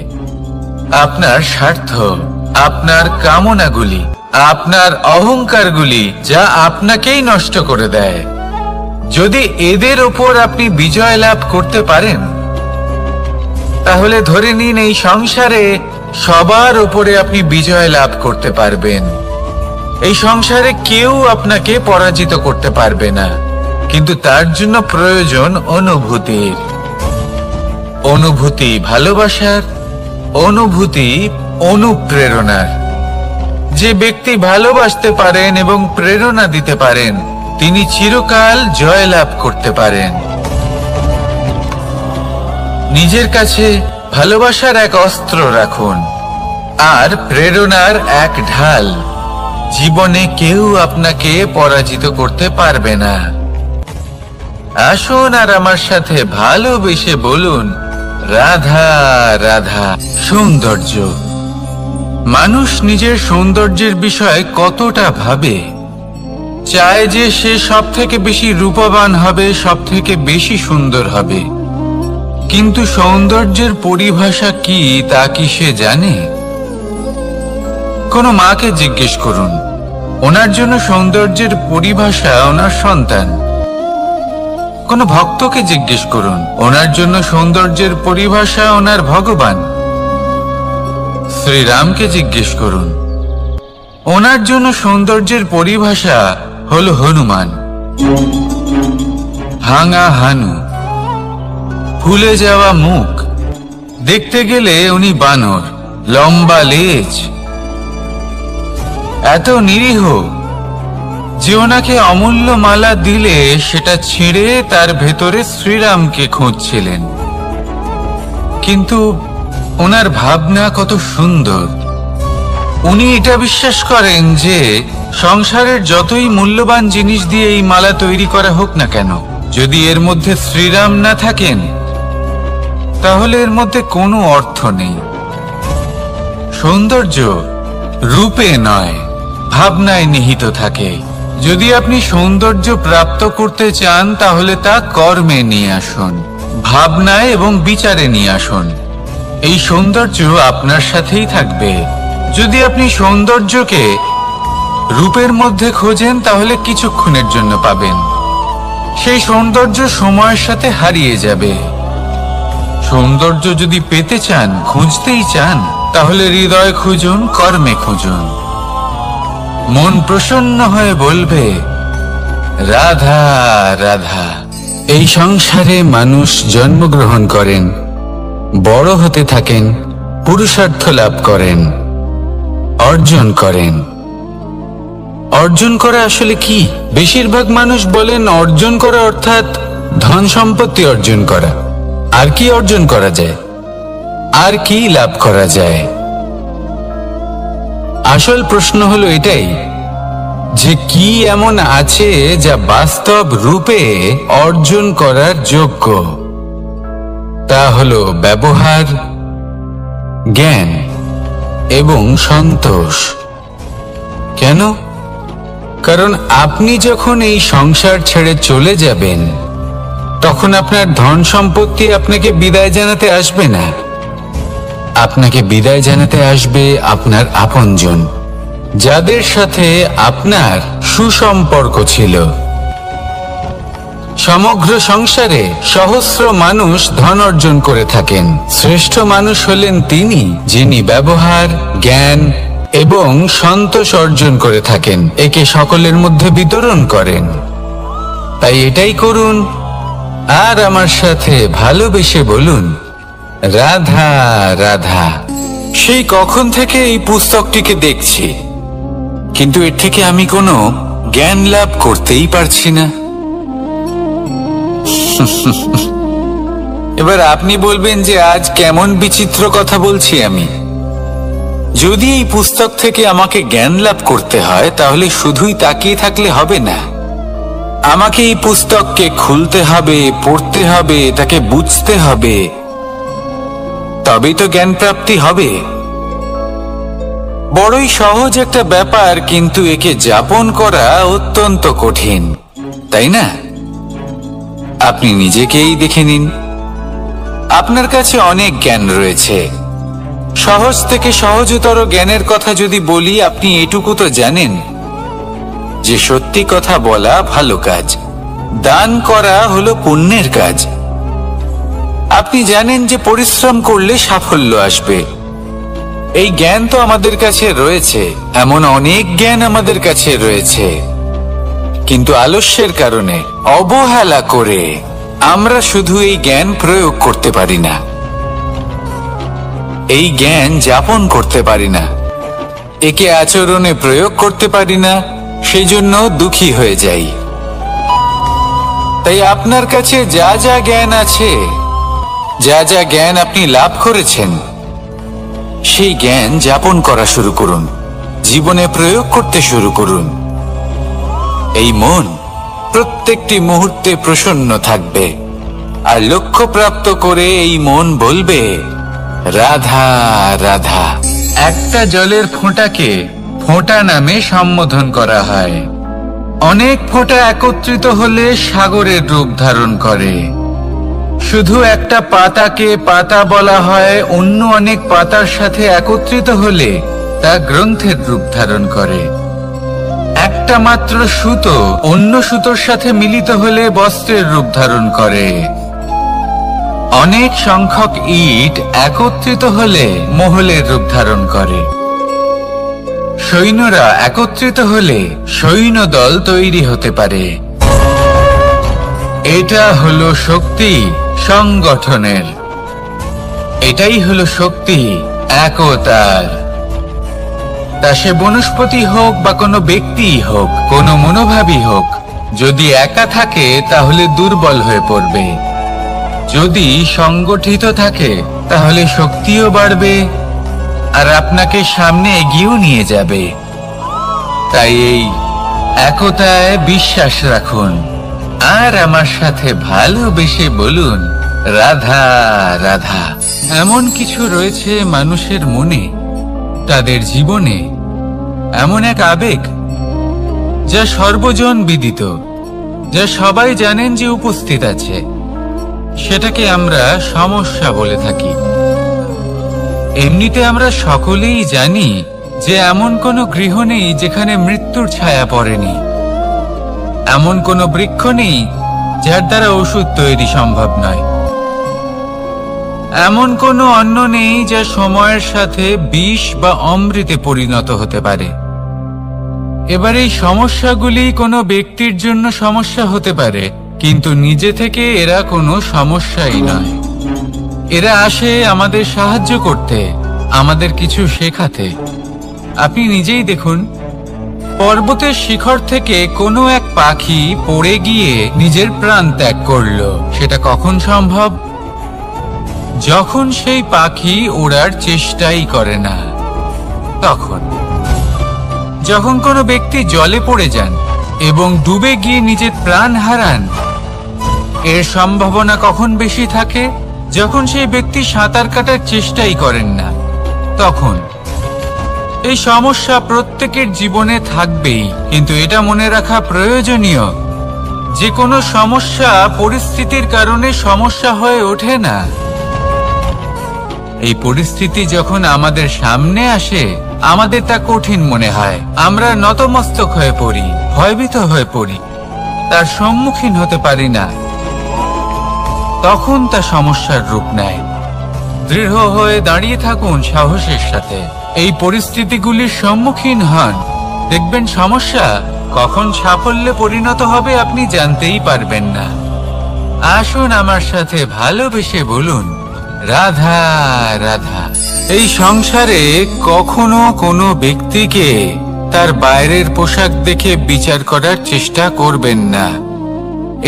আপনার স্বার্থ, আপনার কামনাগুলি, আপনার অহংকারগুলি, যা আপনাকেই নষ্ট করে দেয়। যদি এদের ওপর আপনি বিজয় লাভ করতে পারেন, তাহলে ধরে নিন এই সংসারে সবার উপরে আপনি বিজয় লাভ করতে পারবেন। এই সংসারে কেউ আপনাকে পরাজিত করতে পারবে না। কিন্তু তার জন্য প্রয়োজন অনুভূতির। অনুভূতি ভালোবাসার, অনুভূতি অনুপ্রেরণার। যে ব্যক্তি ভালোবাসতে পারেন এবং প্রেরণা দিতে পারেন, তিনি চিরকাল জয়লাভ করতে পারেন। নিজের কাছে ভালোবাসার এক অস্ত্র রাখুন আর প্রেরণার এক ঢাল। জীবনে কেউ আপনাকে পরাজিত করতে পারবে না। আসুন আর আমার সাথে ভালোবেসে বলুন, রাধা রাধা। সৌন্দর্য। মানুষ নিজের সৌন্দর্যের বিষয়ে কতটা ভাবে, চায় যে সে সব থেকে বেশি রূপবান হবে, সব থেকে বেশি সুন্দর হবে। কিন্তু সৌন্দর্যের পরিভাষা কি তা কি সে জানে? কোনো মাকে জিজ্ঞেস করুন, ওনার জন্য সৌন্দর্যের পরিভাষা ওনার সন্তান। কোনো ভক্তকে জিজ্ঞেস করুন, ওনার জন্য সৌন্দর্যের পরিভাষা ওনার ভগবান। শ্রীরামকে জিজ্ঞেস করুন, ওনার জন্য সৌন্দর্যের পরিভাষা হলো হনুমান। ভাঙা হানু, ফুলে যাওয়া মুখ, দেখতে গেলে উনি বানর, লম্বা লেজ, এত নিরীহ যে ওনাকে অমূল্য মালা দিলে সেটা ছিঁড়ে তার ভেতরে শ্রীরামকে খুঁজছিলেন। কিন্তু ওনার ভাবনা কত সুন্দর। উনি এটা বিশ্বাস করেন যে সংসারের যতই মূল্যবান জিনিস দিয়ে এই মালা তৈরি করা হোক না কেন, যদি এর মধ্যে শ্রীরাম না থাকেন তাহলে এর মধ্যে কোনো অর্থ নেই। সৌন্দর্য রূপে নয়, ভাবনায় নিহিত থাকে। যদি আপনি সৌন্দর্য প্রাপ্ত করতে চান তাহলে তা কর্মে নিয়ে আসুন, ভাবনায় এবং বিচারে নিয়ে আসুন। এই সৌন্দর্য আপনার সাথেই থাকবে। যদি আপনি সৌন্দর্যকে রূপের মধ্যে খোঁজেন তাহলে কিছুক্ষণের জন্য পাবেন, সেই সৌন্দর্য সময়ের সাথে হারিয়ে যাবে। সৌন্দর্য যদি পেতে চান, খুঁজতেই চান, তাহলে হৃদয় খুঁজুন, কর্মে খুঁজুন। মন প্রসন্ন হয়ে বলবে, রাধা রাধা। এই সংসারে মানুষ জন্মগ্রহণ করেন, বড় হতে থাকেন, পুরুষার্থ লাভ করেন, অর্জন করেন। অর্জন করা আসলে কি? বেশিরভাগ মানুষ বলেন অর্জন করা অর্থাৎ ধন সম্পত্তি অর্জন করা। আর কি অর্জন করা যায়? আর কি লাভ করা যায়? আসল প্রশ্ন হলো এটাই যে কি এমন আছে যা বাস্তব রূপে অর্জন করার যোগ্য। তা হলো ব্যবহার, জ্ঞান এবং সন্তোষ। কেন? কারণ আপনি যখন এই সংসার ছেড়ে চলে যাবেন তখন আপনার ধন সম্পত্তি আপনাকে বিদায় জানাতে আসবে না। আপনাকে বিদায় জানাতে আসবে আপনার আপনজন, যাদের সাথে আপনার সুসম্পর্ক ছিল। সমগ্র সংসারে সহস্র মানুষ ধন অর্জন করে থাকেন। শ্রেষ্ঠ মানুষ হলেন তিনি যিনি ব্যবহার, জ্ঞান এবং সন্তোষ অর্জন করে থাকেন, একে সকলের মধ্যে বিতরণ করেন। তাই এটাই করুন আর আমার সাথে ভালোবেসে বলুন, রাধা রাধা। সেই কখন থেকে এই পুস্তকটিকে দেখছি, কিন্তু এর থেকে আমি কোনো জ্ঞান লাভ করতেই পারছি না। এবার আপনি বলবেন যে আজ কেমন বিচিত্র কথা বলছি আমি। যদি এই পুস্তক থেকে আমাকে জ্ঞান লাভ করতে হয় তাহলে শুধুই তাকিয়ে থাকলে হবে না। আমাকে এই পুস্তককে খুলতে হবে, পড়তে হবে, তাকে বুঝতে হবে, তবেই তো জ্ঞান প্রাপ্তি হবে। বড়ই সহজ একটা ব্যাপার, কিন্তু একে যাপন করা অত্যন্ত কঠিন, তাই না? আপনি নিজেকেই দেখে নিন। আপনার কাছে অনেক জ্ঞান রয়েছে। সহজ থেকে সহজতর জ্ঞানের কথা যদি বলি, আপনি এটুকু তো জানেন যে সত্যি কথা বলা ভালো কাজ, দান করা হলো পুণ্যের কাজ। আপনি জানেন যে পরিশ্রম করলে সাফল্য আসবে। এই জ্ঞান তো আমাদের কাছে রয়েছে, এমন অনেক জ্ঞান আমাদের কাছে রয়েছে, কিন্তু আলস্যের কারণে, অবহেলা করে আমরা শুধু এই জ্ঞান প্রয়োগ করতে পারি না, এই জ্ঞান যাপন করতে পারি না, একে আচরণে প্রয়োগ করতে পারি না, সেই জন্য দুঃখী হয়ে যাই। তাই আপনার কাছে যা যা জ্ঞান আছে, যা যা জ্ঞান আপনি লাভ করেছেন, সেই জ্ঞান যাপন করা শুরু করুন, জীবনে প্রয়োগ করতে শুরু করুন। এই মন প্রত্যেকটি মুহূর্তে প্রসন্ন থাকবে, আর লক্ষ্য প্রাপ্ত করে এই মন বলবে, রাধা রাধা। একটা জলের ফোঁটাকে ফোঁটা নামে সম্বোধন করা হয়। অনেক ফোঁটা একত্রিত হলে সাগরের রূপ ধারণ করে। শুধু একটা পাতাকে পাতা বলা হয়, অন্য অনেক পাতার সাথে একত্রিত হলে তা গ্রন্থের রূপ ধারণ করে। একটা মাত্র সুতো অন্য সুতোর সাথে মিলিত হলে বস্ত্রের রূপ ধারণ করে। অনেক সংখ্যক ইট একত্রিত হলে মহলের রূপ ধারণ করে। সৈন্যরা একত্রিত হলে সৈন্যদল তৈরি হতে পারে। এটা হলো শক্তি সংগঠনের, এটাই হলো শক্তি একতার। তা সে বনস্পতি হোক বা কোনো ব্যক্তি হোক, কোনো মনোভাবই হোক, যদি একা থাকে তাহলে দুর্বল হয়ে পড়বে। যদি সংগঠিত থাকে তাহলে শক্তিও বাড়বে আর আপনাকে সামনে এগিয়েও নিয়ে যাবে। তাই এই একতায় বিশ্বাস রাখুন আর আমার সাথে ভালোবেসে বলুন, রাধা রাধা। এমন কিছু রয়েছে মানুষের মনে, তাদের জীবনে এমন এক আবেগ যা সর্বজন বিদিত, যা সবাই জানেন যে উপস্থিত আছে। সেটাকে আমরা সমস্যা বলে থাকি। এমনিতে আমরা সকলেই জানি যে এমন কোনো গৃহ নেই যেখানে মৃত্যুর ছায়া পড়েনি, এমন কোনো বৃক্ষ নেই যার দ্বারা ওষুধ তৈরি সম্ভব নয়, এমন কোনো অন্ন নেই যা সময়ের সাথে বিষ বা অমৃতে পরিণত হতে পারে। এবার এই সমস্যাগুলি কোনো ব্যক্তির জন্য সমস্যা হতে পারে, কিন্তু নিজে থেকে এরা কোনো সমস্যাই নয়। এরা আসে আমাদের সাহায্য করতে, আমাদের কিছু শেখাতে। আপনি নিজেই দেখুন, পর্বতের শিখর থেকে কোনো এক পাখি পড়ে গিয়ে নিজের প্রাণ ত্যাগ করলো। সেটা কখন সম্ভব? যখন সেই পাখি ওড়ার চেষ্টাই করে না। তখন যখন কোনো ব্যক্তি জলে পড়ে যান এবং ডুবে গিয়ে নিজের প্রাণ হারান, এর সম্ভাবনা কখন বেশি থাকে? যখন সেই ব্যক্তি সাঁতার কাটার চেষ্টাই করেন না। তখন এই সমস্যা প্রত্যেকের জীবনে থাকবেই, কিন্তু এটা মনে রাখা প্রয়োজনীয় যে কোনো সমস্যা পরিস্থিতির কারণে সমস্যা হয়ে ওঠে না। এই পরিস্থিতি যখন আমাদের সামনে আসে, আমাদের তা কঠিন মনে হয়। আমরা নতমস্তক হয়ে পড়ি, ভয়ভীত হয়ে পড়ি, তার সম্মুখীন হতে পারি না। তখন তা সমস্যার রূপ নেয়। দৃঢ় হয়ে দাঁড়িয়ে থাকুন সাহসের সাথে, এই পরিস্থিতিগুলির সম্মুখীন হন। দেখবেন সমস্যা কখন সাফল্যে পরিণত হবে আপনি জানতেই পারবেন না। আসুন আমার সাথে ভালোবেসে বলুন, রাধা রাধা। এই সংসারে কখনো কোনো ব্যক্তিকে তার বাইরের পোশাক দেখে বিচার করার চেষ্টা করবেন না।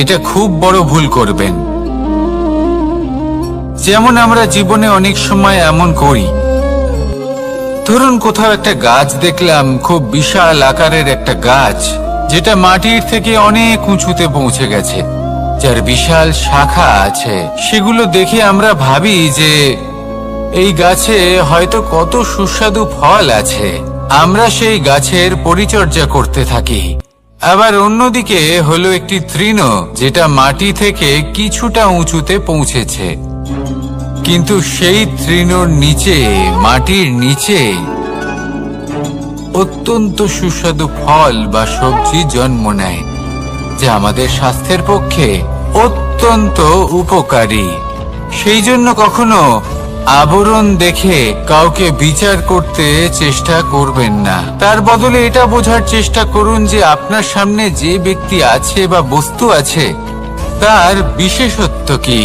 এটা খুব বড় ভুল করবেন। যেমন আমরা জীবনে অনেক সময় এমন করি। ধরুন কোথাও একটা গাছ দেখলাম, খুব বিশাল আকারের একটা গাছ, যেটা মাটির থেকে অনেক উঁচুতে পৌঁছে গেছে, যার বিশাল শাখা আছে। সেগুলো দেখে আমরা ভাবি যে এই গাছে হয়তো কত সুস্বাদু ফল আছে। আমরা সেই গাছের পরিচর্যা করতে থাকি। আবার অন্যদিকে হলো একটি তৃণ, যেটা মাটি থেকে কিছুটা উঁচুতে পৌঁছেছে, কিন্তু সেই তৃণর নিচে, মাটির নিচে অত্যন্ত সুস্বাদু ফল বা সবজি জন্ম নেয়, যা আমাদের স্বাস্থ্যের পক্ষে অত্যন্ত উপকারী। সেই জন্য কখনো আবরণ দেখে কাউকে বিচার করতে চেষ্টা করবেন না। তার বদলে এটা বোঝার চেষ্টা করুন যে আপনার সামনে যে ব্যক্তি আছে বা বস্তু আছে, তার বিশেষত্ব কি।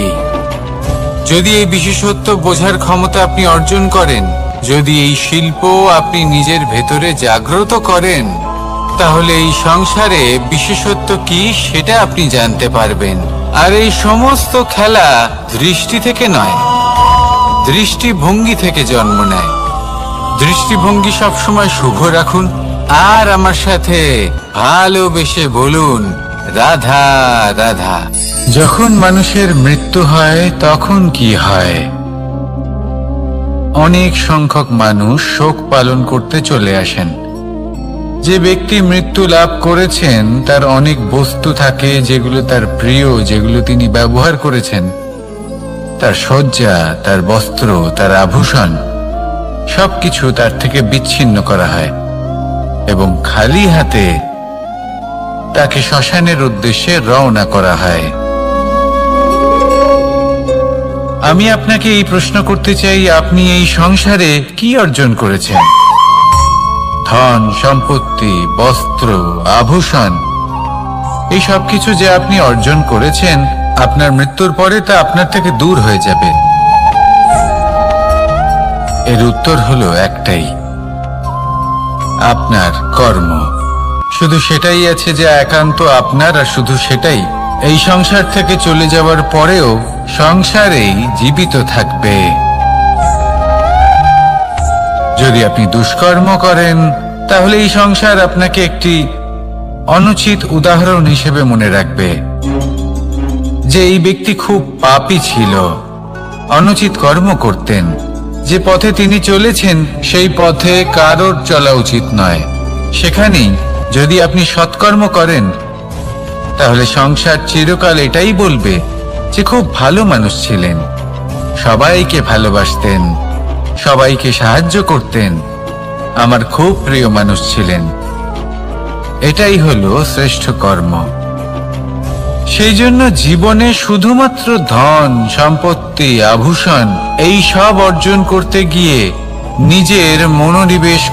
যদি এই বিশেষত্ব বোঝার ক্ষমতা আপনি অর্জন করেন, যদি এই শিল্প আপনি নিজের ভেতরে জাগ্রত করেন, তাহলে এই সংসারে বিশেষত্ব কি সেটা আপনি জানতে পারবেন। আর এই সমস্ত খেলা দৃষ্টি থেকে নয়, দৃষ্টিভঙ্গি থেকে জন্ম নেয়। দৃষ্টিভঙ্গি সবসময় শুভ রাখুন, আর আমার সাথে ভালোবেসে বলুন, রাধা রাধা। যখন মানুষের মৃত্যু হয় তখন কি হয়? অনেক সংখ্যক মানুষ শোক পালন করতে চলে আসেন। যে ব্যক্তি মৃত্যু লাভ করেছেন তার অনেক বস্তু থাকে যেগুলো তার প্রিয়, যেগুলো তিনি ব্যবহার করেছেন। তার শয্যা, তার বস্ত্র, তার আভূষণ সবকিছু তার থেকে বিচ্ছিন্ন করা হয় এবং খালি হাতে তাকে শ্মশানের উদ্দেশ্যে রওনা করা হয়। আমি আপনাকে এই প্রশ্ন করতে চাই, আপনি এই সংসারে কি অর্জন করেছেন? ধন সম্পত্তি, বস্ত্র, আভূষণ, এই সব কিছু যে আপনি অর্জন করেছেন, আপনার মৃত্যুর পরে তা আপনার থেকে দূর হয়ে যাবে। এর উত্তর হলো একটাই, আপনার কর্ম। শুধু সেটাই আছে যে একান্ত আপনার, আর শুধু সেটাই এই সংসার থেকে চলে যাওয়ার পরেও সংসারেই জীবিত থাকবে। যদি আপনি দুষ্কর্ম করেন, তাহলে এই সংসার আপনাকে একটি অনুচিত উদাহরণ হিসেবে মনে রাখবে যে এই ব্যক্তি খুব পাপী ছিল, অনুচিত কর্ম করতেন। যে পথে তিনি চলেছেন সেই পথে কারোর চলা উচিত নয়। সেখানেই যদি আপনি সৎকর্ম করেন, তাহলে সংসার চিরকাল এটাই বলবে যে খুব ভালো মানুষ ছিলেন, সবাইকে ভালোবাসতেন, সবাইকে সাহায্য করতেন, আমার খুব প্রিয় মানুষ ছিলেন। এটাই হলো শ্রেষ্ঠ কর্ম। সেই জন্য জীবনে শুধুমাত্র ধন সম্পত্তি, আভূষণ এই সব অর্জন করতে গিয়ে নিজের মনোনিবেশ